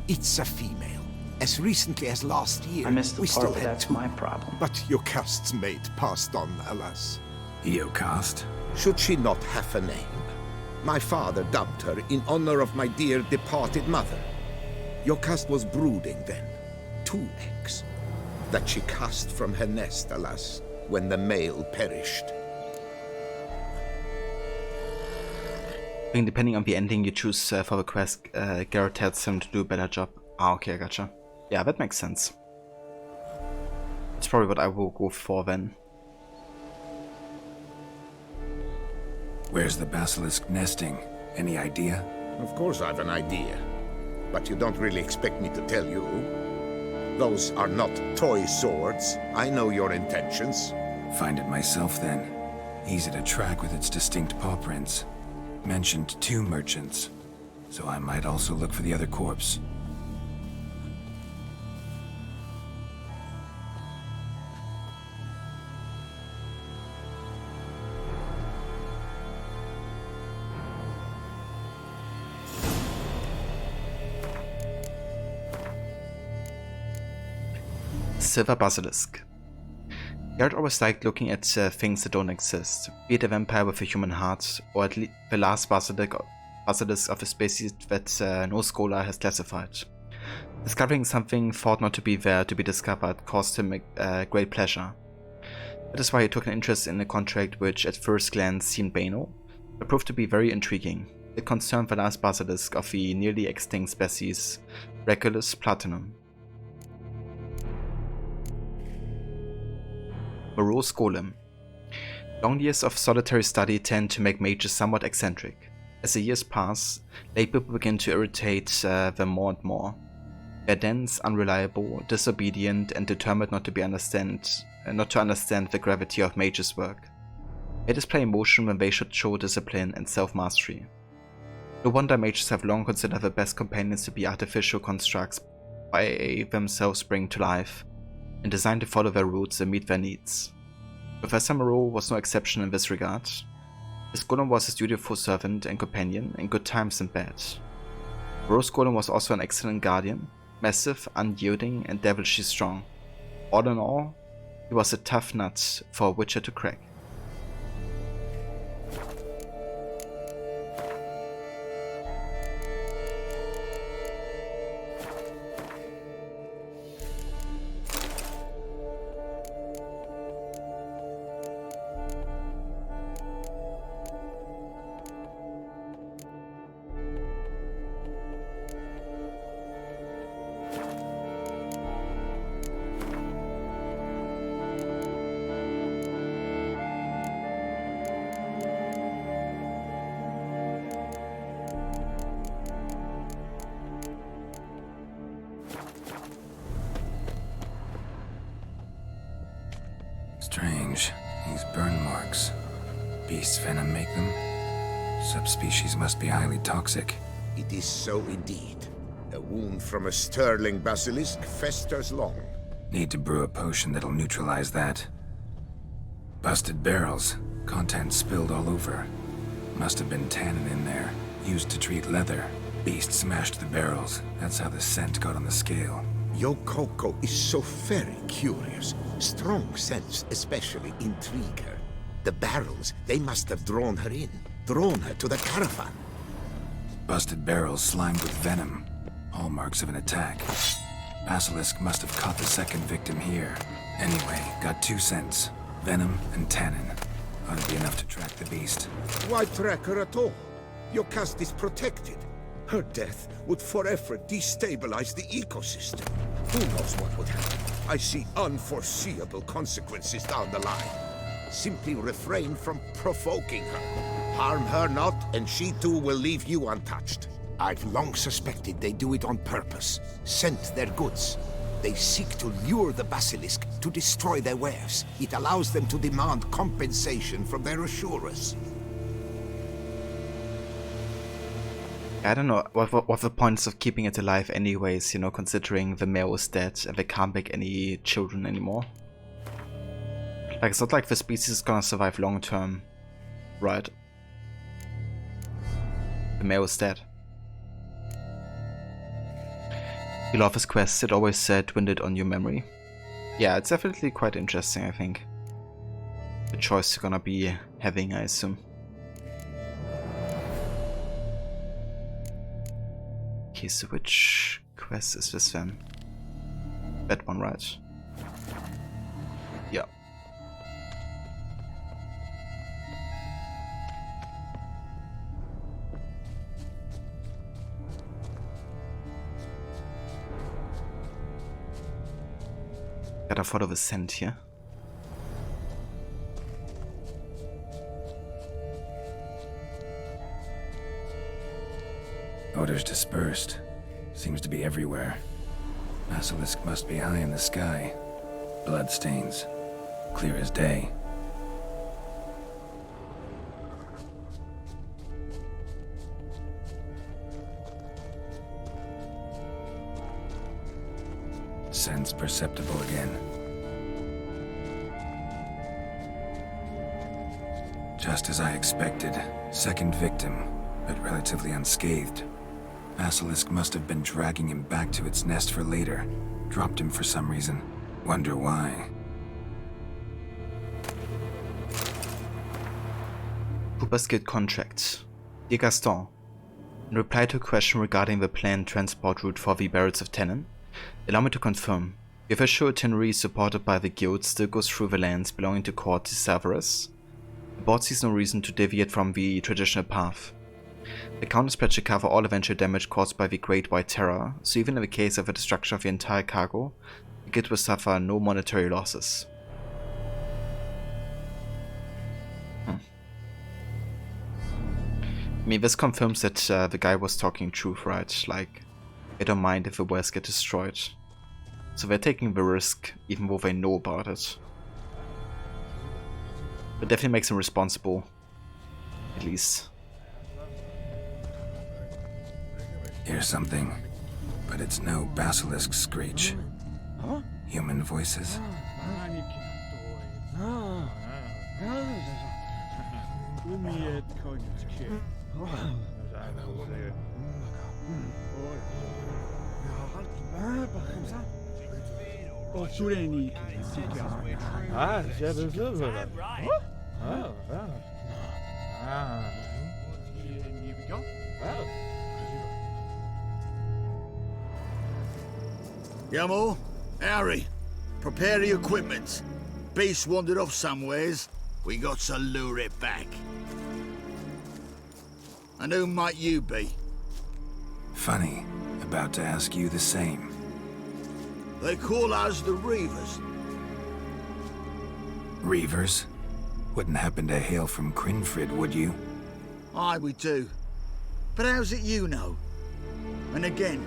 It's a female. As recently as last year, I missed the we part still where had that's two. my problem. But Jocast's mate passed on, alas. Jocast? Should she not have a name? My father dubbed her in honor of my dear departed mother. Jocast was brooding then. 2 eggs. That she cast from her nest, alas, when the male perished. I think depending on the ending you choose for the quest, Garrett tells him to do a better job. Ah, okay, I gotcha. Yeah, that makes sense. It's probably what I will go for then. Where's the basilisk nesting? Any idea? Of course I've an idea. But you don't really expect me to tell you. Those are not toy swords. I know your intentions. Find it myself then. Easy to track with its distinct paw prints. Mentioned 2 merchants, so I might also look for the other corpse. Silver Basilisk. Garrett always liked looking at things that don't exist, be it a vampire with a human heart, or at least the last basilisk of a species that no scholar has classified. Discovering something thought not to be there to be discovered caused him a great pleasure. That is why he took an interest in a contract which at first glance seemed banal, but proved to be very intriguing. It concerned the last basilisk of the nearly extinct species, Regulus platinum. Morose Golem. Long years of solitary study tend to make mages somewhat eccentric. As the years pass, lay people begin to irritate them more and more. They're dense, unreliable, disobedient, and determined not to understand the gravity of mages' work. They display emotion when they should show discipline and self-mastery. No wonder mages have long considered the best companions to be artificial constructs by themselves spring to life, and designed to follow their roots and meet their needs. Professor Moreau was no exception in this regard. His golem was his dutiful servant and companion in good times and bad. Moreau's golem was also an excellent guardian, massive, unyielding, and devilishly strong. All in all, he was a tough nut for a witcher to crack. Strange. These burn marks. Beast venom make them? Subspecies must be highly toxic. It is so indeed. A wound from a sterling basilisk festers long. Need to brew a potion that'll neutralize that. Busted barrels. Contents spilled all over. Must have been tannin in there. Used to treat leather. Beast smashed the barrels. That's how the scent got on the scale. Yokoko is so very curious. Strong scents especially intrigue her. The barrels, they must have drawn her in. Drawn her to the caravan. Busted barrels slimed with venom. Hallmarks of an attack. Basilisk must have caught the second victim here. Anyway, got 2 scents. Venom and tannin. Ought to be enough to track the beast. Why track her at all? Your caste is protected. Her death would forever destabilize the ecosystem. Who knows what would happen? I see unforeseeable consequences down the line. Simply refrain from provoking her. Harm her not, and she too will leave you untouched. I've long suspected they do it on purpose. Scent their goods. They seek to lure the basilisk to destroy their wares. It allows them to demand compensation from their assurers. I don't know what the point is of keeping it alive anyways, you know, considering the male is dead and they can't make any children anymore. Like, it's not like the species is gonna survive long term, right? The male is dead. You love his quest, it always said, wind it on your memory. Yeah, it's definitely quite interesting, I think. The choice you're gonna be having, I assume. Okay, so which quest is this then? That one, right? Yeah. Gotta follow the scent here. Odors dispersed. Seems to be everywhere. Basilisk must be high in the sky. Blood stains. Clear as day. Scents perceptible again. Just as I expected. Second victim, but relatively unscathed. Basilisk must have been dragging him back to its nest for later. Dropped him for some reason. Wonder why. Cooper's Guild contract. Dear Gaston, in reply to a question regarding the planned transport route for the Barrels of Tenon, allow me to confirm. If a sure itinerary supported by the Guild still goes through the lands belonging to Court de Cerberus, the board sees no reason to deviate from the traditional path. The Count is pledged to cover all eventual damage caused by the Great White Terror, so even in the case of the destruction of the entire cargo, the Guild will suffer no monetary losses. I mean, this confirms that the guy was talking truth, right? Like, they don't mind if the wells get destroyed. So they're taking the risk, even though they know about it. But definitely makes them responsible. At least. Here's something, but it's no basilisk screech. Huh? Human voices. Yamo, Harry, prepare the equipment. Beast wandered off somewheres. We got to lure it back. And who might you be? Funny, about to ask you the same. They call us the Reavers. Reavers? Wouldn't happen to hail from Crinfrid, would you? Aye, we do. But how's it you know? And again,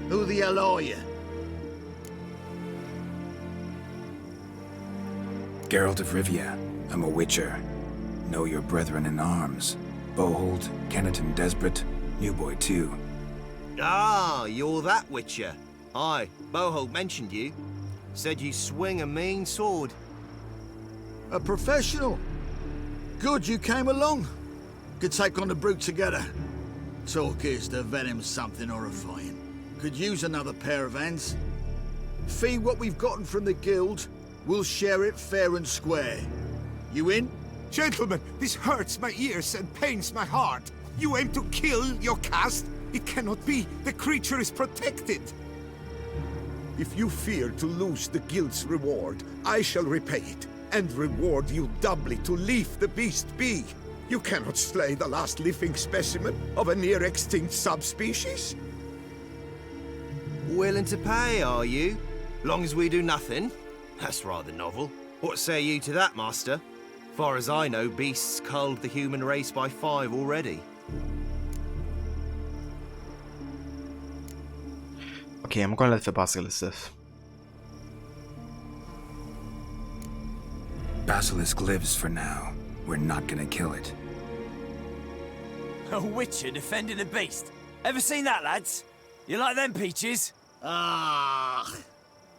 who the hell are you? Geralt of Rivia. I'm a witcher. Know your brethren in arms. Bohold, Kenneton Desperate, New Boy too. Ah, you're that witcher. Aye, Bohold mentioned you. Said you swing a mean sword. A professional. Good you came along. Could take on the brute together. Talk is the venom's something horrifying. Could use another pair of hands. Fee what we've gotten from the guild. We'll share it fair and square. You in? Gentlemen, this hurts my ears and pains my heart. You aim to kill your caste? It cannot be. The creature is protected. If you fear to lose the guild's reward, I shall repay it, and reward you doubly to leave the beast be. You cannot slay the last living specimen of a near-extinct subspecies. Willing to pay, are you? Long as we do nothing? That's rather novel. What say you to that, Master? Far as I know, beasts culled the human race by 5 already. Okay, I'm gonna let the basilisk live. Basilisk lives for now. We're not gonna kill it. A witcher defending a beast. Ever seen that, lads? You like them peaches? Ah,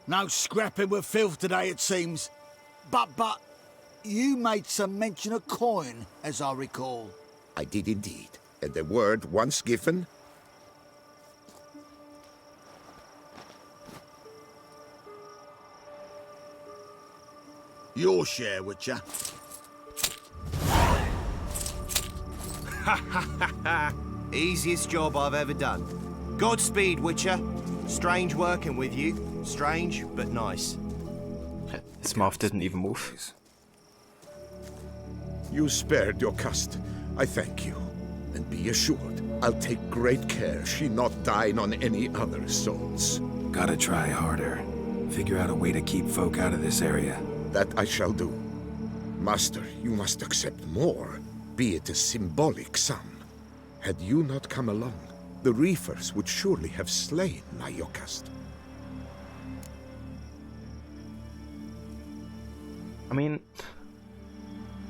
no scrapping with filth today, it seems. But, you made some mention of coin, as I recall. I did indeed. And the word once given... Your share, Witcher. Easiest job I've ever done. Godspeed, Witcher. Strange working with you. Strange, but nice. His mouth didn't even move. You spared your caste. I thank you. And be assured, I'll take great care she not dine on any other souls. Gotta try harder. Figure out a way to keep folk out of this area. That I shall do. Master, you must accept more, be it a symbolic sum. Had you not come along, the Reavers would surely have slain my Yokast. I mean,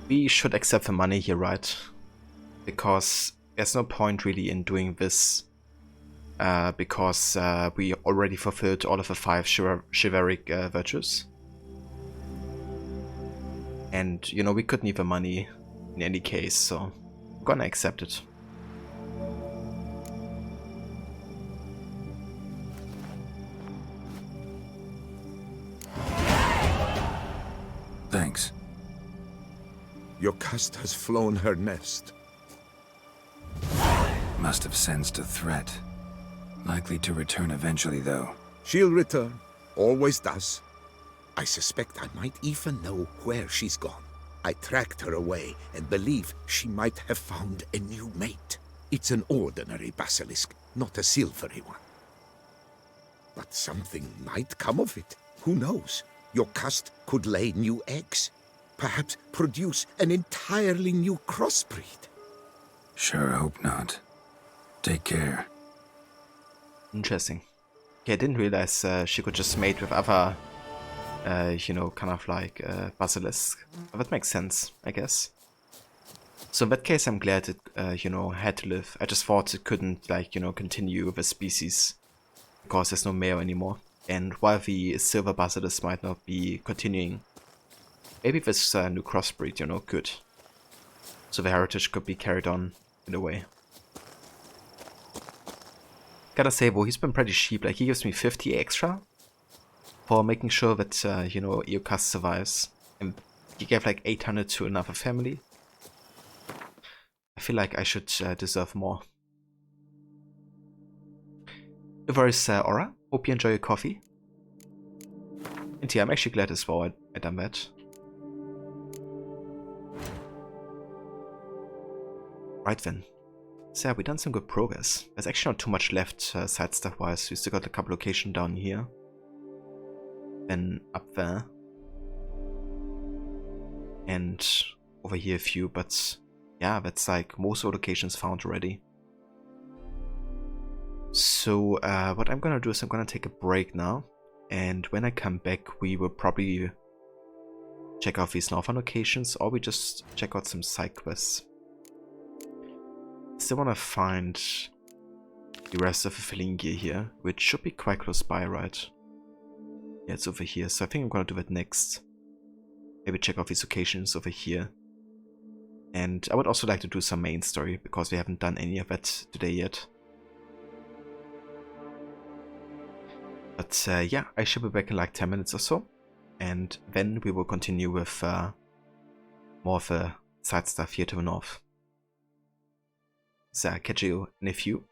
we should accept the money here, right? Because there's no point really in doing this, because we already fulfilled all of the 5 chivalric virtues. And, you know, we could need the money in any case, so I'm gonna accept it. Your cust has flown her nest. Must have sensed a threat. Likely to return eventually, though. She'll return. Always does. I suspect I might even know where she's gone. I tracked her away and believe she might have found a new mate. It's an ordinary basilisk, not a silvery one. But something might come of it. Who knows? Your cust could lay new eggs. Perhaps produce an entirely new crossbreed. Sure hope not. Take care. Interesting. Okay, I didn't realize she could just mate with other, you know, kind of like basilisk. That makes sense, I guess. So in that case, I'm glad it, you know, had to live. I just thought it couldn't, like, you know, continue with a species because there's no male anymore. And while the silver basilisk might not be continuing, maybe this new crossbreed, you know, could. So the heritage could be carried on in a way. Gotta say, though, he's been pretty cheap. Like, he gives me 50 extra for making sure that, you know, Eocast survives. And he gave like 800 to another family. I feel like I should deserve more. There is Aura. Hope you enjoy your coffee. And yeah, I'm actually glad as well I done that. Right then. So yeah, we've done some good progress. There's actually not too much left side stuff wise. We still got a couple locations down here. Then up there. And over here a few, but yeah, that's like most of the locations found already. So what I'm gonna do is I'm gonna take a break now. And when I come back, we will probably check out these northern locations, or we just check out some side quests. Still want to find the rest of the filling gear here, which should be quite close by, right? Yeah, it's over here, so I think I'm gonna do that next. Maybe check out these locations over here. And I would also like to do some main story, because we haven't done any of that today yet. But yeah, I should be back in like 10 minutes or so. And then we will continue with more of the side stuff here to the north. So I'll catch you in a few.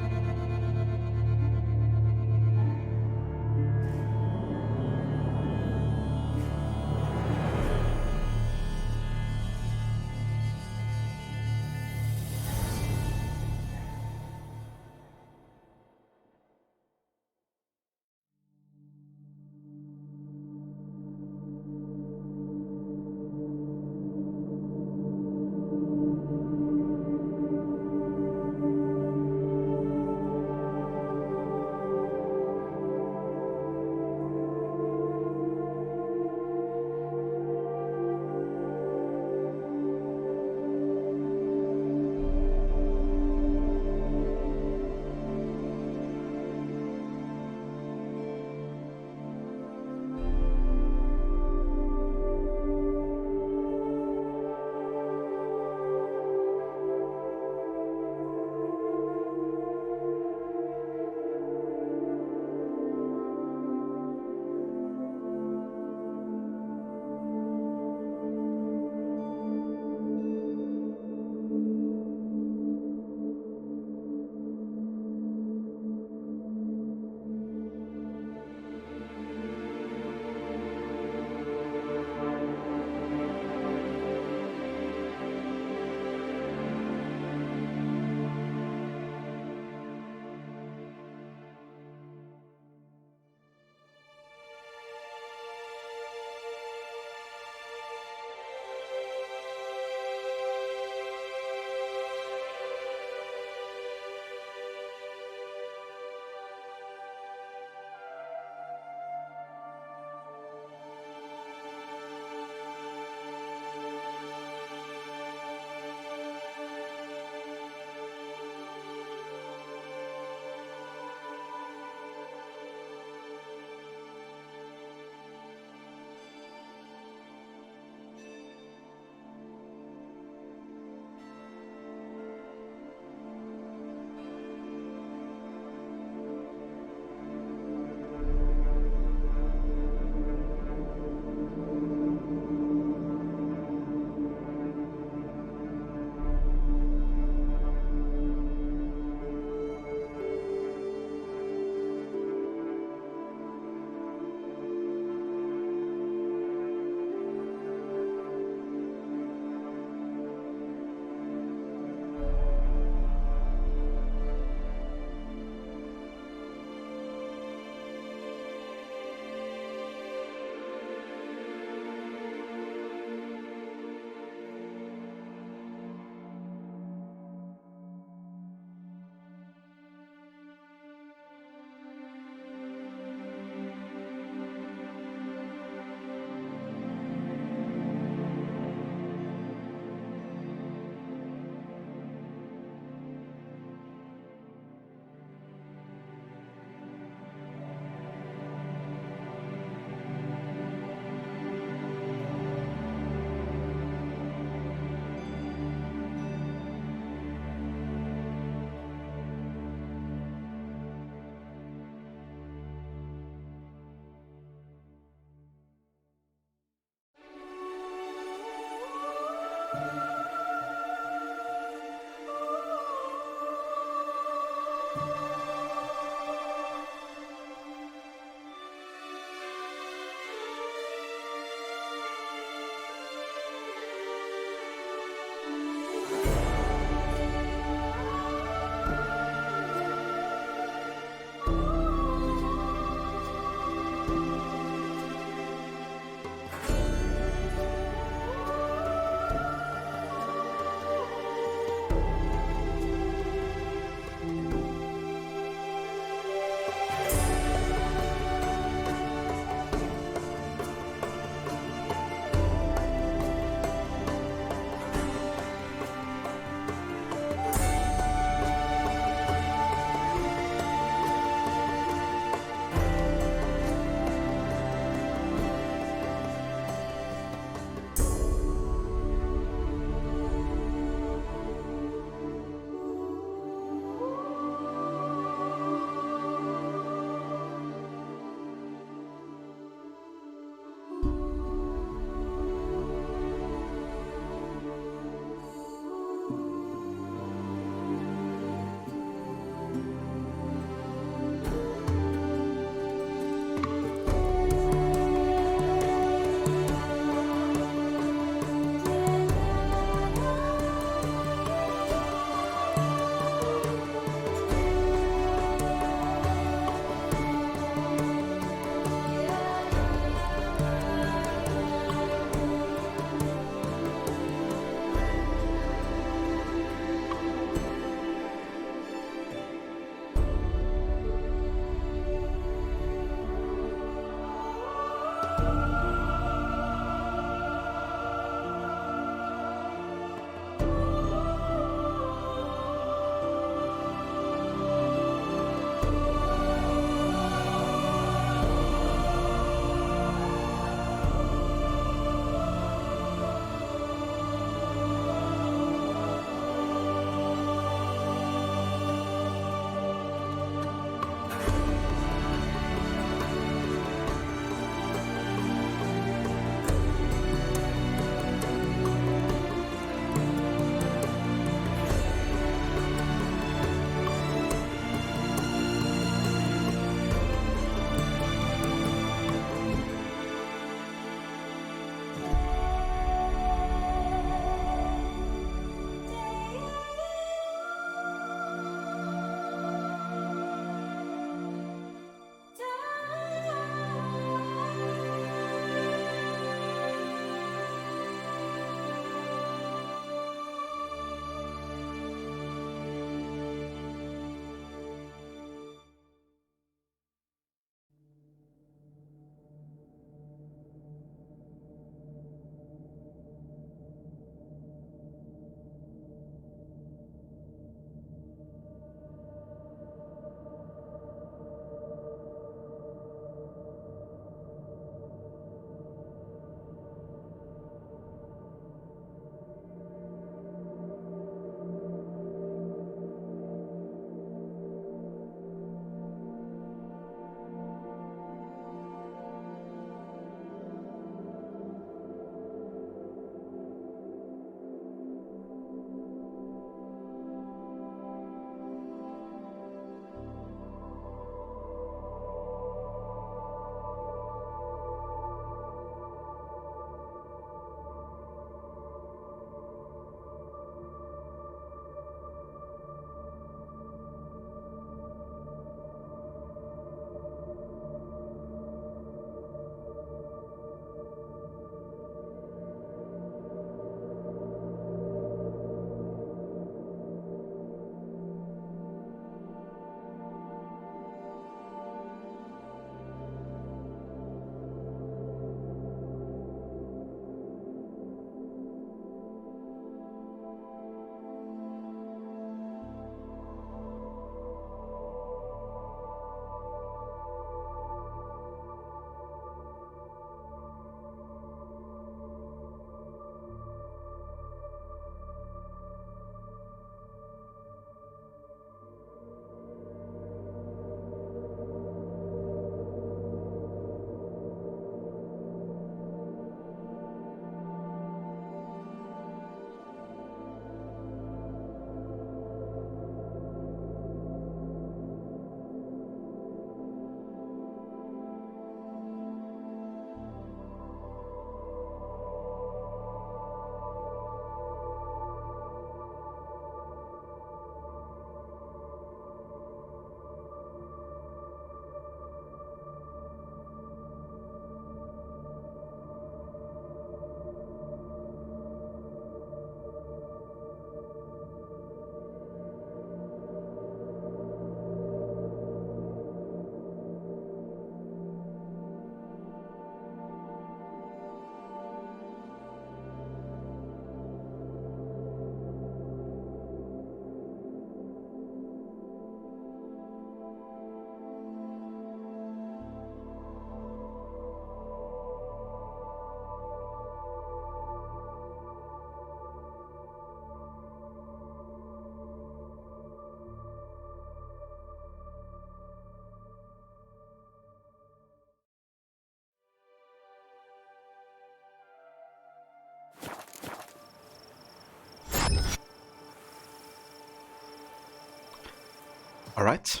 Alright,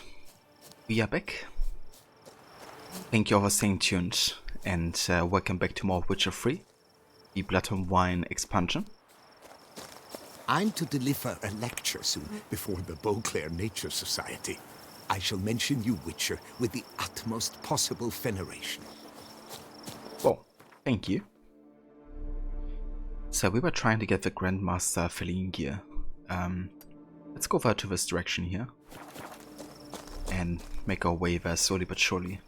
we are back. Thank you all for staying tuned, and welcome back to more Witcher 3, the Blood and Wine expansion. I'm to deliver a lecture soon before the Beauclair Nature Society. I shall mention you, Witcher, with the utmost possible veneration. Well, thank you. So we were trying to get the Grandmaster Feline gear. Let's go over to this direction here and make our way there slowly but surely.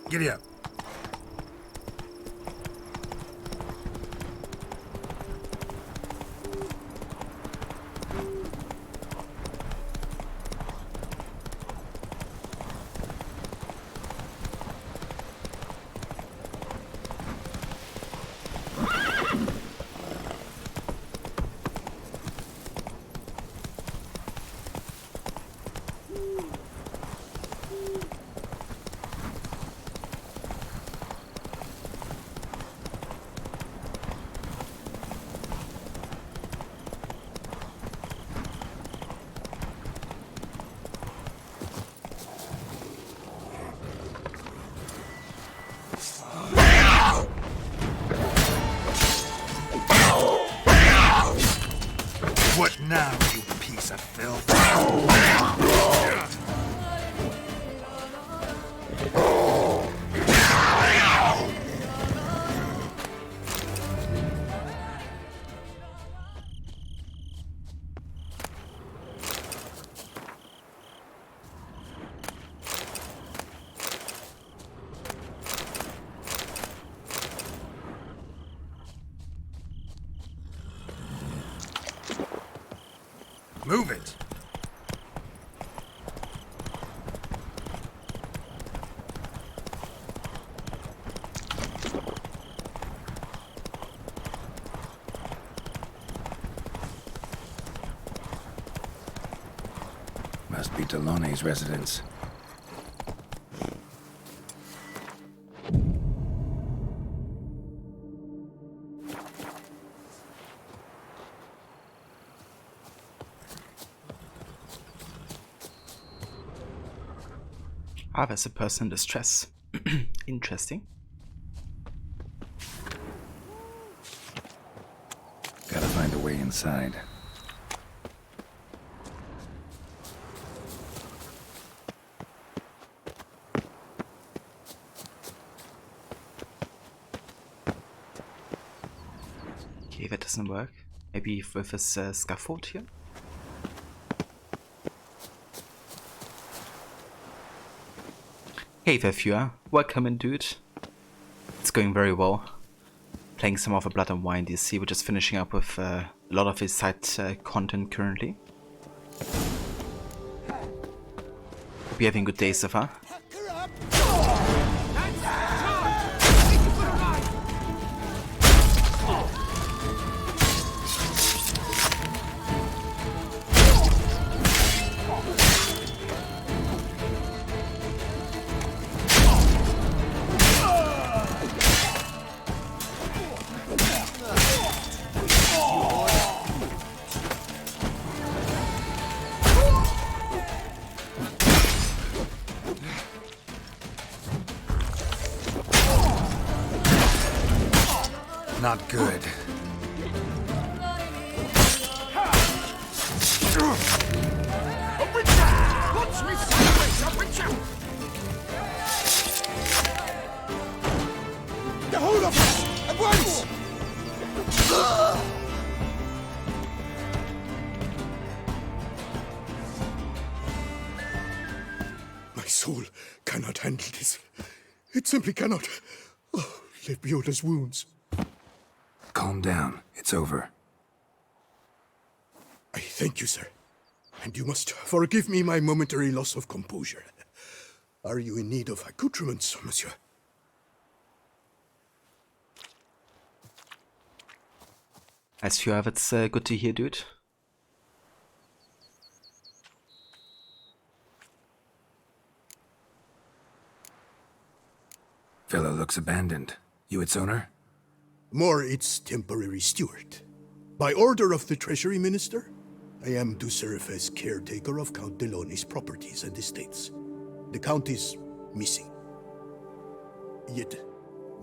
Giddy up. What now, you piece of filth? Move it! Must be Delonne's residence. Ah, there's a person in distress. Interesting. Gotta find a way inside. Okay, that doesn't work. Maybe with this scaffold here? Hey there, viewer. Welcome in, dude. It's going very well. Playing some of the Blood and Wine DLC. We're just finishing up with a lot of his side content currently. Hope you're having a good day so far. Not good. The whole of us! At once! My soul cannot handle this. It simply cannot. Oh, Lebioda's wounds. Calm down. It's over. I thank you, sir. And you must forgive me my momentary loss of composure. Are you in need of accoutrements, monsieur? As viewer, that's good to hear, dude. Villa looks abandoned. You its owner? More its temporary steward. By order of the Treasury Minister, I am to serve as caretaker of Count Deloni's properties and estates. The Count is missing. Yet,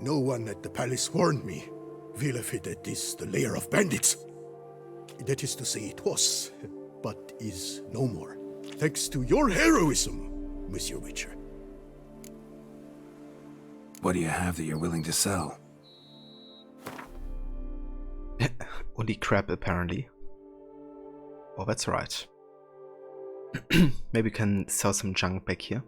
no one at the palace warned me. Villafedet is the lair of bandits. That is to say, it was, but is no more. Thanks to your heroism, Monsieur Witcher. What do you have that you're willing to sell? Only crap, apparently. Oh, that's right. Maybe we can sell some junk back here.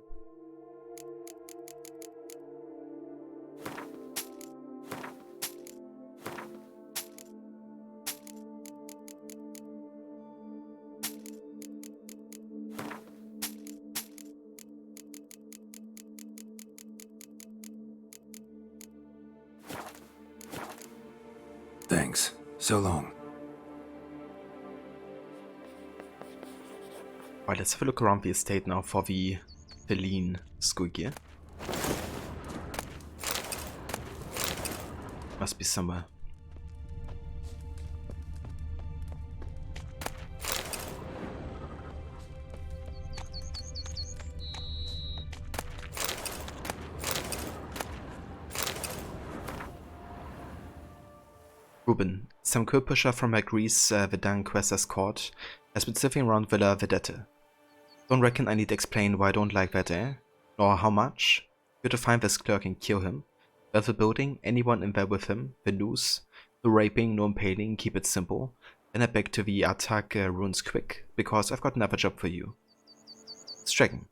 Thanks. So long. Right, let's have a look around the estate now for the feline squeaky. Must be somewhere. Ruben, some co-pusher from my Greece Vedang quest escort has been sniffing around Villa Vedette. Don't reckon I need to explain why I don't like that, eh? Nor how much? You're to find this clerk and kill him. Build the building, anyone in there with him, the noose. No raping, no impaling, keep it simple. Then head back to the attack ruins quick, because I've got another job for you. Stricken.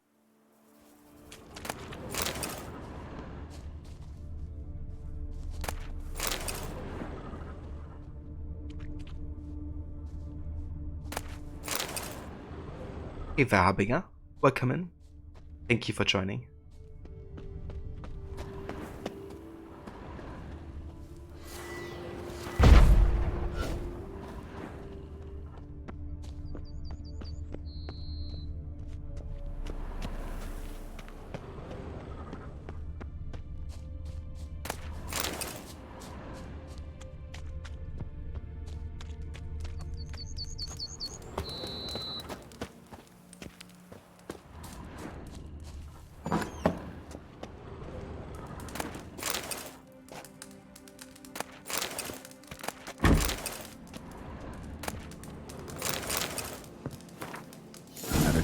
Hey there, Habinger. Welcome in. Thank you for joining.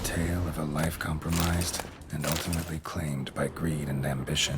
Tale of a life compromised and ultimately claimed by greed and ambition.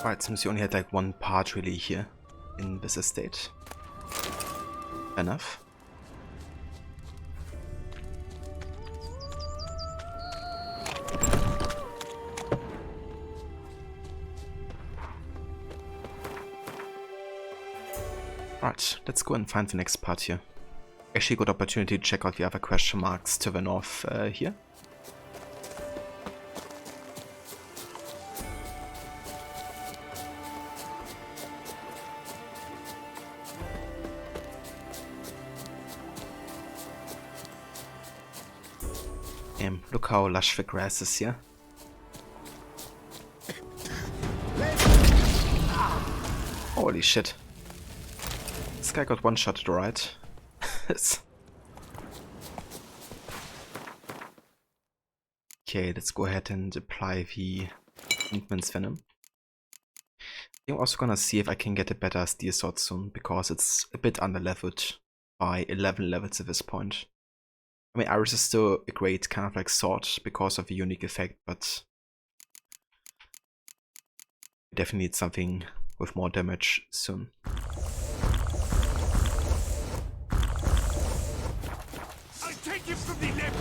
Right, seems you only had like one part really here in this estate. Enough. Right, let's go and find the next part here. Actually, good opportunity to check out the other question marks to the north here. Look how lush the grass is here. Holy shit. This guy got one-shotted, right? Okay, let's go ahead and apply the Inkman's Venom. I'm also gonna see if I can get a better steel sword soon, because it's a bit underleveled by 11 levels at this point. I mean, Iris is still a great kind of like sword because of the unique effect, but we definitely need something with more damage soon. I'll take him from the left.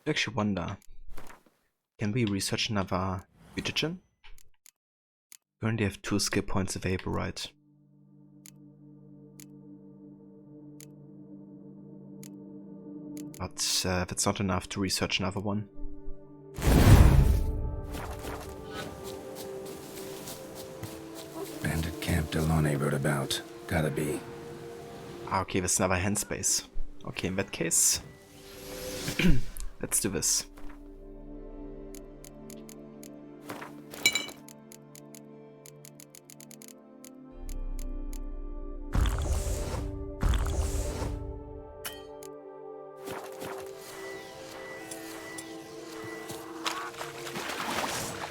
I actually wonder, can we research another mutagen? We only have 2 skill points available, right? But that's not enough to research another one. Bandit Camp Delaunay wrote about. Gotta be. Ah, okay, there's another hand space. Okay, in that case, let's do this.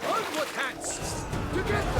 Onward, hands! Together!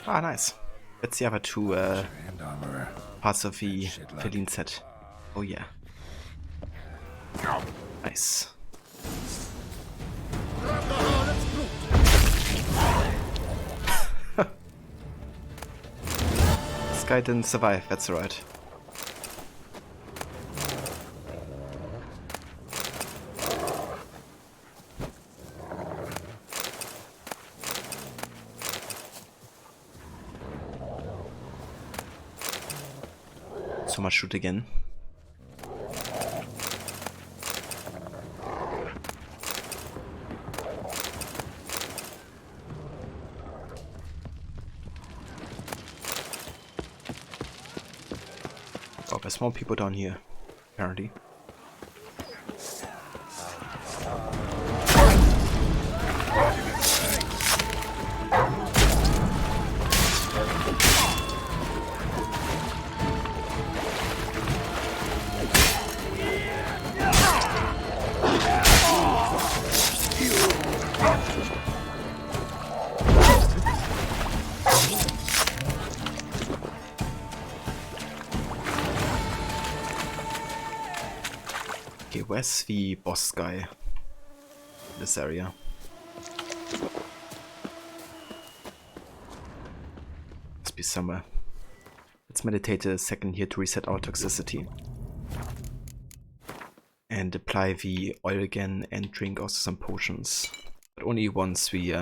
Ah, nice. That's the other 2 parts of the Feline set. Oh yeah. Nice. This guy didn't survive, that's right. So much shoot again. Oh, there's more people down here, apparently. Okay, where's the boss guy in this area? Must be somewhere. Let's meditate a second here to reset our toxicity. And apply the oil again and drink also some potions. But only once we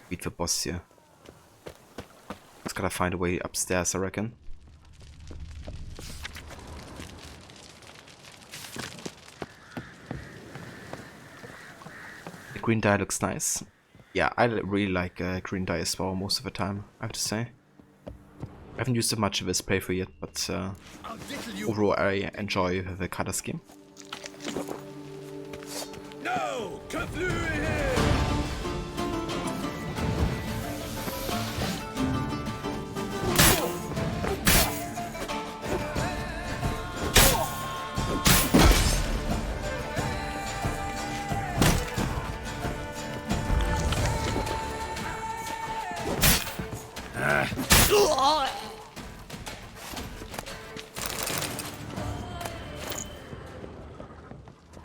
beat the boss here. Just gotta find a way upstairs, I reckon. The green dye looks nice. Yeah, I really like green dye as well most of the time, I have to say. I haven't used it much of this playthrough yet, but overall I enjoy the color scheme. No! Kaflu!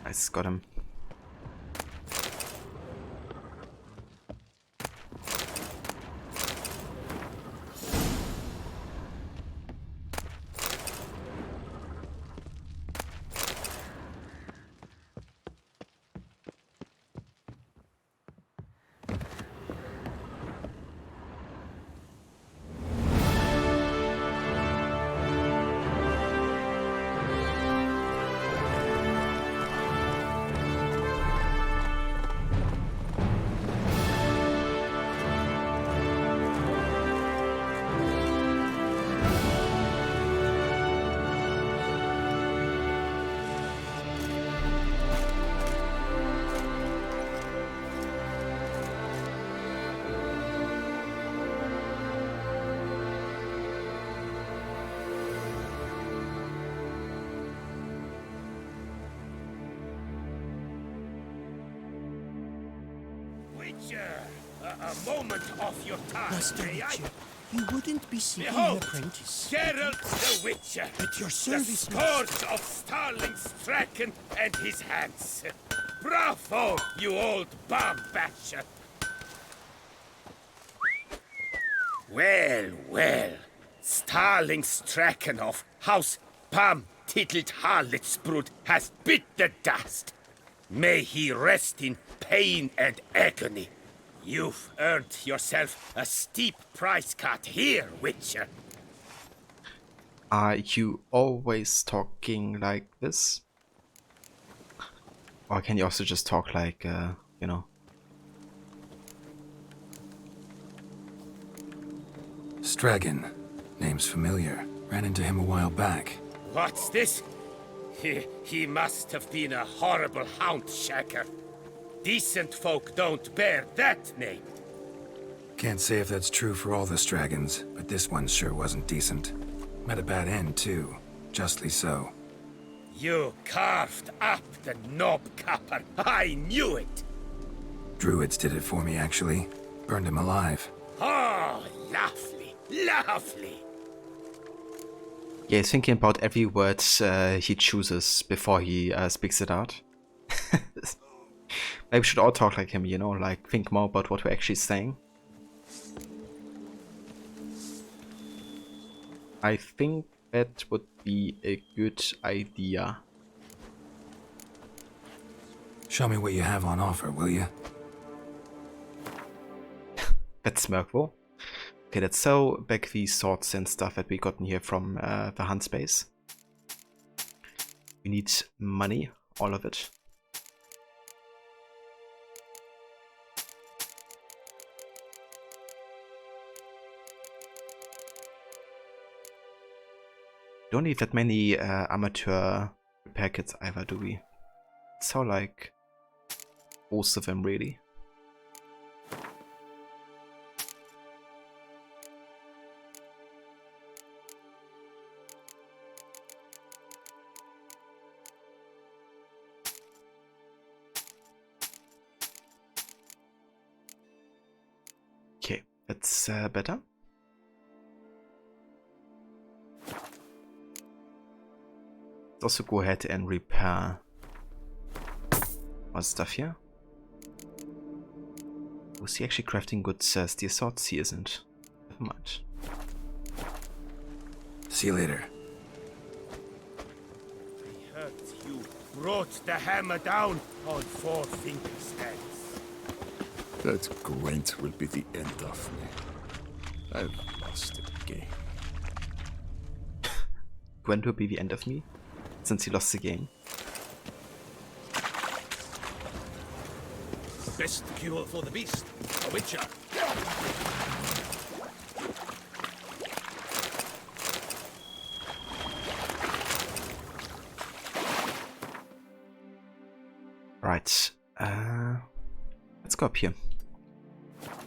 Nice, got him. A moment of your time, Master may I? Witcher, you wouldn't be seeking Behold, an apprentice. Geralt the Witcher, At your the service, scourge of Starling Strachan and his hands. Bravo, you old bomb basher! Well, well, Starling Strachan of House Palm-Titled Harlotsbrood has bit the dust. May he rest in pain and agony. You've earned yourself a steep price cut here, Witcher. Are you always talking like this? Or can you also just talk like, you know? Stragan. Name's familiar. Ran into him a while back. What's this? He must have been a horrible hound shacker. Decent folk don't bear that name. Can't say if that's true for all the Stragons, but this one sure wasn't decent. Met a bad end, too. Justly so. You carved up the knob-capper. I knew it. Druids did it for me, actually. Burned him alive. Oh, lovely, lovely. Yeah, he's thinking about every word he chooses before he speaks it out. Maybe we should all talk like him, you know, like think more about what we're actually saying. I think that would be a good idea. Show me what you have on offer, will you? That's Merkwo. Okay, let's sell back these swords and stuff that we gotten here from the hunt space. We need money, all of it. Don't need that many amateur repair kits either, do we? So like most of them really. Okay, that's better. Let's also go ahead and repair more stuff here. Was he actually crafting good steel swords? He isn't. Never mind. See you later. I heard you brought the hammer down on Four Fingers' heads. That Gwent will be the end of me. I've lost the game. Gwent will be the end of me? Since he lost the game. Best cure for the beast, a witcher. Right. Let's go up here.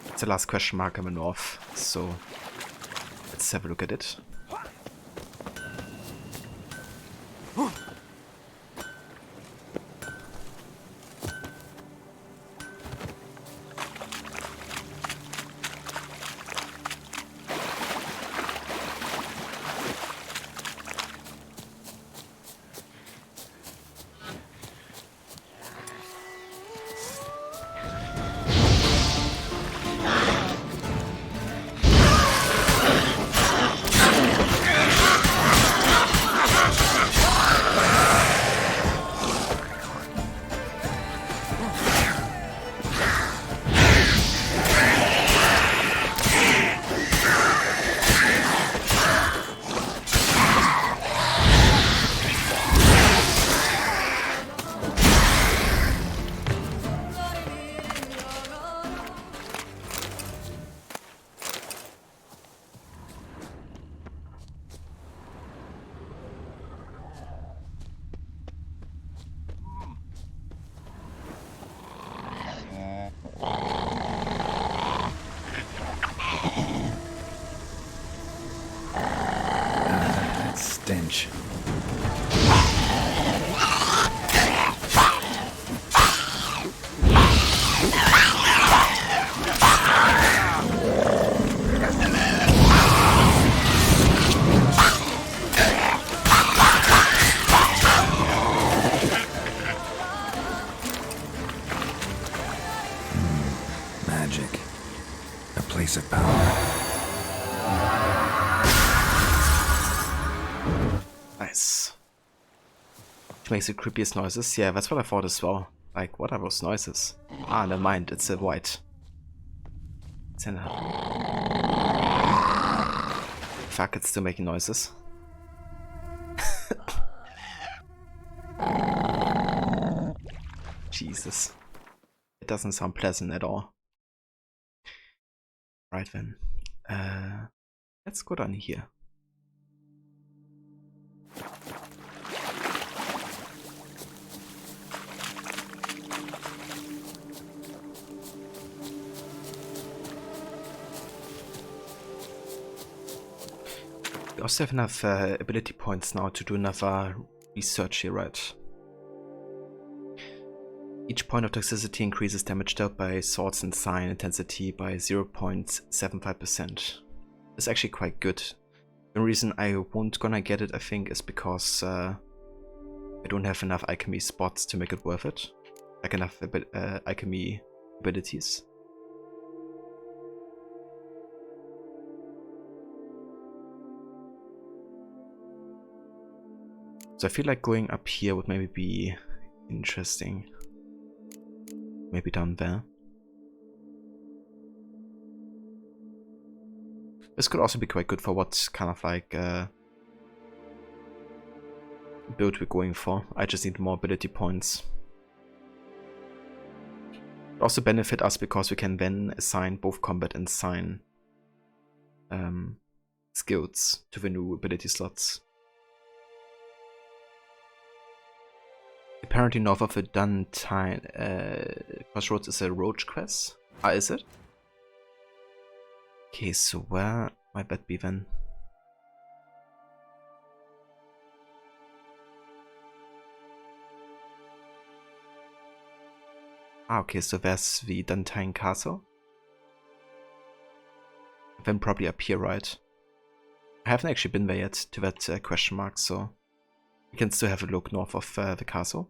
It's the last question mark on the north, so let's have a look at it. Stench. Magic. A place of power. Nice. Which makes the creepiest noises. Yeah, that's what I thought as well. Like, what are those noises? Ah, never mind, it's a white. It's in a... Fuck, it's still making noises. Jesus. It doesn't sound pleasant at all. Right then. Let's go down here. We also have enough ability points now to do another research here, right? Each point of toxicity increases damage dealt by swords and sign intensity by 0.75%. It's actually quite good. The reason I won't gonna get it, I think, is because I don't have enough alchemy spots to make it worth it. Like enough alchemy abilities. So I feel like going up here would maybe be interesting. Maybe down there. This could also be quite good for what kind of like build we're going for. I just need more ability points. It also benefit us because we can then assign both combat and sign skills to the new ability slots. Apparently north of the Untitled Crossroads is a Roach Quest. Ah, is it? Okay, so where might that be then? Ah, okay, so there's the Duntine Castle. Then probably up here, right? I haven't actually been there yet to that question mark, so we can still have a look north of the castle.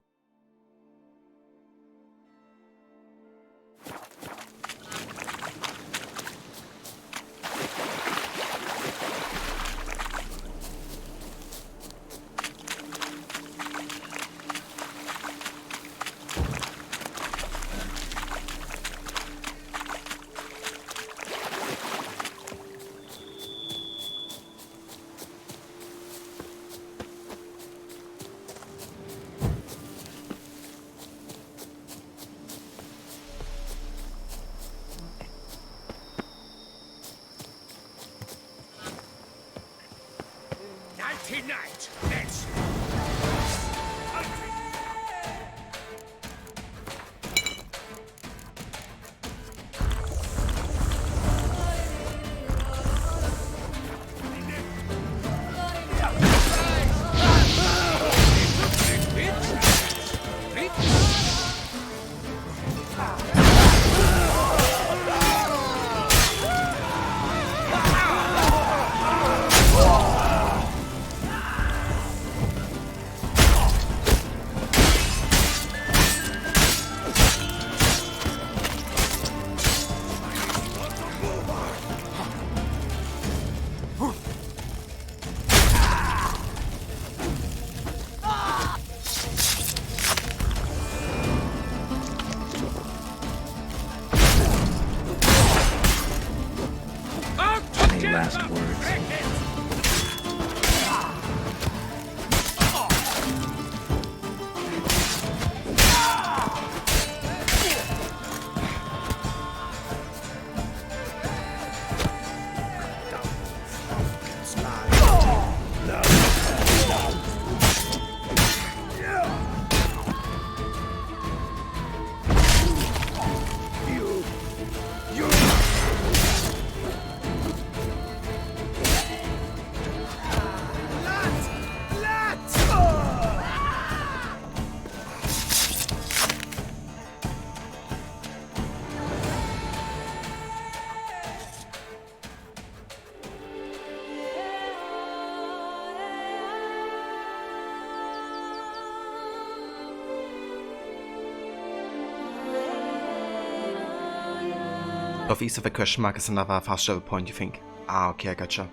Northeast of a question mark is another fast travel point, you think? Ah, okay, I gotcha.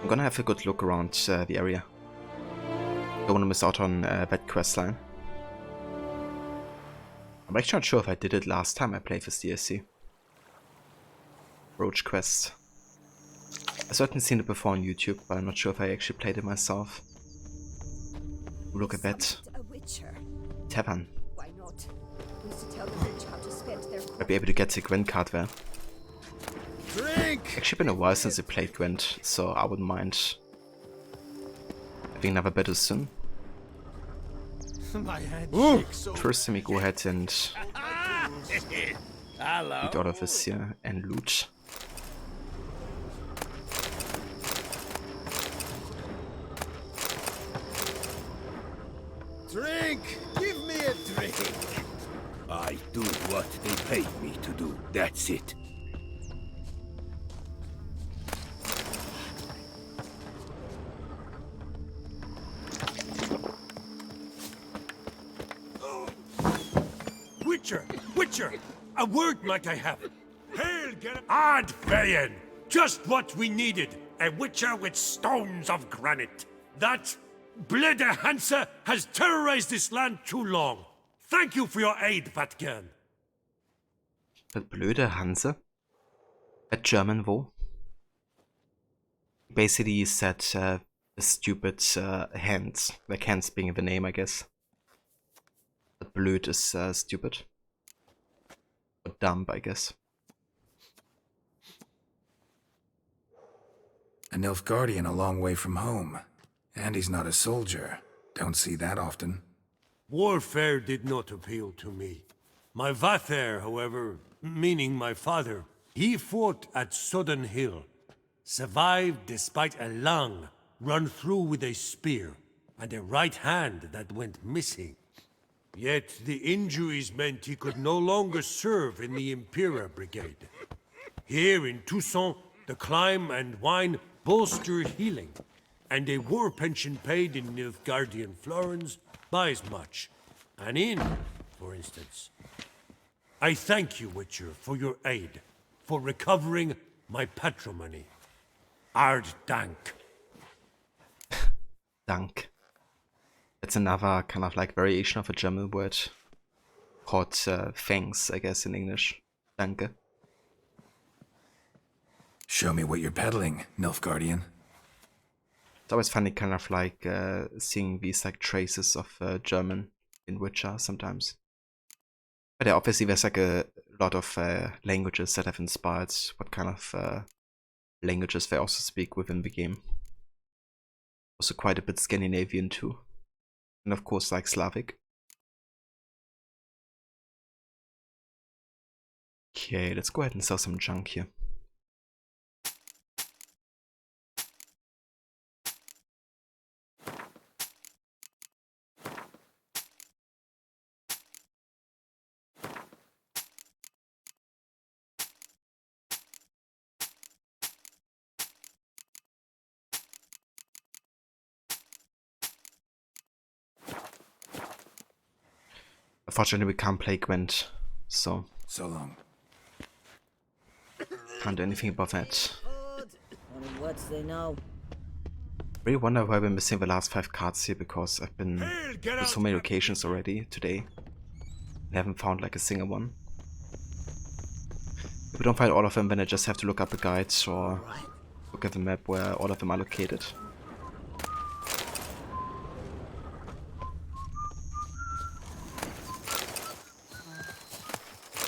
I'm gonna have a good look around the area. Don't wanna miss out on that quest line. I'm actually not sure if I did it last time I played this DLC. Roach Quest. I've certainly seen it before on YouTube, but I'm not sure if I actually played it myself. Look at that. Tavern. Why not? Who's to tell the rich how to spend their I'll be able to get the Gwent card there. Drink! Actually been a while since I played Gwent, so I wouldn't mind having another battle soon. First, let me go ahead and eat all of this here and loot. Drink! Give me a drink! I do what they paid me to do, that's it. Witcher! A word might I have? Hail, Ad Veyen! Just what we needed! A Witcher with stones of granite! That Blede Hanse has terrorized this land too long! Thank you for your aid, Vatgern! But Blöde Hanse? A German wo? Basically he said the stupid hands, like hands being the name, I guess. But blöd is stupid. Or dumb, I guess. A Nilfgaardian a long way from home. And he's not a soldier. Don't see that often. Warfare did not appeal to me. My Vather, however, meaning my father, he fought at Sodden Hill. Survived despite a lung run through with a spear, and a right hand that went missing. Yet the injuries meant he could no longer serve in the Imperial Brigade. Here in Toussaint, the climb and wine bolstered healing, and a war pension paid in Nilfgaardian florins buys much. An inn, for instance. I thank you, Witcher, for your aid, for recovering my patrimony. Ard Dank. Dank. It's another kind of like variation of a German word called thanks, I guess, in English. Danke. Show me what you're peddling, Nilfgaardian. It's always funny kind of like seeing these like traces of German in Witcher sometimes. But yeah, obviously there's like a lot of languages that have inspired what kind of languages they also speak within the game. Also quite a bit Scandinavian too. And of course like Slavic. Okay, let's go ahead and sell some junk here. Unfortunately, we can't play Gwent, so long. Can't do anything about that. What's they know? Really wonder why we're missing the last 5 cards here, because I've been to so many locations already today and haven't found like a single one. If we don't find all of them, then I just have to look up a guide or look at the map where all of them are located.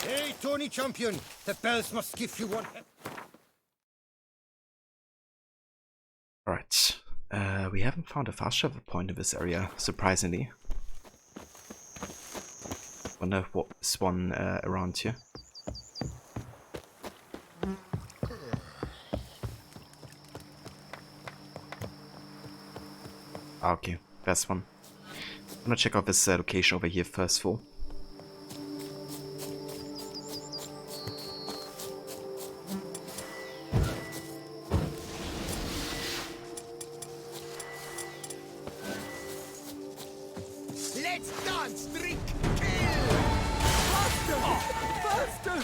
Hey, Tony Champion! The bells must give you one. Alright, we haven't found a fast travel point in this area, surprisingly. Wonder what's one around here. Ah, okay, that's one. I'm gonna check out this location over here first of all. Let's dance, drink, kill! Faster! Faster!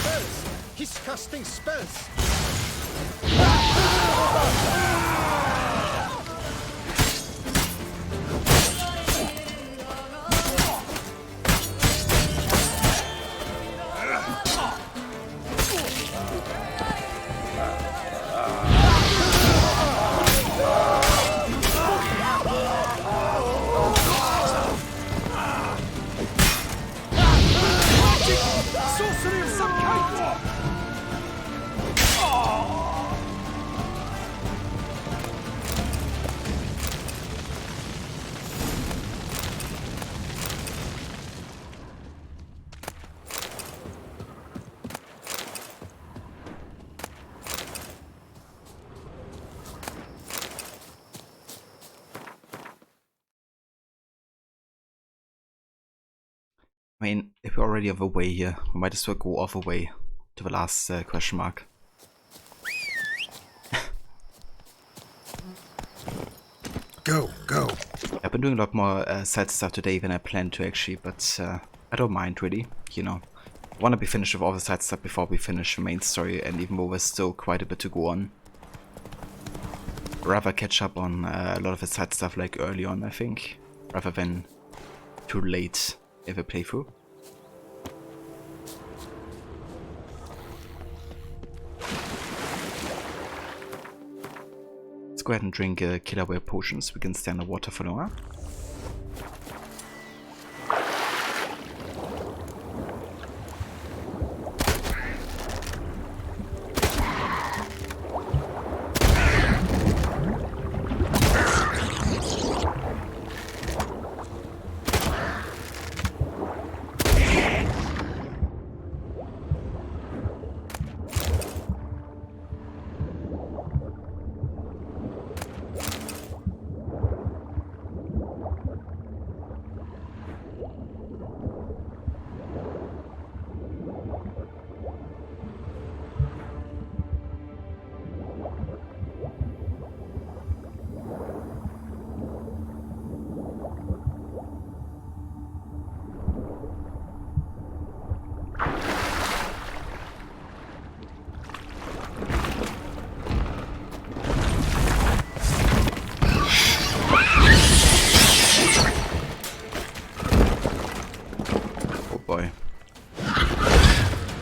First, He's casting spells! Sorcery of some kind! I mean, if we're already of a way here, we might as well go off away to the last question mark. Go. I've been doing a lot more side stuff today than I planned to actually, but I don't mind really, you know. I want to be finished with all the side stuff before we finish the main story, and even though there's still quite a bit to go on, I'd rather catch up on a lot of the side stuff like early on, I think, rather than too late in the playthrough. Let's go ahead and drink killer whale potions. We can stay underwater for longer.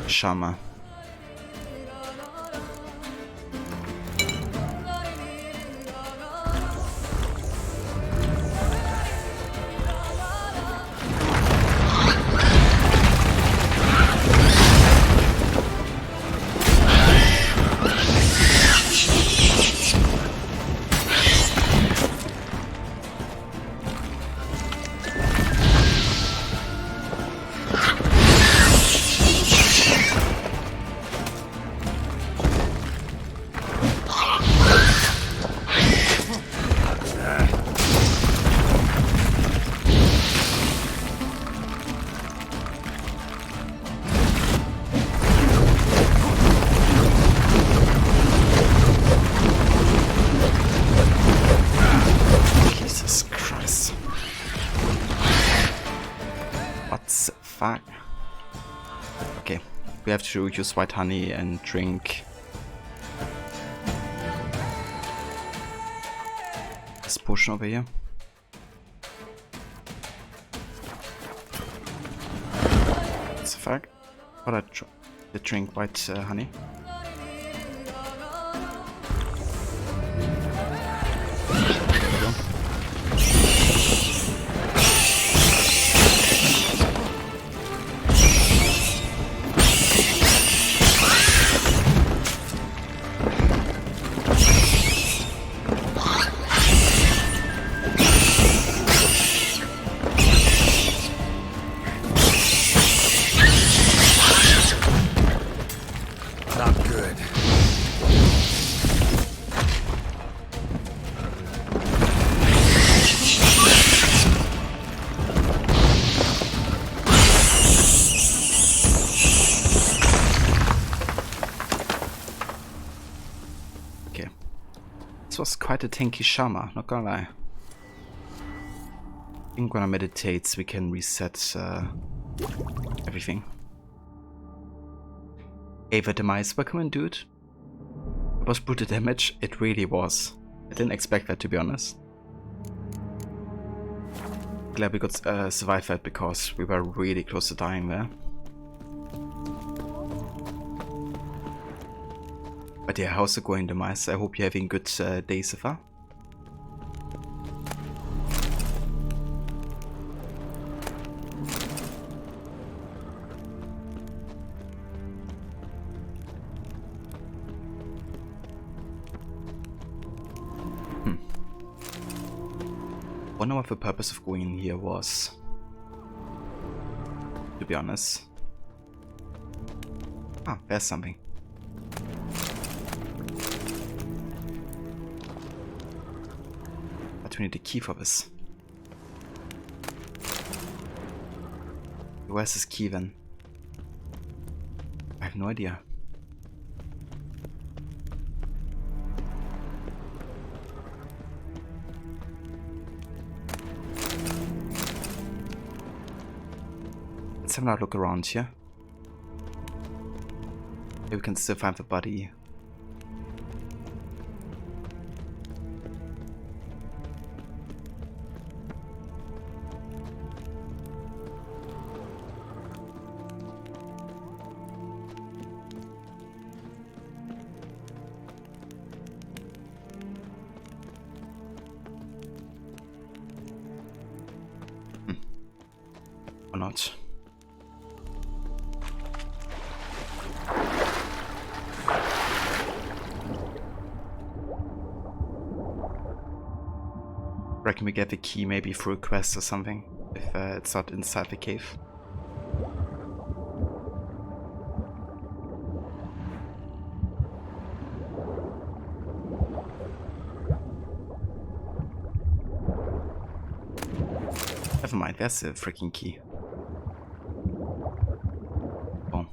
Shama. Fuck. Okay, we have to use white honey and drink this potion over here. What the fuck? But I did drink white honey. Was quite a tanky Shama, not gonna lie. I think when I meditate we can reset everything. Ava the Mice, welcome in, dude. It was brutal damage, it really was. I didn't expect that, to be honest. Glad we got survived that because we were really close to dying there. But yeah, how's it going, the mice? I hope you're having good day so far. Wonder what the purpose of going in here was, to be honest. Ah, there's something. But we need a key for this. Where's this key then? I have no idea. Let's have a look around here. Maybe we can still find the body. Or not. Reckon we get the key maybe through a quest or something, if it's not inside the cave. Never mind, that's a freaking key. Boom.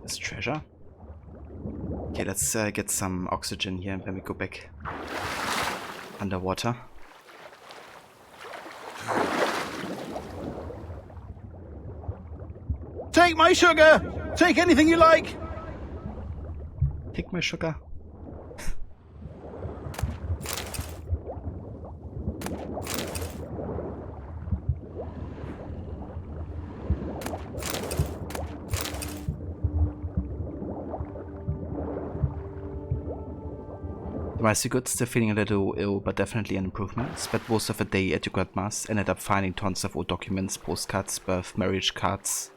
This treasure. Okay, let's get some oxygen here and then we go back underwater. Take my sugar! Take anything you like! Take my sugar. The good, still feeling a little ill, but definitely an improvement. Spent most of the day at your Grandmaster, ended up finding tons of old documents, postcards, birth, marriage cards,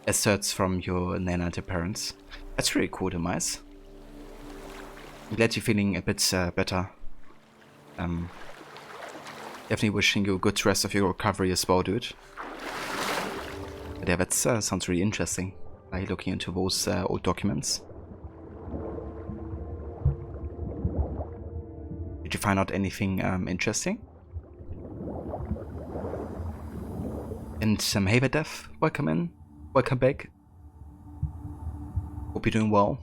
asserts from your Nana and your parents. That's really cool, the mice. I'm glad you're feeling a bit better. Definitely wishing you a good rest of your recovery as well, dude. But yeah, that sounds really interesting. Are you looking into those old documents? Did you find out anything interesting? And hey there, Death, welcome in, welcome back. Hope you're doing well.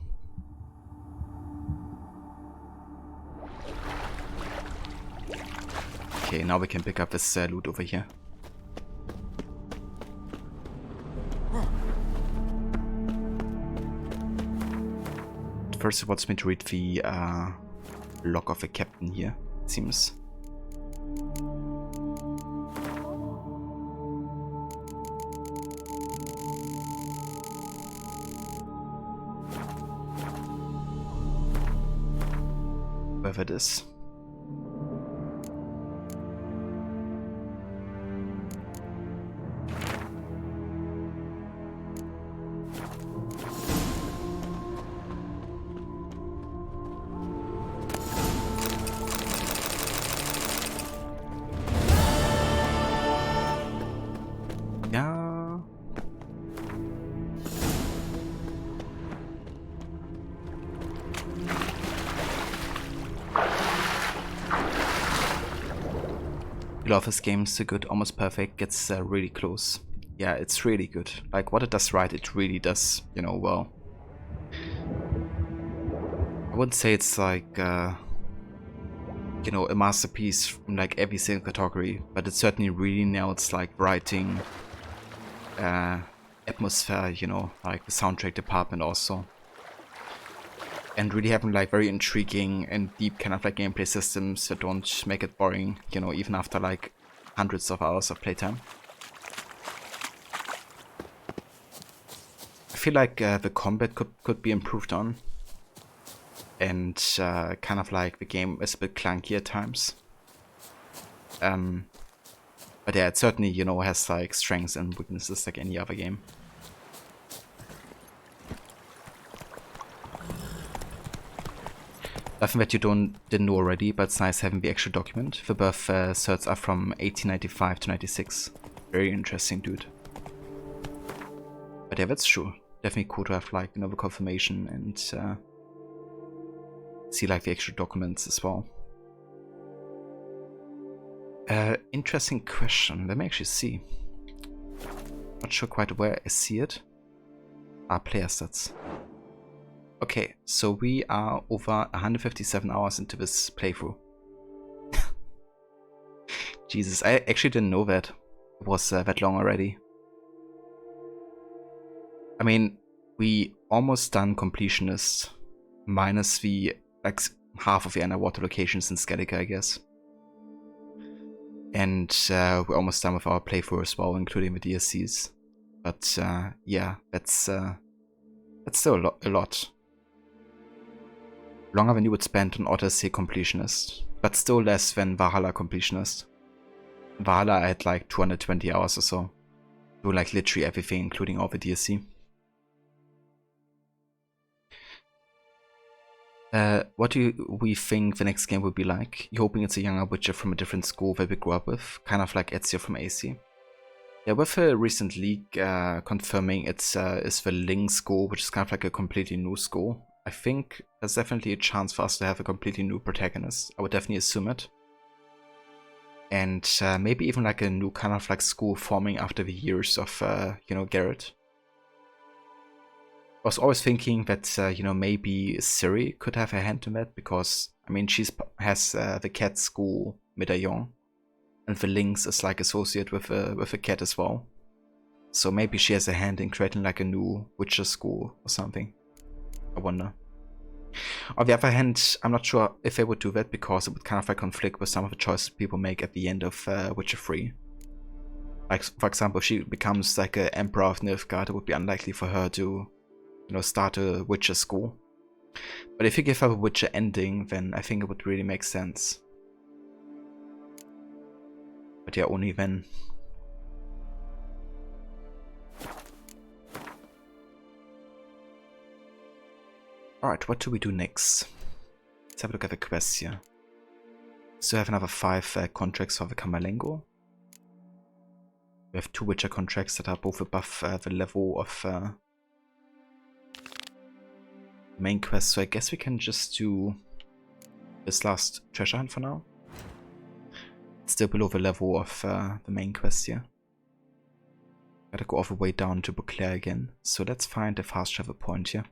Okay, now we can pick up this loot over here. First it wants me to read the log of the captain here, it seems. Whoever it is. Love this game, so good, almost perfect, gets really close. Yeah, it's really good. Like, what it does right, it really does, you know, well. I wouldn't say it's like, you know, a masterpiece from like every single category, but it certainly really nails like writing, atmosphere, you know, like the soundtrack department also. And really having like very intriguing and deep kind of like gameplay systems that don't make it boring, you know, even after like hundreds of hours of playtime. I feel like the combat could be improved on. And kind of like the game is a bit clunky at times. But yeah, it certainly, you know, has like strengths and weaknesses like any other game. Nothing that you didn't know already, but it's nice having the actual document. The birth certs are from 1895 to 96. Very interesting, dude. But yeah, that's true. Definitely cool to have like, you know, the confirmation and see like the actual documents as well. Interesting question. Let me actually see. Not sure quite where I see it. Player stats. Okay, so we are over 157 hours into this playthrough. Jesus, I actually didn't know that it was that long already. I mean, we almost done completionist, minus the like half of the underwater locations in Skellige, I guess. And we're almost done with our playthrough as well, including the DLCs. But yeah, that's still a lot. Longer than you would spend on Odyssey completionist, but still less than Valhalla completionist. Valhalla I had like 220 hours or so. Do like literally everything, including all the DLC. What do we think the next game will be like? You're hoping it's a younger Witcher from a different school that we grew up with, kind of like Ezio from AC. Yeah, with a recent leak confirming it's the Ling school, which is kind of like a completely new school. I think there's definitely a chance for us to have a completely new protagonist. I would definitely assume it. And maybe even like a new kind of like school forming after the years of, you know, Garrett. I was always thinking that, you know, maybe Ciri could have a hand in that, because, I mean, she has the cat school medallion, and the Lynx is like associated with a cat as well. So maybe she has a hand in creating like a new Witcher school or something. I wonder. On the other hand, I'm not sure if they would do that, because it would kind of like conflict with some of the choices people make at the end of Witcher 3. Like, for example, if she becomes like an Emperor of Nilfgaard, it would be unlikely for her to, you know, start a Witcher school. But if you give her a Witcher ending, then I think it would really make sense. But yeah, only then. Alright, what do we do next? Let's have a look at the quests here. So we have another 5 contracts for the Camerlengo. We have 2 Witcher contracts that are both above the level of main quest, so I guess we can just do this last treasure hunt for now. It's still below the level of the main quest here. Gotta go all the way down to Beauclair again, so let's find a fast travel point here.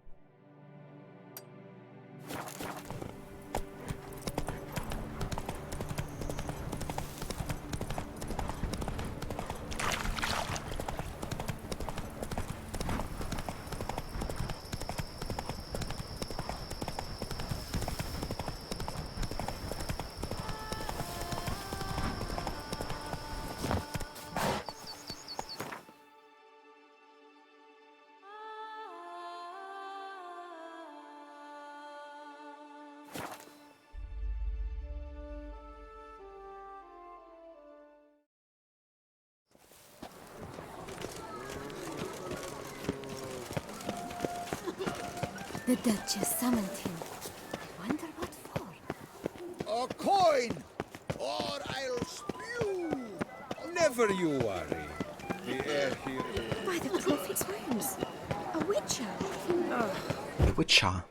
The Duchess summoned him. I wonder what for. A coin, or I'll spew. Never you worry. The air here is... By the prophet's wounds. A witcher. A witcher.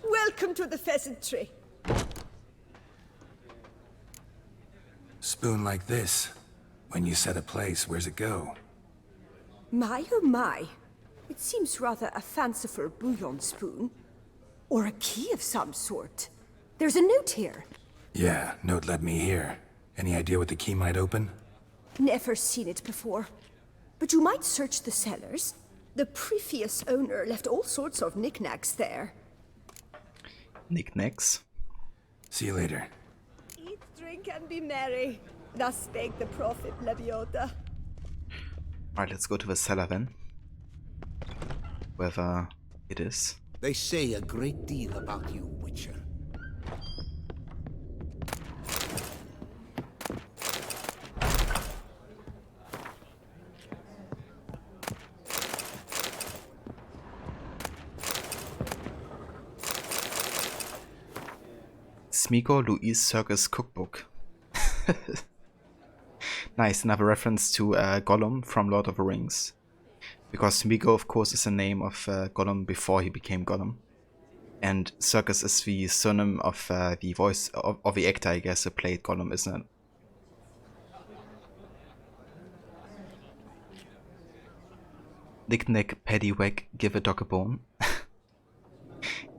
Welcome to the pheasantry. Spoon like this. When you set a place, where's it go? My oh my. It seems rather a fanciful bouillon spoon. Or a key of some sort. There's a note here. Yeah, note led me here. Any idea what the key might open? Never seen it before. But you might search the cellars. The previous owner left all sorts of knickknacks there. Knickknacks? See you later. Eat, drink, and be merry. Thus spake the prophet Leviota. Alright, let's go to the cellar then. Whether it is. They say a great deal about you, Witcher. Smeagol Louise Circus Cookbook. Nice, another reference to Gollum from Lord of the Rings. Because Smeagol, of course, is the name of Gollum before he became Gollum. And Circus is the surname of the voice of the actor, I guess, who played Gollum, isn't it? Knick-knack, paddywhack, give a dog a bone.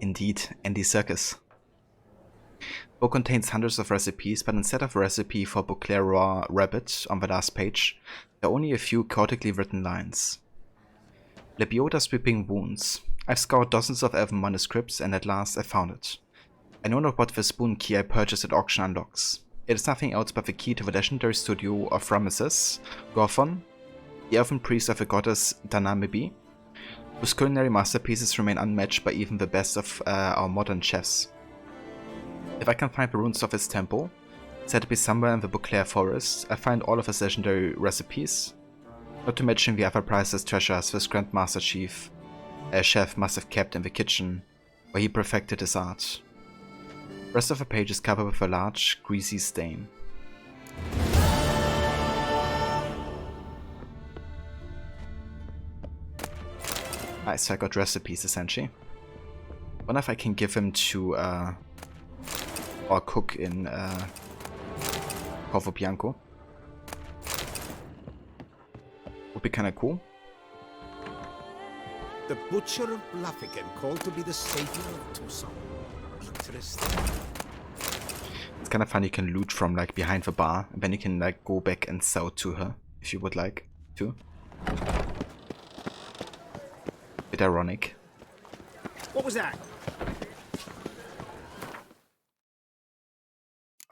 Indeed, Andy Serkis. Book contains hundreds of recipes, but instead of a recipe for Beauclair raw rabbit on the last page, there are only a few chaotically written lines. Lebiota's weeping wounds. I've scoured dozens of elven manuscripts, and at last I found it. I know not what the spoon key I purchased at auction unlocks. It is nothing else but the key to the legendary studio of Ramesses, Gorthon, the elven priest of the goddess Danamibi, whose culinary masterpieces remain unmatched by even the best of our modern chefs. If I can find the ruins of his temple, said to be somewhere in the Beauclair forest, I find all of his legendary recipes, not to mention the other priceless treasures this Grandmaster chef must have kept in the kitchen, where he perfected his art. The rest of the page is covered with a large, greasy stain. Nice, so I got recipes essentially. Wonder if I can give him to our cook in Corvo Bianco. Would be kinda cool. The Butcher of Bluffigan, called to be the savior of Tucson. Interesting. It's kinda fun, you can loot from like behind the bar, and then you can like go back and sell to her, if you would like to. Bit ironic. What was that?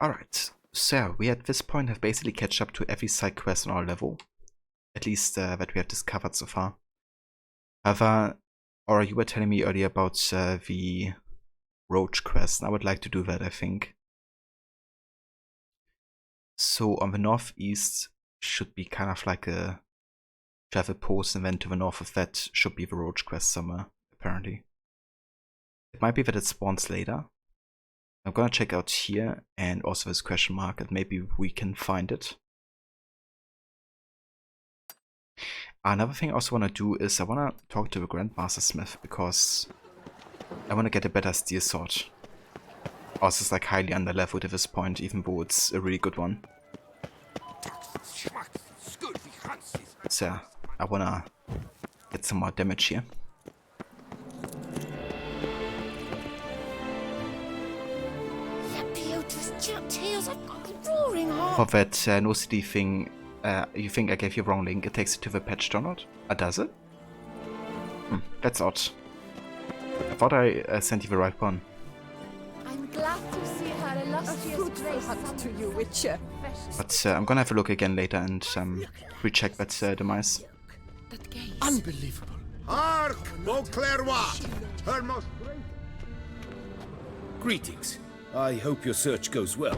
Alright, so we at this point have basically catch up to every side quest on our level. At least that we have discovered so far. However, or you were telling me earlier about the Roach Quest, and I would like to do that, I think. So on the northeast should be kind of like a travel post, and then to the north of that should be the Roach Quest somewhere, apparently. It might be that it spawns later. I'm gonna check out here and also this question mark, and maybe we can find it. Another thing I also want to do is I want to talk to the Grandmaster Smith, because I want to get a better steel sword. Also, it's like highly underleveled at this point, even though it's a really good one. So yeah, I want to get some more damage here. For that no CD thing, you think I gave you the wrong link, it takes you to the patch download? Does it? That's odd. I thought I sent you the right one. I'm glad to see her illustrious grace hunt to you, Witcher. But I'm gonna have a look again later and recheck that demise. Unbelievable. Hark, Beauclairois! Her most great... Greetings. I hope your search goes well.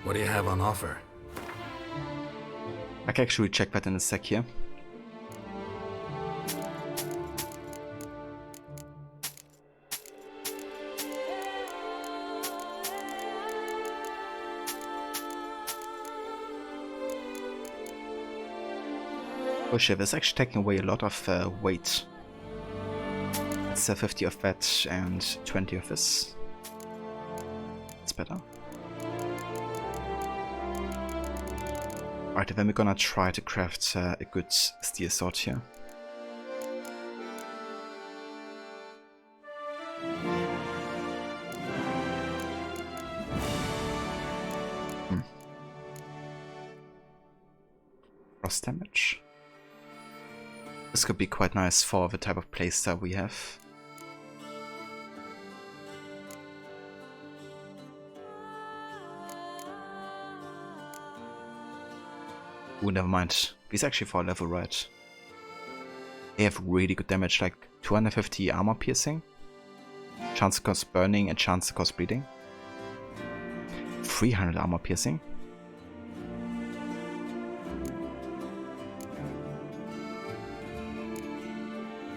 What do you have on offer? I can actually check that in a sec here. Oh shit, that's actually taking away a lot of weight. It's 50 of that and 20 of this. It's better. Alright, then we're gonna try to craft a good steel sword here. Cross damage. This could be quite nice for the type of playstyle we have. Ooh, never mind. He's actually 4 level, right? They have really good damage, like 250 armor piercing, chance to cause burning, and chance to cause bleeding. 300 armor piercing.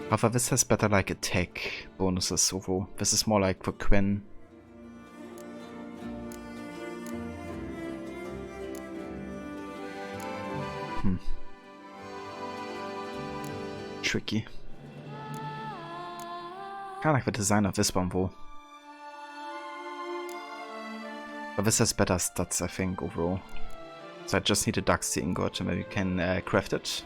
However, this has better like attack bonuses overall. This is more like for Quen. Tricky. Kinda like the design of this one though. But this has better stats, I think, overall. So I just need a Duxty ingot and maybe we can craft it.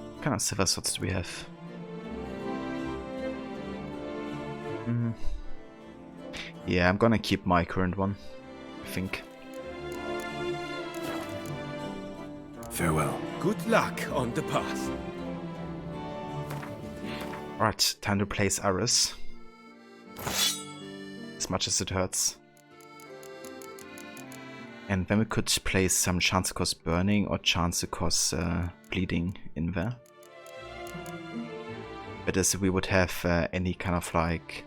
What kind of silver swords do we have? Yeah, I'm gonna keep my current one, I think. Farewell. Good luck on the path. Alright, time to place Aris. As much as it hurts. And then we could place some chance to cause burning or chance to cause bleeding in there. But as we would have any kind of like...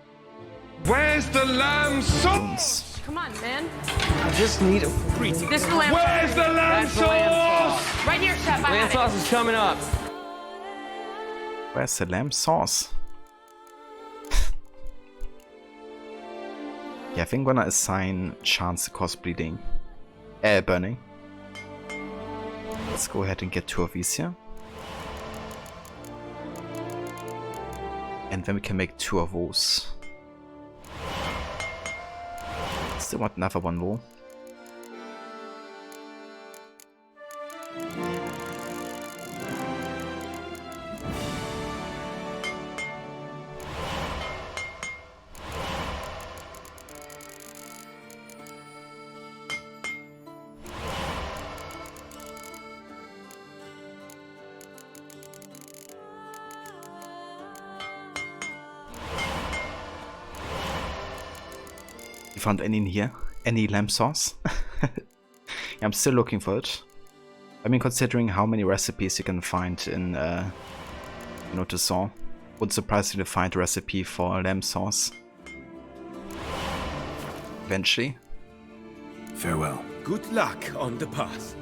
Where's the lamb sauce? Come on, man. I just need a... This is the lamb Where's sauce. the lamb That's the lamb sauce? Right here, chef. I Lamb had sauce it. is coming up. Where's the lamb sauce? Yeah, I think I'm gonna assign chance to cause bleeding. Burning. Let's go ahead and get 2 of these here. And then we can make 2 of those. Still want another one more. You found any in here? Any lamb sauce? Yeah, I'm still looking for it. I mean, considering how many recipes you can find in, you know, the saw, would surprise you to find a recipe for lamb sauce. Eventually. Farewell. Good luck on the path.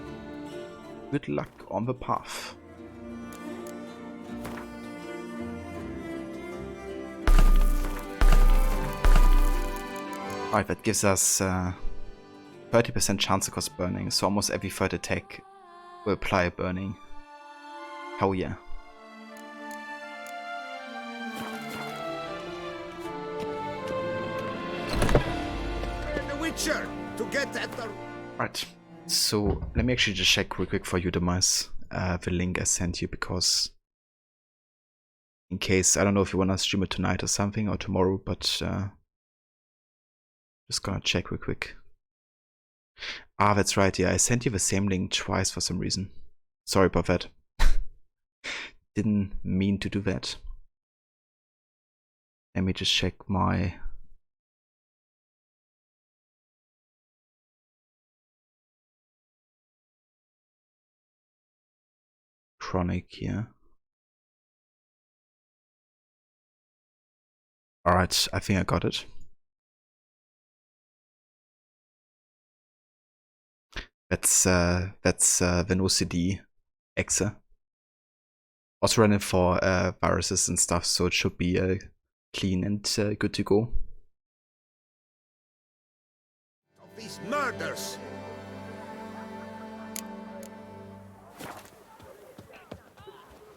Good luck on the path. Alright, that gives us 30% chance to cause burning, so almost every third attack will apply a burning. Hell yeah. The Witcher to get at the... Right, so let me actually just check real quick for you, Demise, the link I sent you, because in case, I don't know if you want to stream it tonight or something, or tomorrow, but just gonna check real quick. Ah, that's right, yeah, I sent you the same link twice for some reason. Sorry about that. Didn't mean to do that. Let me just check my... Chronic here. Alright, I think I got it. That's the OCD exe. Also running for viruses and stuff, so it should be clean and good to go. These murders.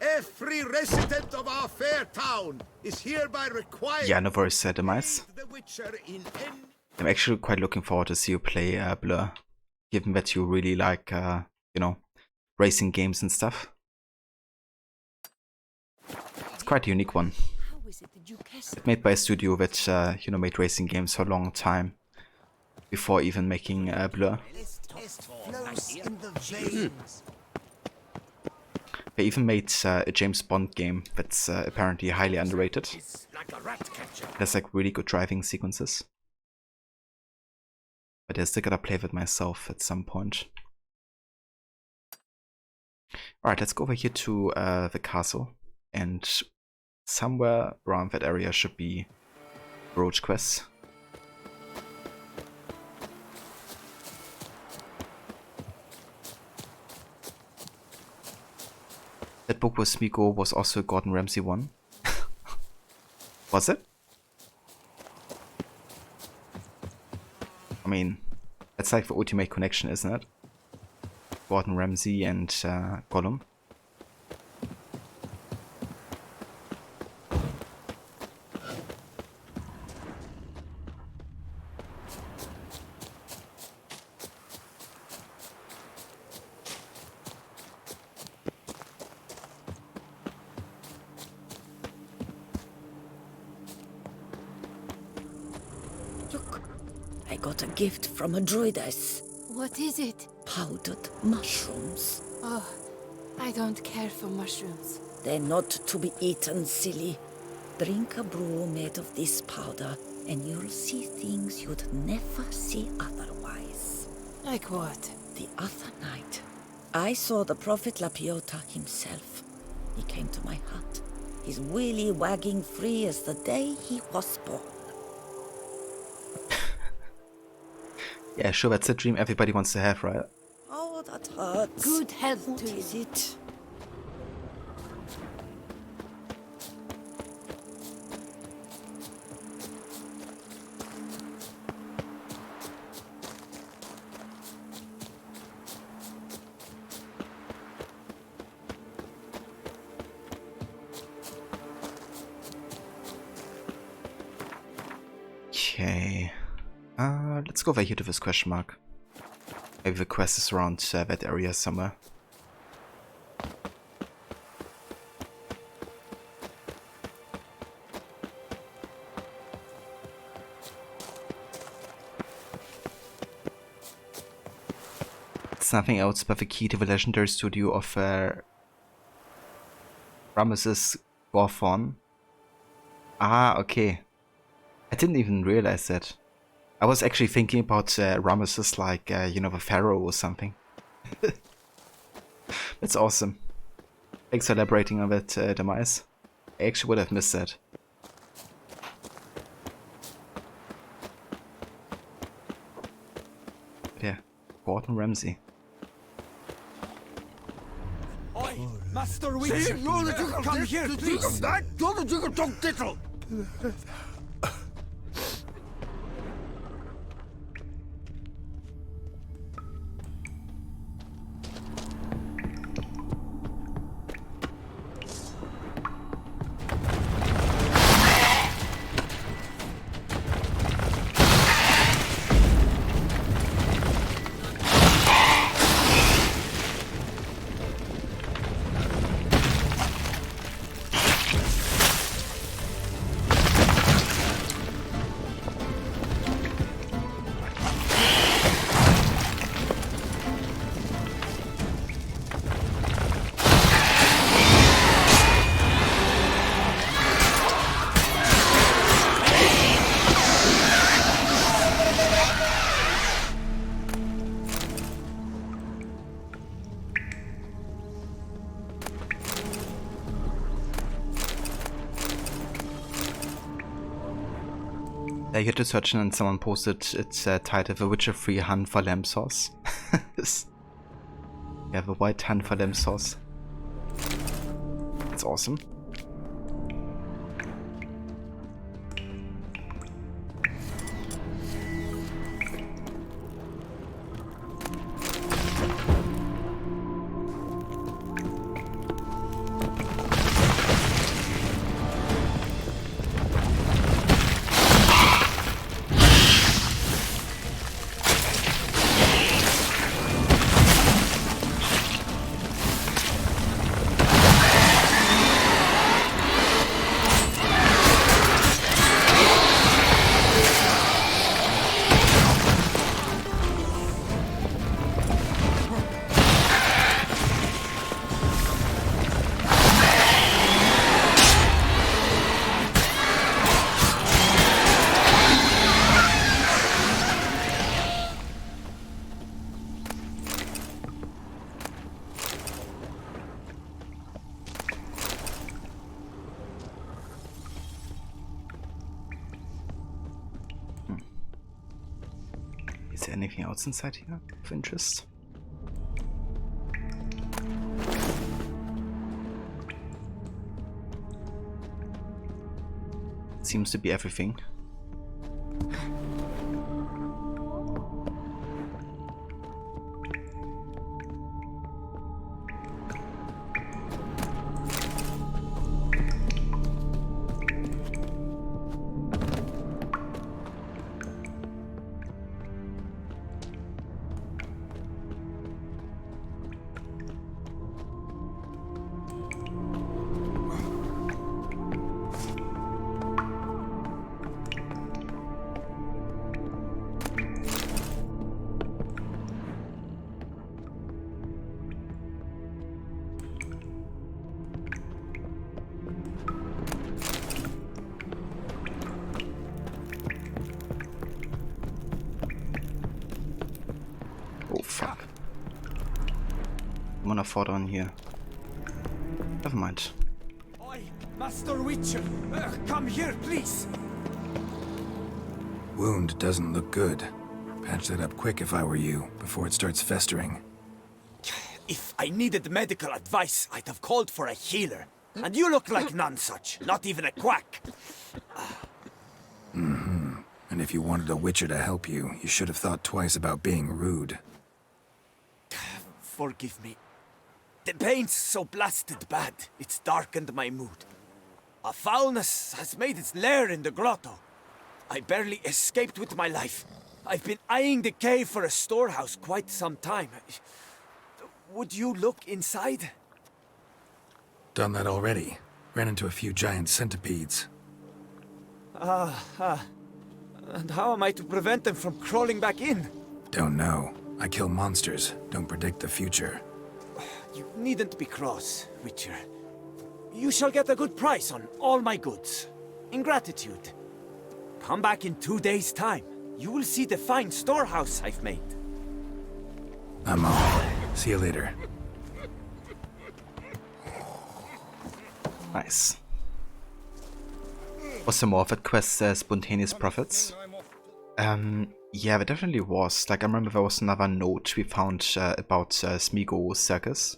Every resident of our fair town is hereby required. Yeah, no worries, Demise. The Witcher in I'm actually quite looking forward to see you play Blur, given that you really like you know, racing games and stuff. It's quite a unique one. It's made by a studio that, you know, made racing games for a long time before even making Blur. They even made a James Bond game that's apparently highly underrated. There's like really good driving sequences. But I still gotta play with myself at some point. Alright, let's go over here to the castle. And somewhere around that area should be Roach Quest. That book with Smeagol was also a Gordon Ramsay one. Was it? I mean, that's like the ultimate connection, isn't it? Gordon Ramsay and Gollum. I got a gift from a druidess. What is it? Powdered mushrooms. Oh, I don't care for mushrooms. They're not to be eaten, silly. Drink a brew made of this powder, and you'll see things you'd never see otherwise. Like what? The other night, I saw the Prophet Lapiota himself. He came to my hut, his willy wagging free as the day he was born. Yeah, sure, that's a dream everybody wants to have, right? Oh, that hurts. Good health What to you. is it? Okay. Let's go over here to this question mark. Maybe the quest is around that area somewhere. It's nothing else but the key to the legendary studio of Ramesses Gorthon. Ah, okay. I didn't even realize that. I was actually thinking about Ramesses like, you know, the pharaoh or something. That's awesome. Thanks for elaborating on that, Demise. I actually would have missed that. But yeah, Gordon Ramsay. Master Witcher! Come here, please! I hit a search and someone posted it's titled The Witcher 3 Hunt for Lamb Sauce. Yeah, the white hunt for lamb sauce. That's awesome. anything else inside here of interest? Seems to be everything. Oh fuck. I'm gonna fall down here. Never mind. Oi, Master Witcher! Come here, please! Wound doesn't look good. Patch that up quick if I were you, before it starts festering. If I needed medical advice, I'd have called for a healer. And you look like none such, not even a quack. Mm-hmm. And if you wanted a Witcher to help you, you should have thought twice about being rude. Forgive me. The pain's so blasted bad, it's darkened my mood. A foulness has made its lair in the grotto. I barely escaped with my life. I've been eyeing the cave for a storehouse quite some time. Would you look inside? Done that already. Ran into a few giant centipedes. And how am I to prevent them from crawling back in? Don't know. I kill monsters, don't predict the future. You needn't be cross, Witcher. You shall get a good price on all my goods. In gratitude. Come back in 2 days' time. You will see the fine storehouse I've made. I'm on. See you later. Nice. Was there more of that quest, spontaneous profits? Yeah, there definitely was. Like, I remember there was another note we found about Smigo Circus.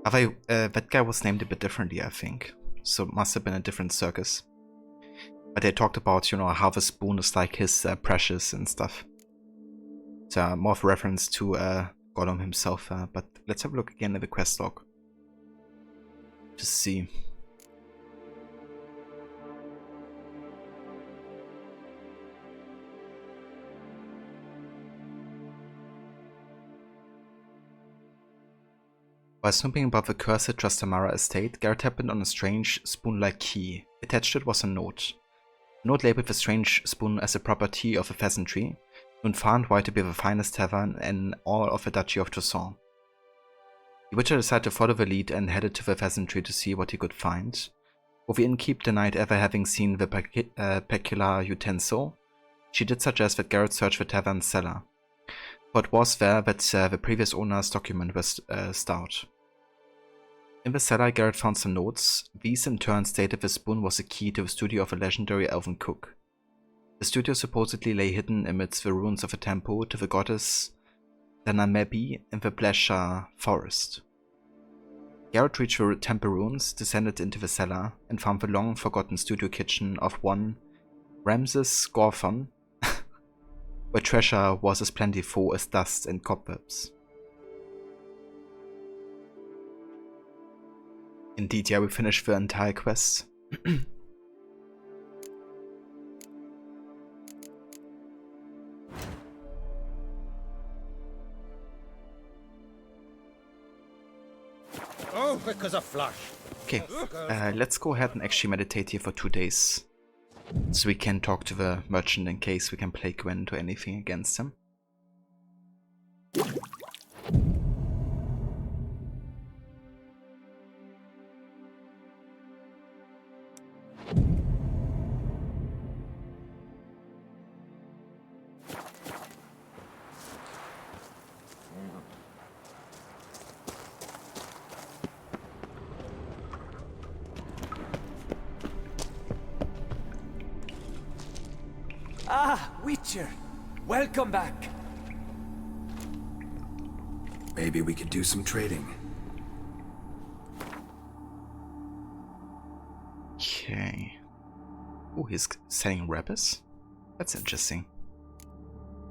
That guy was named a bit differently, I think. So it must have been a different circus. But they talked about, you know, how the spoon is like his precious and stuff. So more of a reference to Gollum himself. But let's have a look again at the quest log. Just see. While snooping about the cursed Trastamara estate, Garrett happened on a strange spoon-like key. Attached to it was a note. A note labeled the strange spoon as a property of the pheasantry, known far and wide to be the finest tavern in all of the Duchy of Toussaint. The Witcher decided to follow the lead and headed to the pheasantry to see what he could find. Though the innkeep denied ever having seen the peculiar utensil, she did suggest that Garrett search the tavern's cellar. For it was there that the previous owner's document was stowed. In the cellar, Garrett found some notes. These in turn stated the spoon was a key to the studio of a legendary elven cook. The studio supposedly lay hidden amidst the ruins of a temple to the goddess Danamebi in the Blesha forest. Garrett reached the temple ruins, descended into the cellar, and found the long-forgotten studio kitchen of one Ramses Gorthon, where treasure was as plentiful as dust and cobwebs. Indeed, yeah, we finished the entire quest. Oh, quick as a flash. Okay, let's go ahead and actually meditate here for 2 days. So we can talk to the merchant in case we can play Gwent or anything against him. Ah, Witcher! Welcome back. Maybe we could do some trading. Okay. Oh, he's selling Reavers? That's interesting.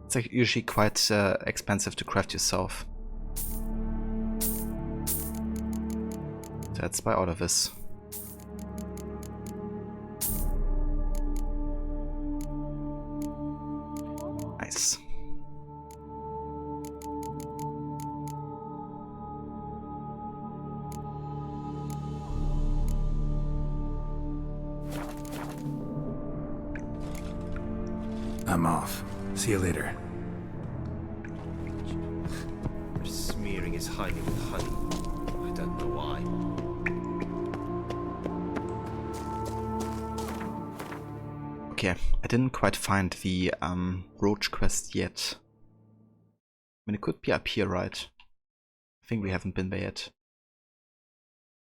It's like usually quite expensive to craft yourself. Let's buy all of this. Nice. I'm off. See you later. They're smearing his honey with honey. I don't know why. Okay, I didn't quite find the Roach Quest yet. I mean, it could be up here, right? I think we haven't been there yet.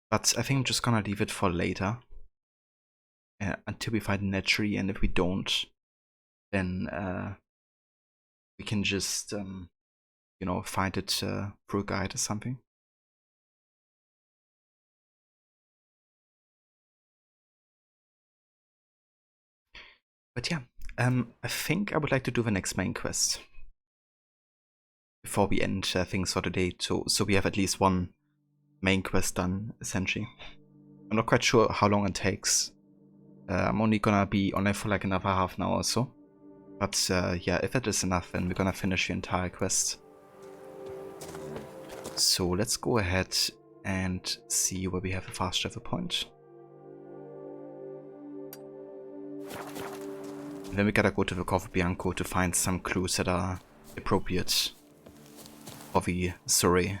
But I think I'm just gonna leave it for later. Until we find a tree, and if we don't, then we can just, you know, find it through a guide or something. But yeah, I think I would like to do the next main quest before we end things for today, so we have at least one main quest done, essentially. I'm not quite sure how long it takes. I'm only gonna be online for like another half an hour or so. But yeah, if it is enough, then we're gonna finish the entire quest. So let's go ahead and see where we have a fast travel point. And then we gotta go to the Corvo Bianco to find some clues that are appropriate for the survey.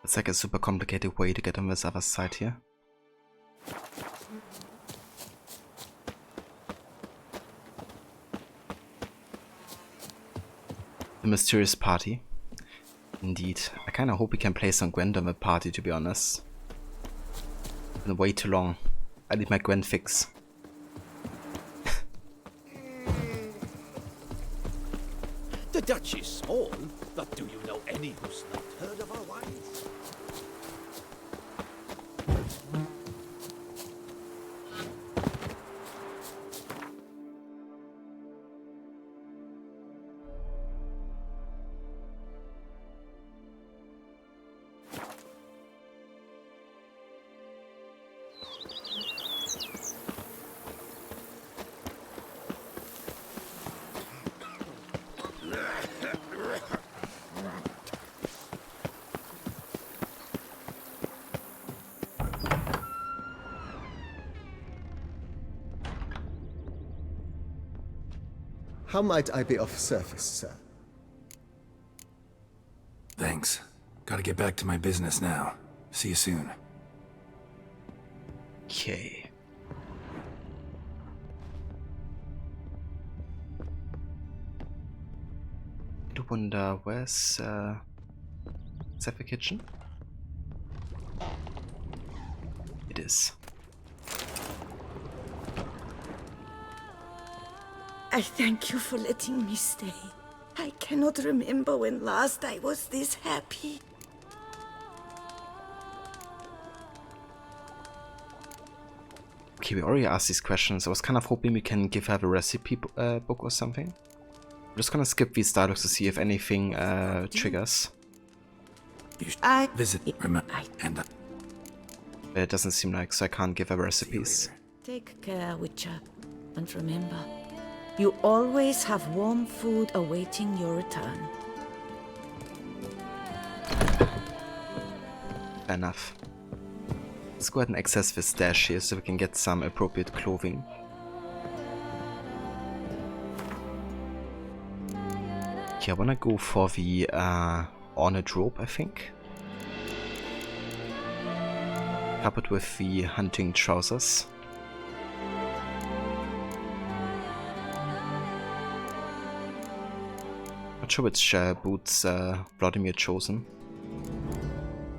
It's like a super complicated way to get on this other side here. The mysterious party. Indeed. I kinda hope we can play some Gwent on the party, to be honest. It's been way too long. I need my Gwent fix. The Dutch is small, but do you know any who's not heard of our wines? How might I be of service, sir? Thanks. Gotta get back to my business now. See you soon. Okay. I do wonder, where's is that the kitchen? It is. I thank you for letting me stay. I cannot remember when last I was this happy. Okay, we already asked these questions. I was kind of hoping we can give her a recipe book or something. I'm just gonna skip these dialogues to see if anything triggers. I visit and But it doesn't seem like, so I can't give her recipes. Take care, Witcher. And remember, you always have warm food awaiting your return. Fair enough. Let's go ahead and access this stash here so we can get some appropriate clothing. Okay, I wanna go for the ornate robe, I think. Coupled with the hunting trousers. Not sure which boots Vladimir chosen.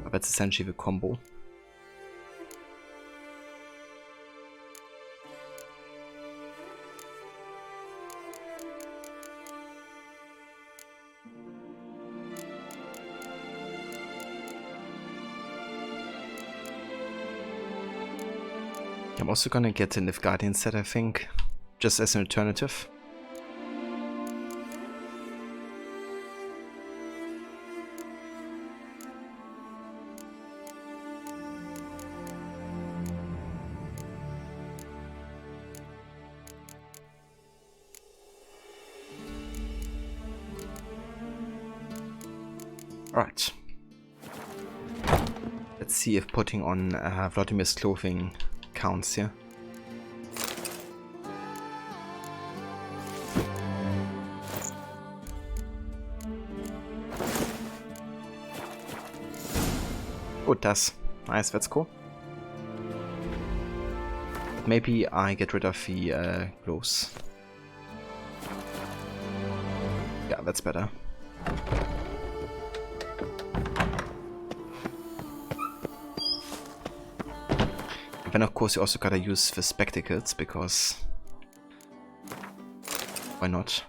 But that's essentially the combo. I'm also gonna get a Nilfgaardian set, I think, just as an alternative. Alright. Let's see if putting on Vladimir's clothing counts here. Oh, it does. Nice, that's cool. Maybe I get rid of the gloves. Yeah, that's better. Then of course you also gotta use the spectacles, because why not?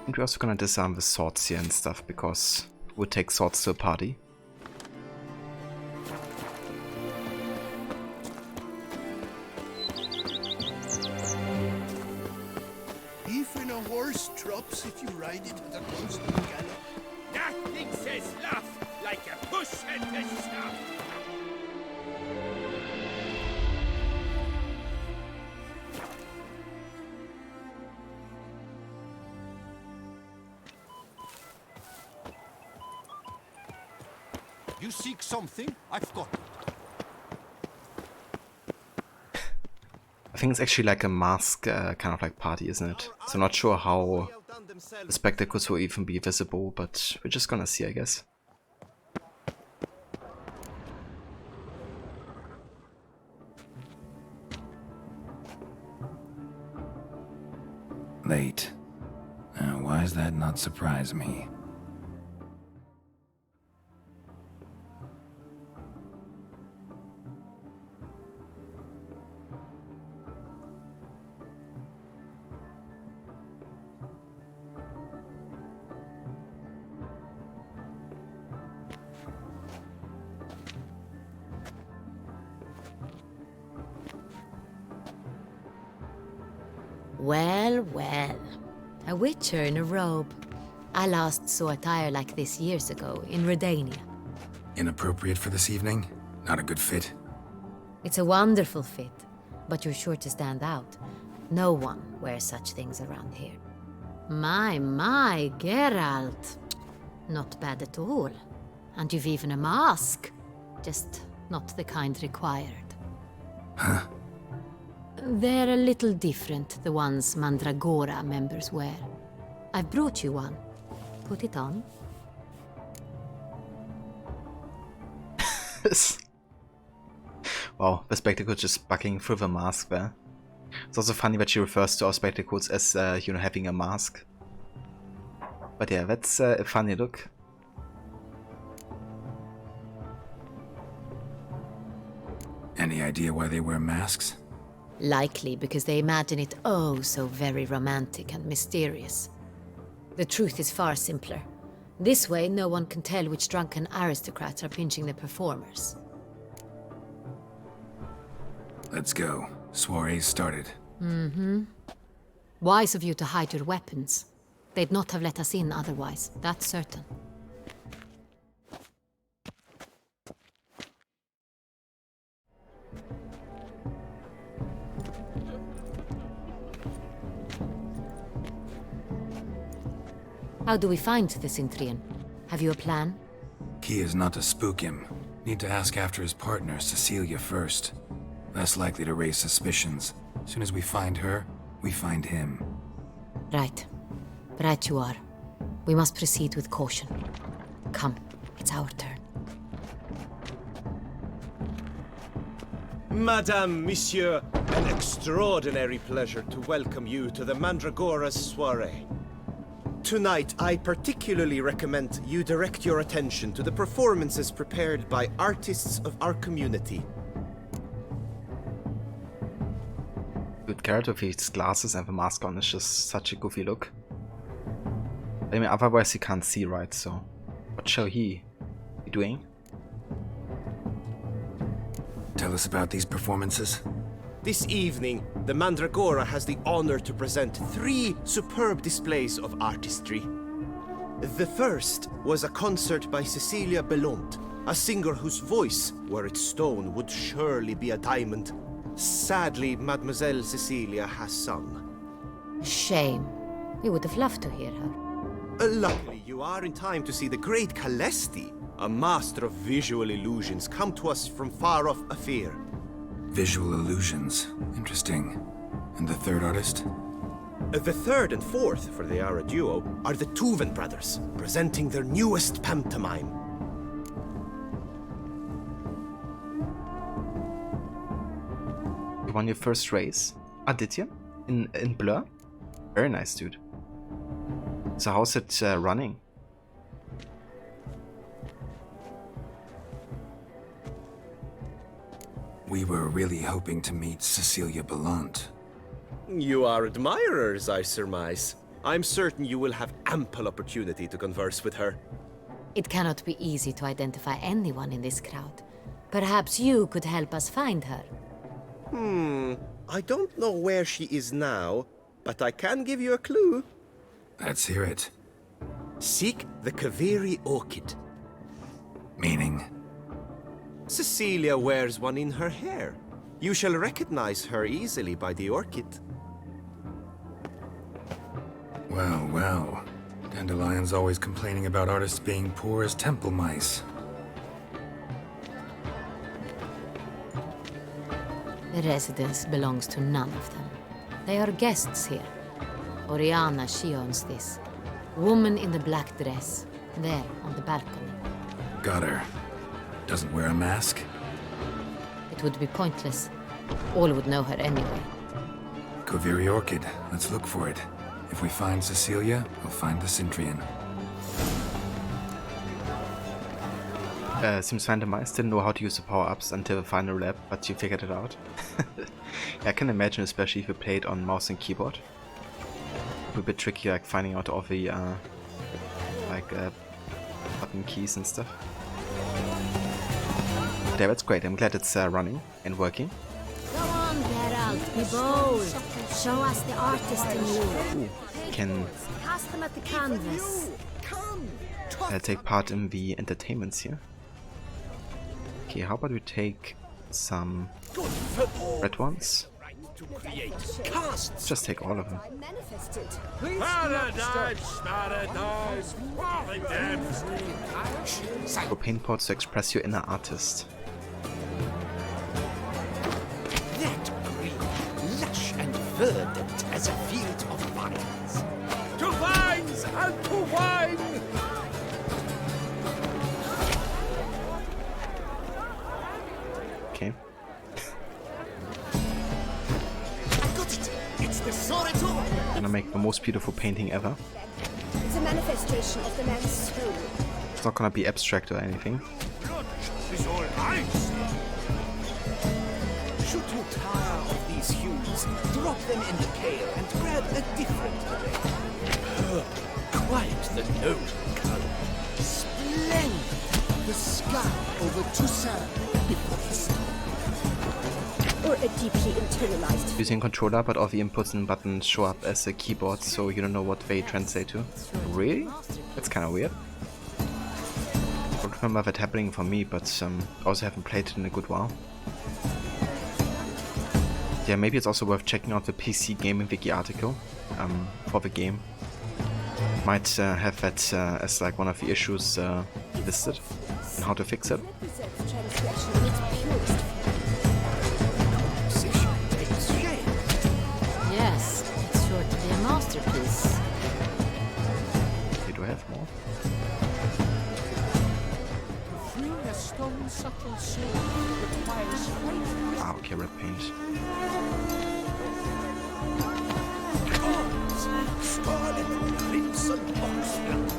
And we're also gonna disarm the swords here and stuff, because it would take swords to a party. Even a horse drops if you ride it at a constant gallop. Nothing says love like a push and a shove. You seek something? I've got it. I think it's actually like a mask kind of like party, isn't it? So I'm not sure how the spectacles will even be visible, but we're just gonna see, I guess. Late. Why does that not surprise me? Well, well. A witcher in a robe. I last saw attire like this years ago in Redania. Inappropriate for this evening? Not a good fit? It's a wonderful fit, but you're sure to stand out. No one wears such things around here. My, Geralt. Not bad at all. And you've even a mask. Just not the kind required. Huh? They're a little different, the ones Mandragora members wear. I've brought you one. Put it on. Wow, the spectacles just bucking through the mask there. It's also funny that she refers to our spectacles as, you know, having a mask. But yeah, that's a funny look. Any idea why they wear masks? Likely because they imagine it oh so very romantic and mysterious. The truth is far simpler. This way, no one can tell which drunken aristocrats are pinching the performers. Let's go. Soiree's started. Mm-hmm. Wise of you to hide your weapons. They'd not have let us in otherwise, that's certain. How do we find the Cintrian? Have you a plan? Key is not to spook him. Need to ask after his partner, Cecilia, first. Less likely to raise suspicions. Soon as we find her, we find him. Right. Right you are. We must proceed with caution. Come, it's our turn. Madame, Monsieur, an extraordinary pleasure to welcome you to the Mandragora's soiree. Tonight, I particularly recommend you direct your attention to the performances prepared by artists of our community. Good character with his glasses and the mask on is just such a goofy look. I mean, otherwise he can't see right, so what shall he be doing? Tell us about these performances. This evening, the Mandragora has the honor to present 3 superb displays of artistry. The first was a concert by Cecilia Belont, a singer whose voice, were it stone, would surely be a diamond. Sadly, Mademoiselle Cecilia has sung. Shame. We would have loved to hear her. Luckily, you are in time to see the great Calesti, a master of visual illusions, come to us from far off Afir. Visual illusions. Interesting. And the third artist? The third and fourth, for they are a duo, are the Tuven brothers, presenting their newest pantomime. You won your first race? Ah, did you? In Blur? Very nice, dude. So how's it running? We were really hoping to meet Cecilia Belont. You are admirers, I surmise. I'm certain you will have ample opportunity to converse with her. It cannot be easy to identify anyone in this crowd. Perhaps you could help us find her. I don't know where she is now, but I can give you a clue. Let's hear it. Seek the Kaveri orchid. Meaning? Cecilia wears one in her hair. You shall recognize her easily by the orchid. Well, well. Dandelion's always complaining about artists being poor as temple mice. The residence belongs to none of them. They are guests here. Oriana, she owns this. Woman in the black dress, there on the balcony. Got her. Doesn't wear a mask? It would be pointless. All would know her anyway. Kaveri Orchid. Let's look for it. If we find Cecilia, we'll find the Cintrian. Seems randomized. Didn't know how to use the power-ups until the final lap, but you figured it out. I can imagine, especially if you played on mouse and keyboard. It would be a bit tricky, like finding out all the button keys and stuff. Yeah, that's great. I'm glad it's running and working. Go on, Geralt, be bold. Show us the artist in you. Ooh, can Cast them at the canvas. take part in the entertainments here. Okay, how about we take some red ones? Let's just take all of them. Paradise, paradise, Go paint pots to express your inner artist. That green, lush and verdant as a field of vines. To vines and to wine! Okay. I got it! It's the Soreto! Gonna make the most beautiful painting ever. It's a manifestation of the man's soul. It's not gonna be abstract or anything. Is all ice. Should you tire of these hues, drop them in the pail and grab a different array. Quite the noble color. Splendid! The sky over Toussaint before the storm. Or a deeply internalized. Using controller, but all the inputs and buttons show up as a keyboard, so you don't know what they translate to. Really? That's kind of weird. I don't remember that happening for me, but also haven't played it in a good while. Yeah, maybe it's also worth checking out the PC Gaming Wiki article for the game. Might have that as like one of the issues listed and how to fix it. Yes, it's sure to be a masterpiece. Okay, do I have more? Ah, okay, red paint. Scarlet crimson oxford.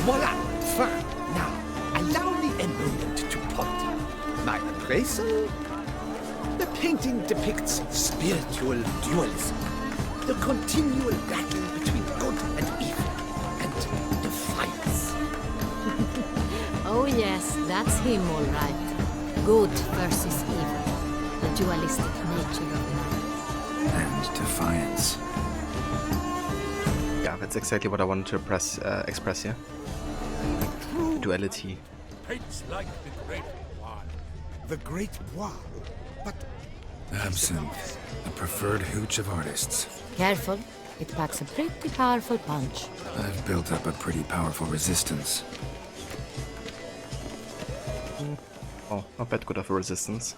Voila! Fine. Now, allow me a moment to ponder. My appraisal? The painting depicts spiritual dualism. The continual battle between good and evil. And defiance. Oh yes, that's him all right. Good versus evil. The dualistic nature of man. And defiance. Yeah, that's exactly what I wanted to express here. Duality. Paints like the Great Wall. The Great Wall? But... Absinthe, the preferred hooch of artists. Careful, it packs a pretty powerful punch. I've built up a pretty powerful resistance. Oh, not that good of a resistance.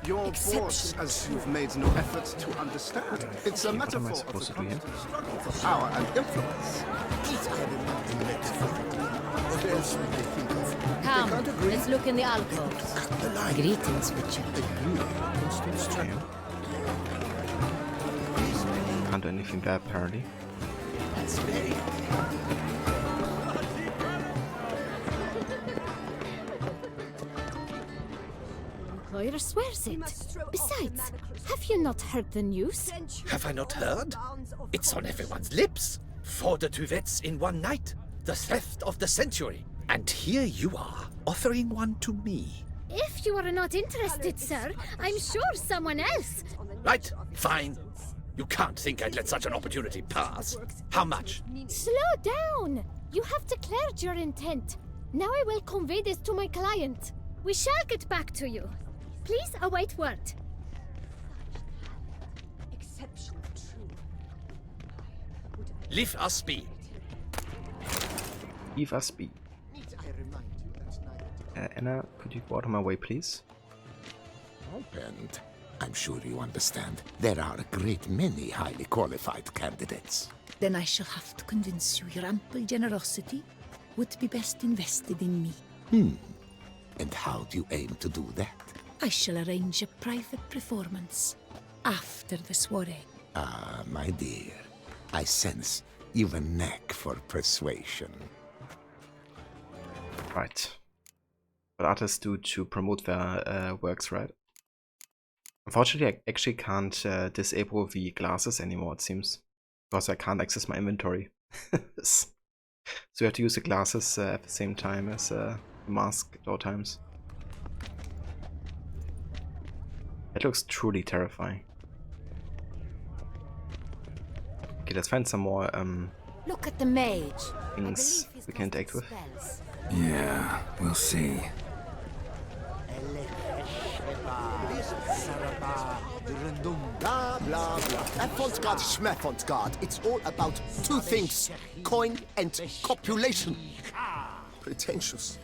Your force, as you've made no effort to understand. It's a metaphor of the struggle for power and influence. Come, let's look in the alcoves. Greetings, Witcher. Can't do anything there apparently. That's very... Employer swears it. Besides, have you not heard the news? Have I not heard? It's on everyone's lips. 4 duets in one night. The theft of the century. And here you are, offering one to me. If you are not interested, sir, I'm sure someone else. Right, fine. You can't think I'd let such an opportunity pass. How much? Slow down. You have declared your intent. Now I will convey this to my client. We shall get back to you. Please await word. Leave us be. Leave us be. Anna, could you go out of my way, please? And I'm sure you understand. There are a great many highly qualified candidates. Then I shall have to convince you your ample generosity would be best invested in me. And how do you aim to do that? I shall arrange a private performance after the soiree. Ah, my dear, I sense you've a knack for persuasion. Right. What artists do to promote their works, right? Unfortunately, I actually can't disable the glasses anymore, it seems. Because I can't access my inventory. So you have to use the glasses at the same time as the mask at all times. That looks truly terrifying. Okay, let's find some more Look at the mage. things we can interact with. Yeah, we'll see. Blah, blah, blah. Avant-garde, schmavant-garde. It's all about two things. Coin and copulation. Pretentious.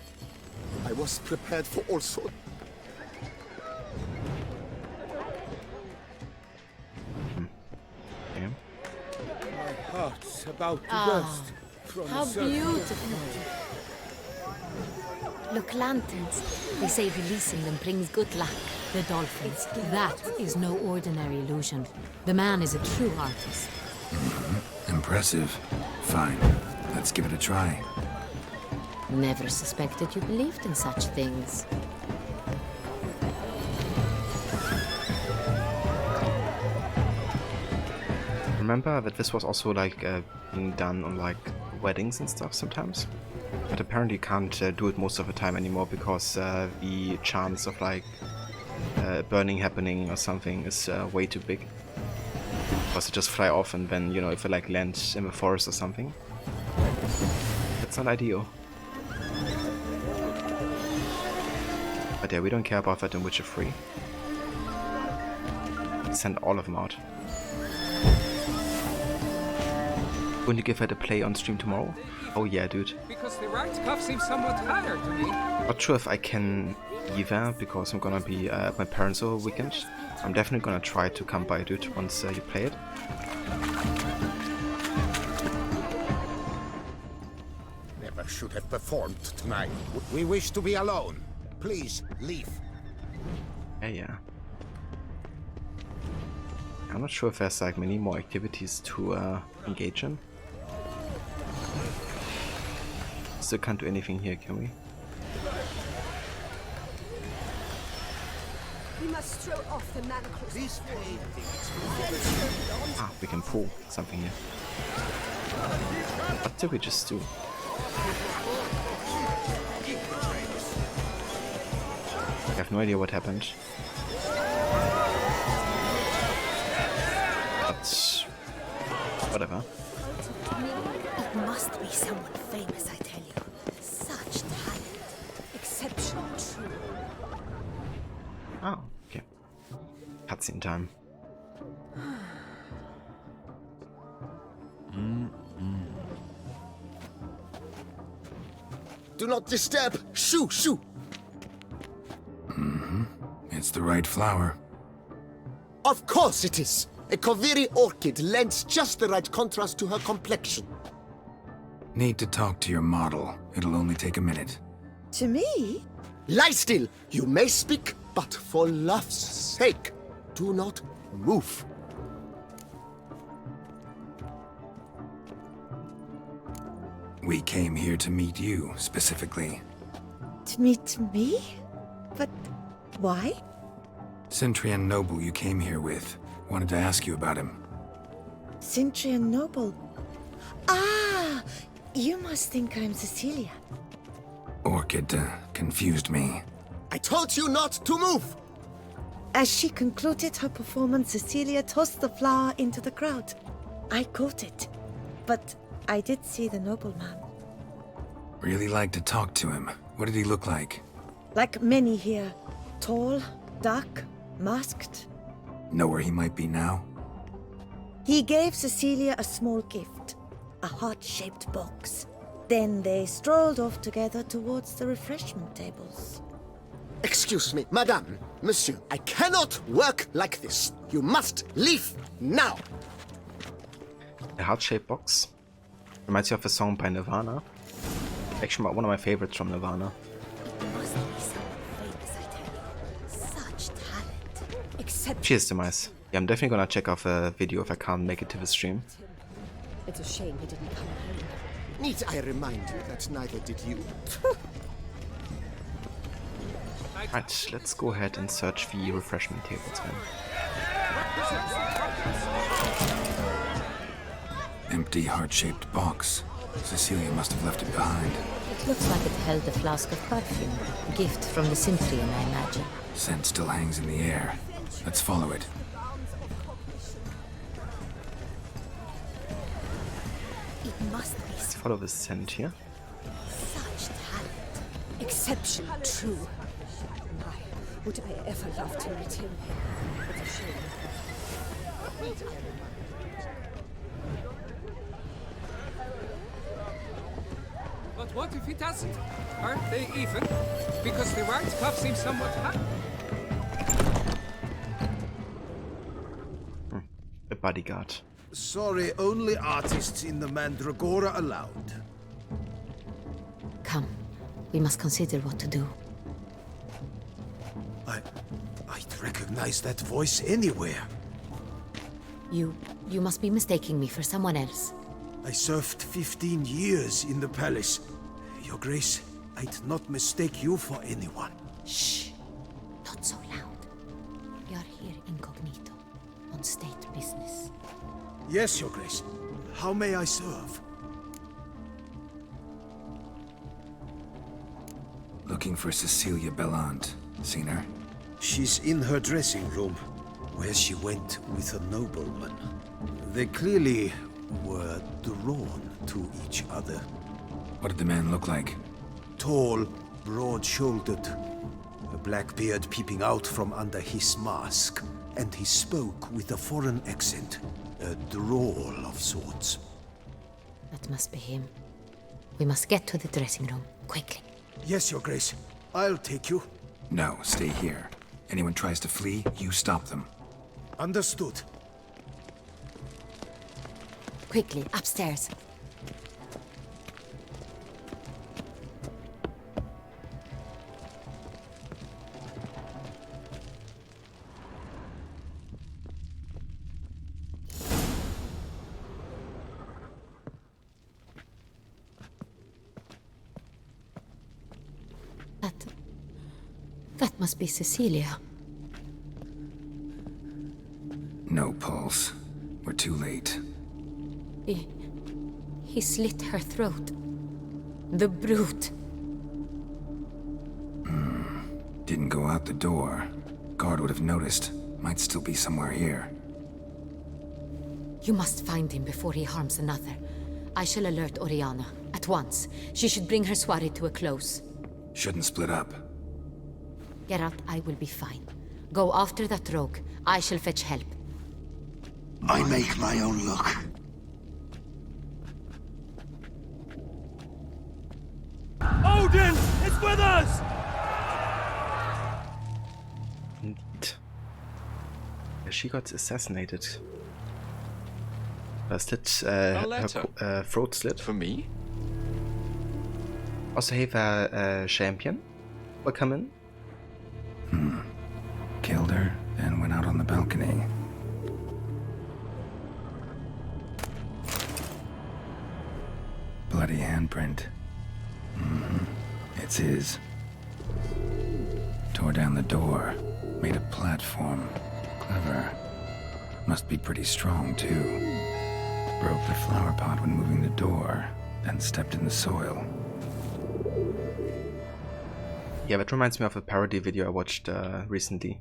I was prepared for all sorts. Yeah. My heart's about to burst from How the surface. beautiful. Look, lanterns. They say releasing them brings good luck. The dolphins. That is no ordinary illusion. The man is a true artist. Impressive. Fine. Let's give it a try. Never suspected you believed in such things. remember that this was also like being done on like weddings and stuff sometimes, but apparently you can't do it most of the time anymore because the chance of like burning happening or something is way too big. Because they just fly off, and then, you know, if they like land in the forest or something, that's not ideal. But yeah, we don't care about that in Witcher 3. Send all of them out. Going to give that a play on stream tomorrow? Oh yeah, dude. Because the right cuff seems somewhat higher to me. Not sure if I can either, because I'm gonna be at my parents over weekend. I'm definitely gonna try to come by, dude, once you play it. Never should have performed tonight. We wish to be alone. Please, leave. Yeah. I'm not sure if there's like many more activities to engage in. Still can't do anything here, can we? We must throw off the manacles. Ah, we can pull something here. What did we just do? I have no idea what happened. But whatever. It must be someone famous, I tell you. Such talent. Exceptional, true. Oh, okay. Cutscene time. Do not disturb! Shoo! Shoo! It's the right flower. Of course it is! A Koviri orchid lends just the right contrast to her complexion. Need to talk to your model. It'll only take a minute. To me? Lie still! You may speak, but for love's sake, do not move. We came here to meet you, specifically. To meet me? But why? Centrian noble you came here with. Wanted to ask you about him. Centrian noble. Ah! You must think I'm Cecilia. Orchid confused me. I told you not to move! As she concluded her performance, Cecilia tossed the flower into the crowd. I caught it, but I did see the nobleman. Really like to talk to him. What did he look like? Like many here. Tall, dark, masked. Know where he might be now? He gave Cecilia a small gift, a heart-shaped box. Then they strolled off together towards the refreshment tables. Excuse me, madame, monsieur, I cannot work like this. You must leave now. A heart-shaped box. Reminds you of a song by Nirvana. Actually, one of my favorites from Nirvana. Must be someone famous, I tell you. Such talent. Except Cheers, Demise. Yeah, I'm definitely gonna check off a video if I can't make it to the stream. it's a shame he didn't come home. Need I remind you that neither did you? Right, let's go ahead and search the refreshment tables then. Empty heart-shaped box. Cecilia must have left it behind. It looks like it held a flask of perfume. A gift from the Centrian, I imagine. Scent still hangs in the air. Let's follow it. It must be Let's follow the scent here. such talent. Exceptional, true. My, would I ever love to meet him? It's a shame. But what if he doesn't? Aren't they even? Because the right cuff seems somewhat high. A bodyguard. Sorry, only artists in the Mandragora allowed. Come, we must consider what to do. I'd recognize that voice anywhere. You must be mistaking me for someone else. I served 15 years in the palace. Your Grace, I'd not mistake you for anyone. Shh! Not so loud. We are here incognito, on state business. Yes, Your Grace. How may I serve? Looking for Cecilia Bellant. Seen her? She's in her dressing room, where she went with a nobleman. They clearly were drawn to each other. What did the man look like? Tall, broad-shouldered, a black beard peeping out from under his mask, and he spoke with a foreign accent, a drawl of sorts. That must be him. We must get to the dressing room, quickly. Yes, Your Grace. I'll take you. No, stay here. Anyone tries to flee, you stop them. Understood. Quickly, upstairs. That must be Cecilia. No pulse. We're too late. He slit her throat. The brute. Didn't go out the door. Guard would have noticed. Might still be somewhere here. You must find him before he harms another. I shall alert Oriana at once. She should bring her soiree to a close. Shouldn't split up. Geralt, I will be fine. Go after that rogue. I shall fetch help. I make my own luck. Odin is with us! Indeed. She got assassinated. Slit, her throat slit. For me? Also have a champion. Welcome in. Killed her, then went out on the balcony. Bloody handprint. It's his. Tore down the door. Made a platform. Clever. Must be pretty strong, too. Broke the flower pot when moving the door, then stepped in the soil. Yeah, that reminds me of a parody video I watched recently.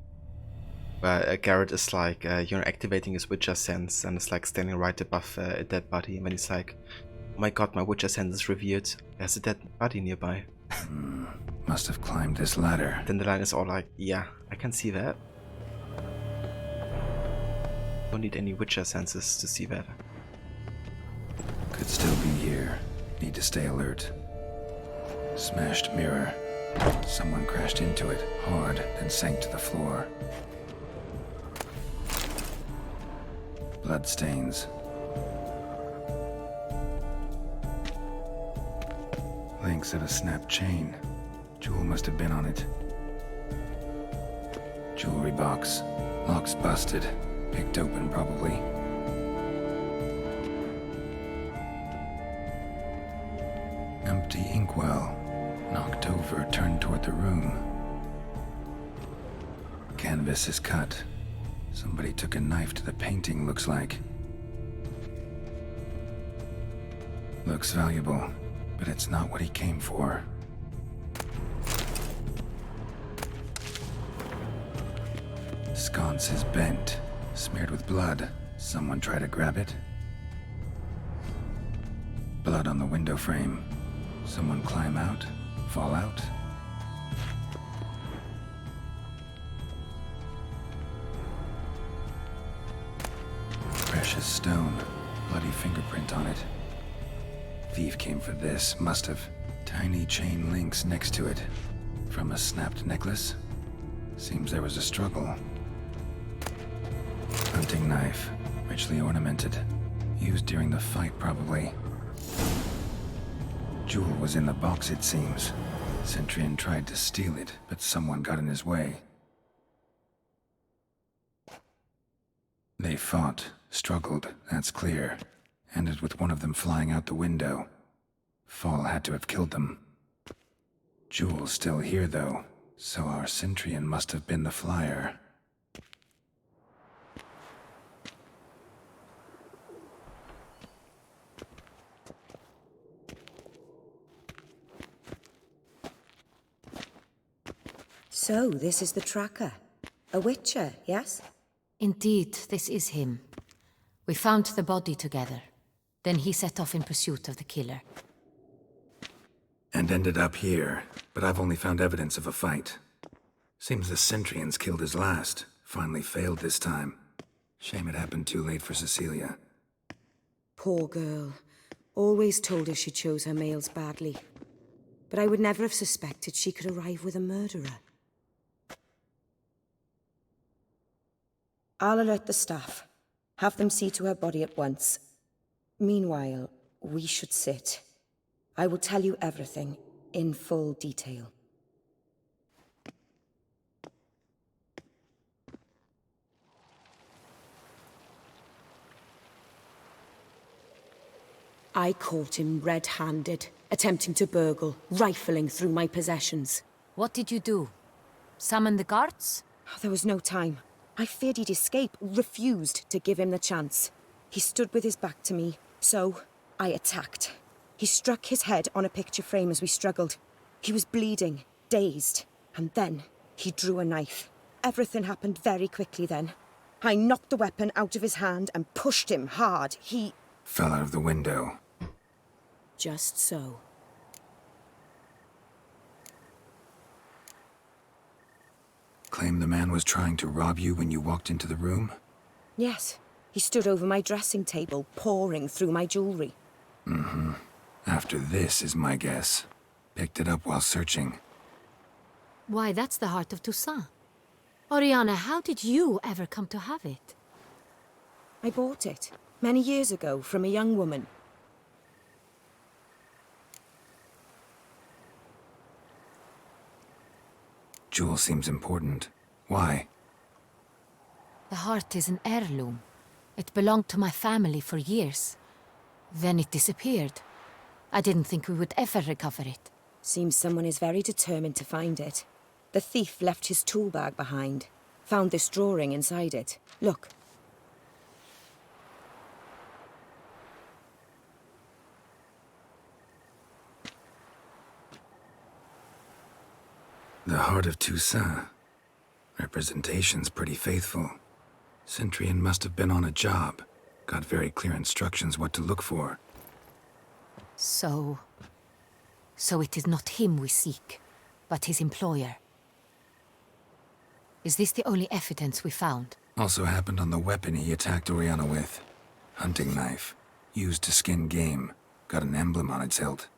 Where Garrett is like, activating his Witcher sense and is like standing right above a dead body. And then he's like, oh my god, my Witcher sense is revealed. There's a dead body nearby. Must have climbed this ladder. Then the line is all like, yeah, I can see that. Don't need any Witcher senses to see that. Could still be here. Need to stay alert. Smashed mirror. Someone crashed into it hard, then sank to the floor. Bloodstains. Links of a snapped chain. Jewel must have been on it. Jewelry box. Lock's busted. Picked open, probably. Empty inkwell. Knocked over, turned toward the room. Canvas is cut. Somebody took a knife to the painting, looks like. Looks valuable, but it's not what he came for. Sconce is bent, smeared with blood. Someone try to grab it. Blood on the window frame. Someone climb out, fall out. Precious stone, bloody fingerprint on it. Thief came for this, must have. Tiny chain links next to it. From a snapped necklace? Seems there was a struggle. Hunting knife, richly ornamented. Used during the fight, probably. Jewel was in the box, it seems. Centurion tried to steal it, but someone got in his way. They fought, struggled, that's clear. Ended with one of them flying out the window. Fall had to have killed them. Jewel's still here, though, so our Centurion must have been the flyer. So, this is the tracker. A witcher, yes? Indeed, this is him. We found the body together. Then he set off in pursuit of the killer. And ended up here, but I've only found evidence of a fight. Seems the Centrians killed his last. Finally failed this time. Shame it happened too late for Cecilia. Poor girl. Always told her she chose her males badly. But I would never have suspected she could arrive with a murderer. I'll alert the staff. Have them see to her body at once. Meanwhile, we should sit. I will tell you everything, in full detail. I caught him red-handed, attempting to burgle, rifling through my possessions. What did you do? Summon the guards? There was no time. I feared he'd escape, refused to give him the chance. He stood with his back to me, so I attacked. He struck his head on a picture frame as we struggled. He was bleeding, dazed, and then he drew a knife. Everything happened very quickly then. I knocked the weapon out of his hand and pushed him hard. He fell out of the window. Just so. Claim the man was trying to rob you when you walked into the room? Yes. He stood over my dressing table, pouring through my jewelry. Mm-hmm. After this is my guess. Picked it up while searching. Why, that's the heart of Toussaint. Oriana, how did you ever come to have it? I bought it, many years ago, from a young woman. Jewel seems important. Why? The heart is an heirloom. It belonged to my family for years. Then it disappeared. I didn't think we would ever recover it. Seems someone is very determined to find it. The thief left his tool bag behind. Found this drawing inside it. Look. The heart of Toussaint. Representation's pretty faithful. Centurion must have been on a job. Got very clear instructions what to look for. So it is not him we seek, but his employer. Is this the only evidence we found? Also happened on the weapon he attacked Oriana with. Hunting knife. Used to skin game. Got an emblem on its hilt.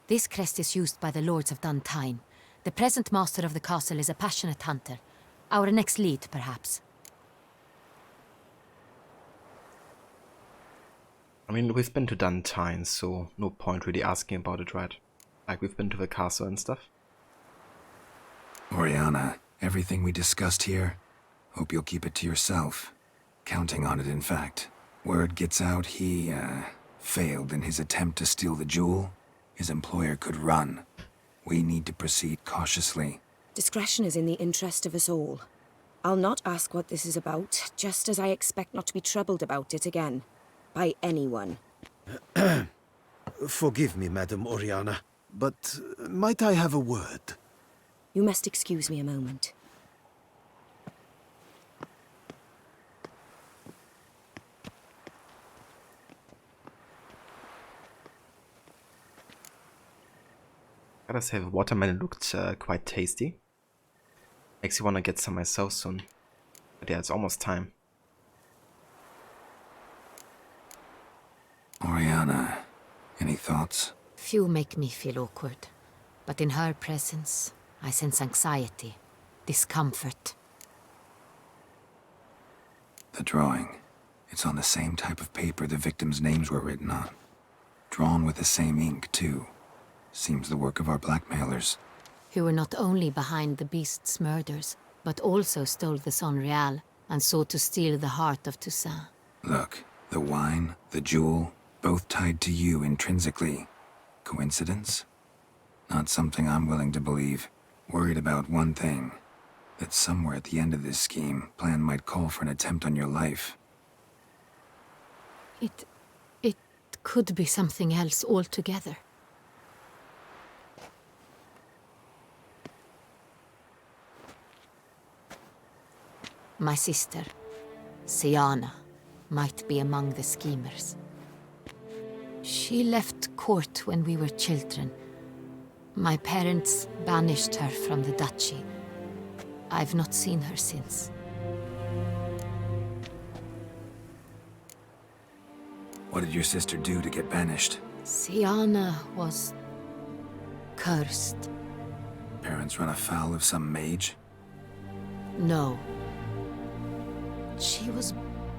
This crest is used by the lords of Duntine. The present master of the castle is a passionate hunter. Our next lead, perhaps. I mean, we've been to Duntine, so no point really asking about it, right? Like, we've been to the castle and stuff. Oriana, everything we discussed here, hope you'll keep it to yourself. Counting on it, in fact. Word gets out he, failed in his attempt to steal the jewel. His employer could run. We need to proceed cautiously. Discretion is in the interest of us all. I'll not ask what this is about, just as I expect not to be troubled about it again. By anyone. Forgive me, Madam Oriana, but might I have a word? You must excuse me a moment. Gotta say, the watermelon looked quite tasty. Makes you wanna get some myself soon. But yeah, it's almost time. Oriana, any thoughts? Few make me feel awkward, but in her presence, I sense anxiety, discomfort. The drawing. It's on the same type of paper the victims' names were written on. Drawn with the same ink, too. Seems the work of our blackmailers. Who were not only behind the beast's murders, but also stole the Son Real and sought to steal the heart of Toussaint. Look, the wine, the jewel, both tied to you intrinsically. Coincidence? Not something I'm willing to believe. Worried about one thing. That somewhere at the end of this scheme, plan might call for an attempt on your life. It could be something else altogether. My sister, Siana, might be among the schemers. She left court when we were children. My parents banished her from the duchy. I've not seen her since. What did your sister do to get banished? Siana was cursed. Parents run afoul of some mage? No. She was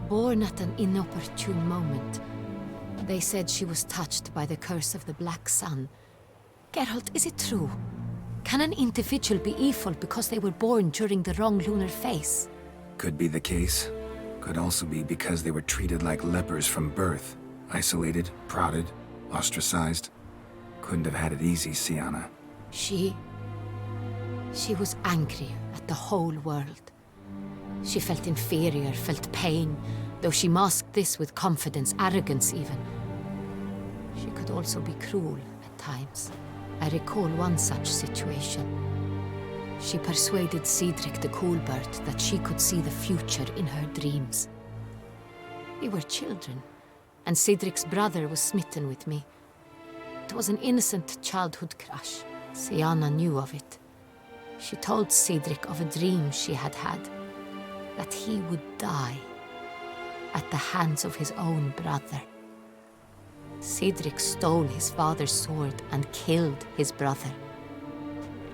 born at an inopportune moment. They said she was touched by the curse of the Black Sun. Geralt, is it true? Can an individual be evil because they were born during the wrong lunar phase? Could be the case. Could also be because they were treated like lepers from birth. Isolated, prodded, ostracized. Couldn't have had it easy, Siana. She was angry at the whole world. She felt inferior, felt pain, though she masked this with confidence, arrogance even. She could also be cruel at times. I recall one such situation. She persuaded Cedric the Coolbird that she could see the future in her dreams. We were children, and Cedric's brother was smitten with me. It was an innocent childhood crush. Siana knew of it. She told Cedric of a dream she had had, that he would die at the hands of his own brother. Cedric stole his father's sword and killed his brother.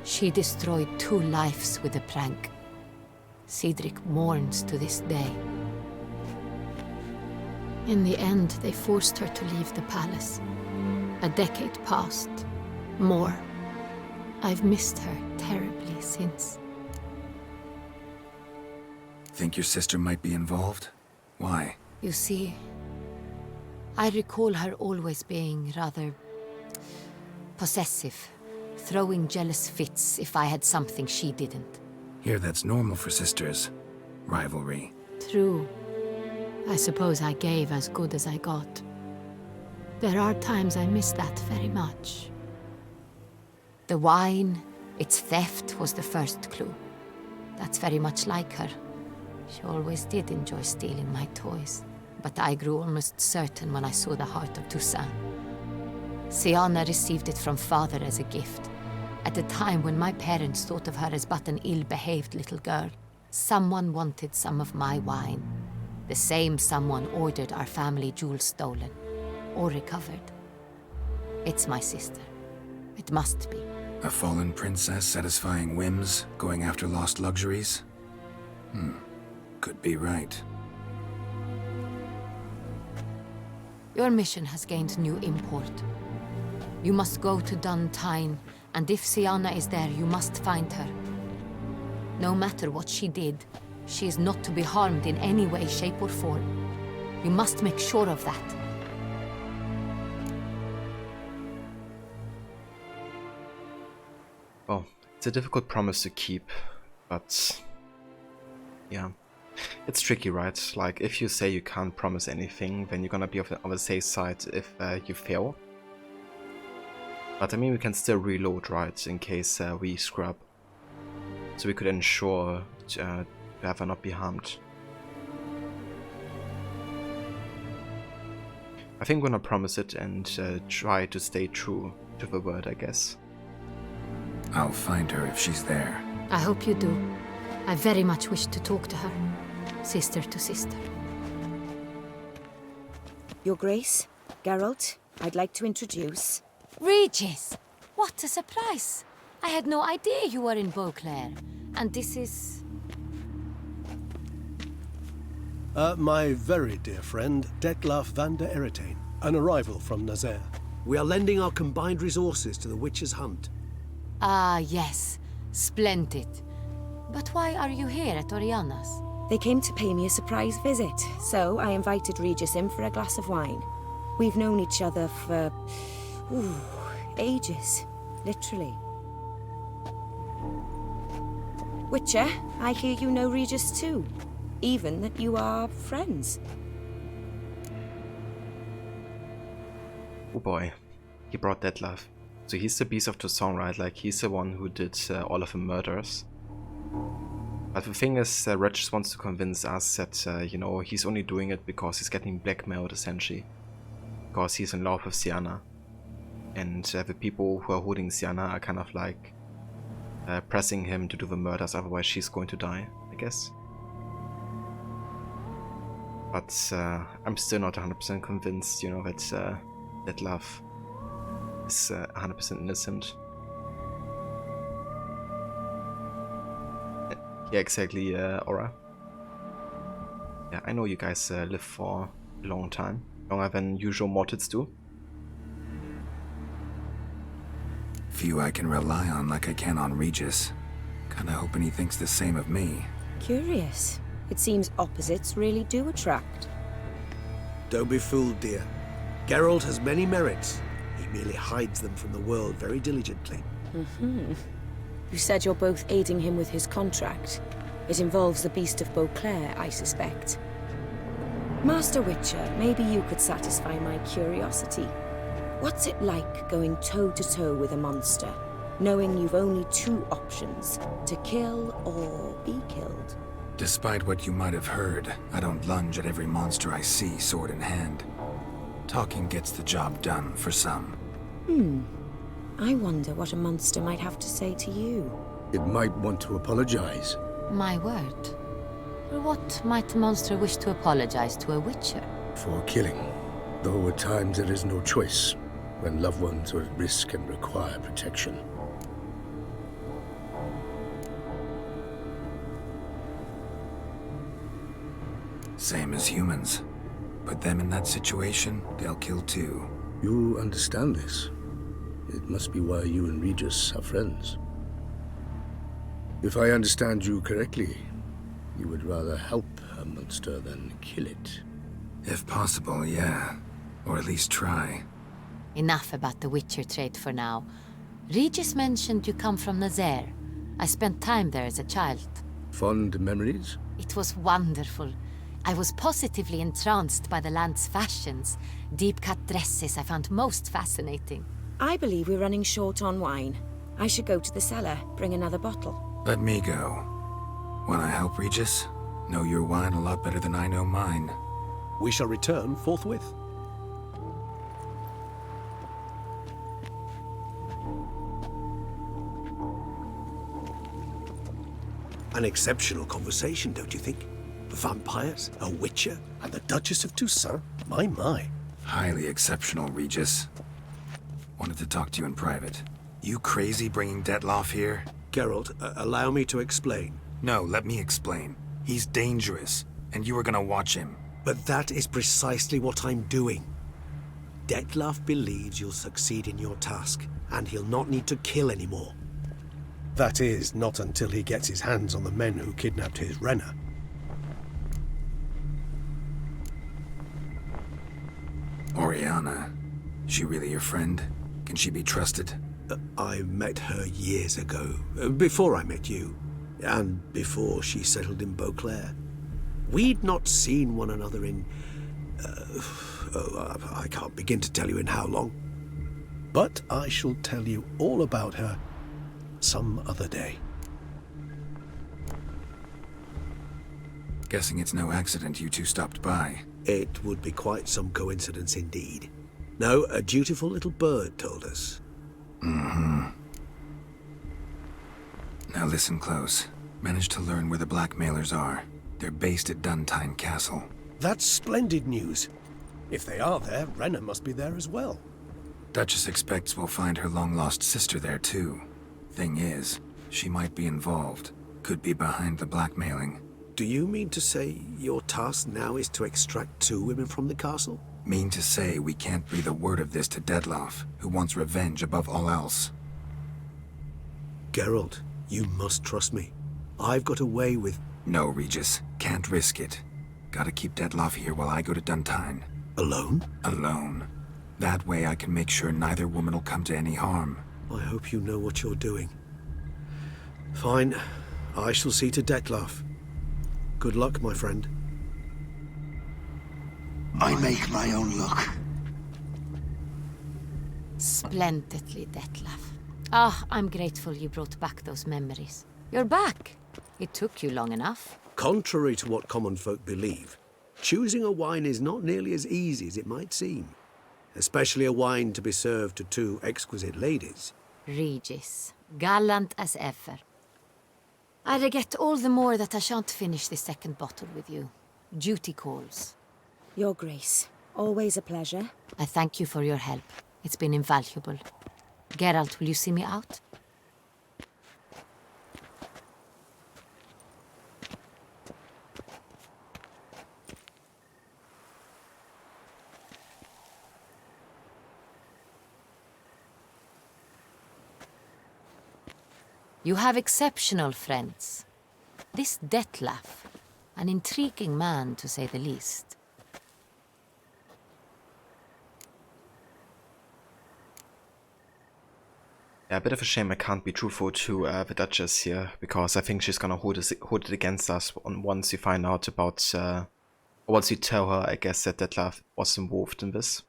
She destroyed 2 lives with a prank. Cedric mourns to this day. In the end, they forced her to leave the palace. A decade passed. More. I've missed her terribly since. Think your sister might be involved? Why? You see, I recall her always being rather possessive, throwing jealous fits if I had something she didn't. Here, that's normal for sisters. Rivalry. True. I suppose I gave as good as I got. There are times I miss that very much. The wine, its theft was the first clue. That's very much like her. She always did enjoy stealing my toys, but I grew almost certain when I saw the heart of Toussaint. Siana received it from father as a gift, at a time when my parents thought of her as but an ill-behaved little girl. Someone wanted some of my wine. The same someone ordered our family jewels stolen, or recovered. It's my sister. It must be. A fallen princess satisfying whims, going after lost luxuries? Could be right. Your mission has gained new import. You must go to Duntine, and if Siana is there, you must find her. No matter what she did, she is not to be harmed in any way, shape, or form. You must make sure of that. Well, it's a difficult promise to keep, but yeah. It's tricky, right? Like, if you say you can't promise anything, then you're gonna be on the safe side if you fail. But I mean, we can still reload, right, in case we screw up. So we could ensure to have her not be harmed. I think we're gonna promise it and try to stay true to the word, I guess. I'll find her if she's there. I hope you do. I very much wish to talk to her, sister to sister. Your Grace, Geralt, I'd like to introduce... Regis! What a surprise! I had no idea you were in Beauclair. And this is... My very dear friend, Detlaf van der Eretain, an arrival from Nazaire. We are lending our combined resources to the Witch's Hunt. Ah, yes. Splendid. But why are you here at Oriana's? They came to pay me a surprise visit, so I invited Regis in for a glass of wine. We've known each other for... ages, literally. Witcher, I hear you know Regis too. Even that you are friends. Oh boy, he brought Detlaf. So he's the Beast of Toussaint, right? Like, he's the one who did all of the murders. But the thing is, Reg wants to convince us that, you know, he's only doing it because he's getting blackmailed, essentially. Because he's in love with Sienna. And the people who are holding Sienna are kind of like pressing him to do the murders, otherwise she's going to die, I guess. But I'm still not 100% convinced, you know, that Dettlaff is 100% innocent. Yeah, exactly, Aura. Yeah, I know you guys live for a long time. Longer than usual mortals do. Few I can rely on like I can on Regis. Kinda hoping he thinks the same of me. Curious. It seems opposites really do attract. Don't be fooled, dear. Geralt has many merits. He merely hides them from the world very diligently. Mm-hmm. You said you're both aiding him with his contract. It involves the Beast of Beauclair, I suspect. Master Witcher, maybe you could satisfy my curiosity. What's it like going toe-to-toe with a monster, knowing you've only two options, to kill or be killed? Despite what you might have heard, I don't lunge at every monster I see sword in hand. Talking gets the job done for some. I wonder what a monster might have to say to you. It might want to apologize. My word. For what might a monster wish to apologize to a witcher? For killing. Though at times there is no choice, when loved ones are at risk and require protection. Same as humans. Put them in that situation, they'll kill too. You understand this. It must be why you and Regis are friends. If I understand you correctly, you would rather help a monster than kill it. If possible, yeah. Or at least try. Enough about the Witcher trait for now. Regis mentioned you come from Nazaire. I spent time there as a child. Fond memories? It was wonderful. I was positively entranced by the land's fashions. Deep-cut dresses I found most fascinating. I believe we're running short on wine. I should go to the cellar, bring another bottle. Let me go. Wanna help, Regis? Know your wine a lot better than I know mine. We shall return forthwith. An exceptional conversation, don't you think? Vampires, a witcher, and the Duchess of Toussaint? My. Highly exceptional, Regis. Wanted to talk to you in private. You crazy bringing Dettlaff here? Geralt, allow me to explain. No, let me explain. He's dangerous, and you were gonna watch him. But that is precisely what I'm doing. Dettlaff believes you'll succeed in your task, and he'll not need to kill anymore. That is, not until he gets his hands on the men who kidnapped his Renna. Oriana. She really your friend? Can she be trusted? I met her years ago, before I met you, and before she settled in Beauclair. We'd not seen one another in... I can't begin to tell you in how long. But I shall tell you all about her some other day. Guessing it's no accident you two stopped by. It would be quite some coincidence indeed. No, a dutiful little bird told us. Mm-hmm. Now listen close. Managed to learn where the blackmailers are. They're based at Duntine Castle. That's splendid news. If they are there, Renna must be there as well. Duchess expects we'll find her long-lost sister there too. Thing is, she might be involved. Could be behind the blackmailing. Do you mean to say your task now is to extract 2 women from the castle? Mean to say we can't breathe a word of this to Dettlaff, who wants revenge above all else. Geralt, you must trust me. I've got a way with... No, Regis. Can't risk it. Gotta keep Dettlaff here while I go to Duntine. Alone? Alone. That way I can make sure neither woman will come to any harm. I hope you know what you're doing. Fine. I shall see to Dettlaff. Good luck, my friend. I make my own luck. Splendidly, Dettlaff. Ah, I'm grateful you brought back those memories. You're back. It took you long enough. Contrary to what common folk believe, choosing a wine is not nearly as easy as it might seem. Especially a wine to be served to two exquisite ladies. Regis, gallant as ever. I regret all the more that I shan't finish the second bottle with you. Duty calls. Your Grace, always a pleasure. I thank you for your help. It's been invaluable. Geralt, will you see me out? You have exceptional friends. This Detlaf, an intriguing man to say the least. Yeah, a bit of a shame I can't be truthful to the Duchess here, because I think she's gonna hold it against us once you find out about, or once you tell her, I guess, that Detlaf was involved in this.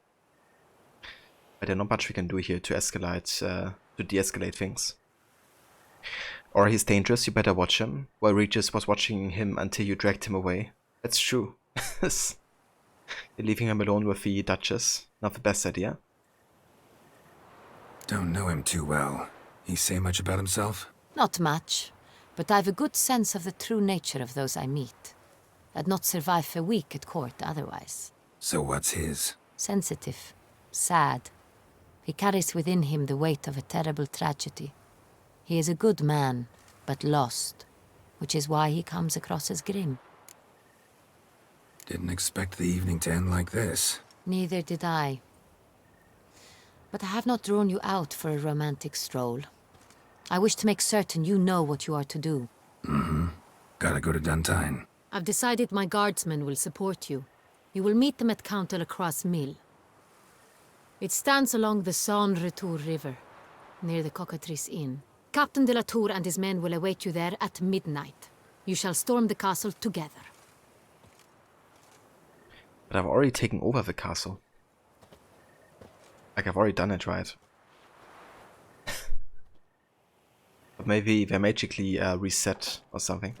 But there's not much we can do here to escalate, to de-escalate things. Or he's dangerous, you better watch him. Well, Regis was watching him until you dragged him away. That's true. You're leaving him alone with the Duchess. Not the best idea. Don't know him too well. He say much about himself? Not much, but I've a good sense of the true nature of those I meet. I'd not survive a week at court otherwise. So what's his? Sensitive. Sad. He carries within him the weight of a terrible tragedy. He is a good man, but lost, which is why he comes across as grim. Didn't expect the evening to end like this. Neither did I. But I have not drawn you out for a romantic stroll. I wish to make certain you know what you are to do. Mm-hmm. Gotta go to Duntine. I've decided my guardsmen will support you. You will meet them at Count Delacroix' mill. It stands along the Saône-Retour River, near the Cockatrice Inn. Captain de la Tour and his men will await you there at midnight. You shall storm the castle together. But I've already taken over the castle. Like, I've already done it, right? But maybe they magically reset or something.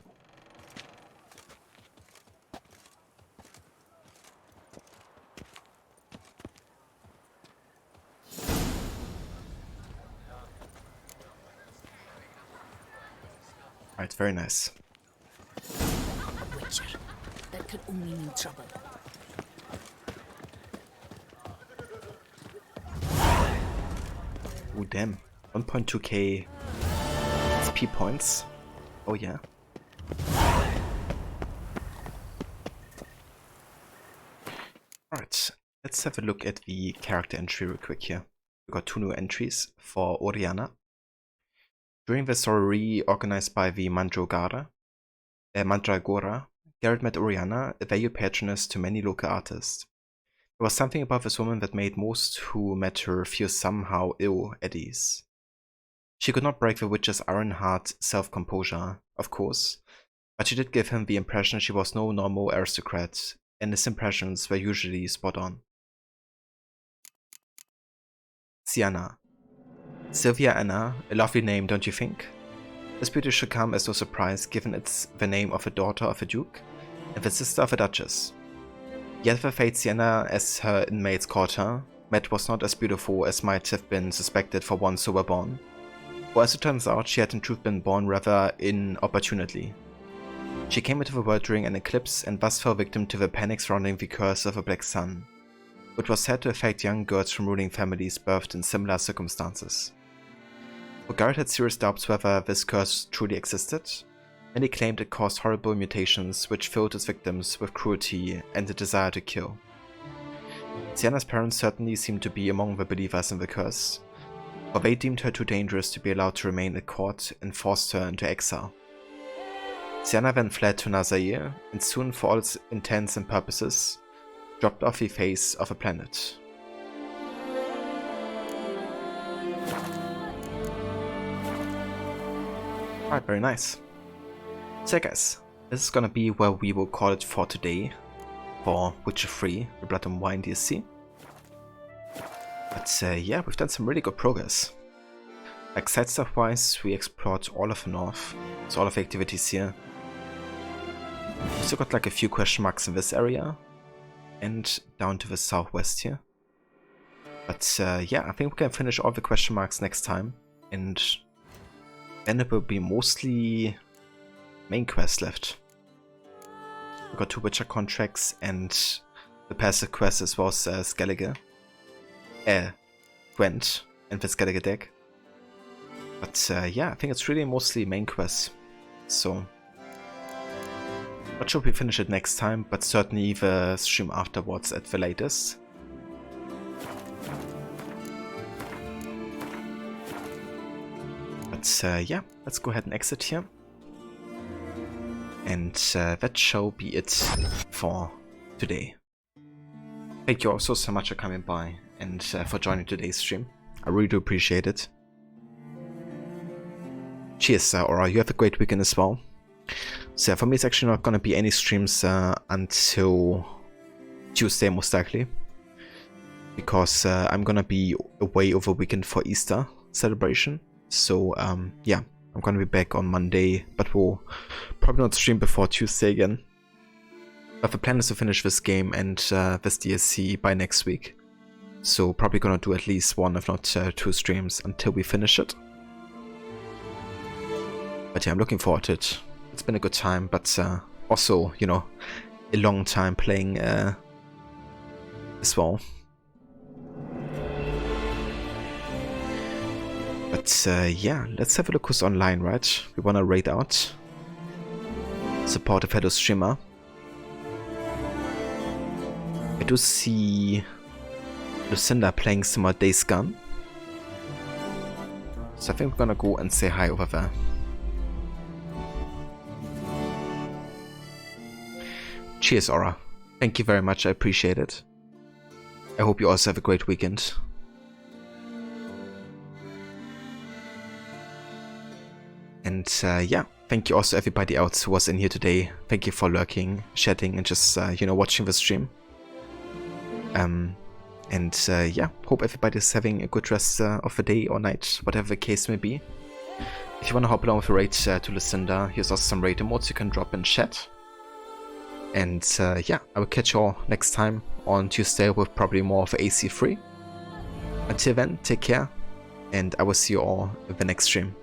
Alright, very nice. Witcher. That could only mean trouble. Oh damn. 1.2k XP points. Oh yeah. Alright, let's have a look at the character entry real quick here. We got 2 new entries for Oriana. During the story organized by the Mandragora, Geralt met Oriana, a valued patroness to many local artists. There was something about this woman that made most who met her feel somehow ill at ease. She could not break the witch's iron-hard self-composure, of course, but she did give him the impression she was no normal aristocrat, and his impressions were usually spot on. Sienna. Sylvia Anna, a lovely name, don't you think? This beauty should come as no surprise, given it's the name of a daughter of a duke and the sister of a duchess. Yet the fate Sienna, as her inmates called her, met was not as beautiful as might have been suspected for one so well born. For as it turns out, she had in truth been born rather inopportunely. She came into the world during an eclipse and thus fell victim to the panic surrounding the curse of a black sun, which was said to affect young girls from ruling families birthed in similar circumstances. Geralt had serious doubts whether this curse truly existed, and he claimed it caused horrible mutations which filled its victims with cruelty and a desire to kill. Sienna's parents certainly seemed to be among the believers in the curse, for they deemed her too dangerous to be allowed to remain at court and forced her into exile. Sienna then fled to Nazair, and soon, for all its intents and purposes, dropped off the face of a planet. Alright, very nice. So guys, this is gonna be where we will call it for today, for Witcher 3, the Blood and Wine DLC. But yeah, we've done some really good progress. Like side stuff wise, we explored all of the north, So all of the activities here. We still got like a few question marks in this area. And down to the southwest here. But yeah, I think we can finish all the question marks next time. And then it will be mostly main quest left. We got 2 Witcher contracts and the passive quest as well as Skellige. Gwent and the Skellige deck. But yeah, I think it's really mostly main quests. So not sure if we finish it next time, but certainly the stream afterwards at the latest. But yeah, let's go ahead and exit here. And that shall be it for today. Thank you also so much for coming by and for joining today's stream. I really do appreciate it. Cheers, Aura. You have a great weekend as well. So for me, it's actually not going to be any streams until Tuesday, most likely. Because I'm going to be away over weekend for Easter celebration. So yeah, I'm going to be back on Monday, but we'll probably not stream before Tuesday again. But the plan is to finish this game and this DLC by next week. So probably going to do at least 1, if not 2 streams until we finish it. But yeah, I'm looking forward to it. It's been a good time, but also, you know, a long time playing as well. But yeah, let's have a look who's online, right? We want to raid out. Support a fellow streamer. I do see Lucinda playing some more Days Gone. So I think we're gonna go and say hi over there. Cheers, Aura. Thank you very much, I appreciate it. I hope you also have a great weekend. And yeah, thank you also everybody else who was in here today. Thank you for lurking, chatting, and just, you know, watching the stream. And yeah, hope everybody's having a good rest of the day or night, whatever the case may be. If you want to hop along with a raid to Lucinda, here's also some raid emotes you can drop in chat. And yeah, I will catch you all next time on Tuesday with probably more of AC3. Until then, take care, and I will see you all in the next stream.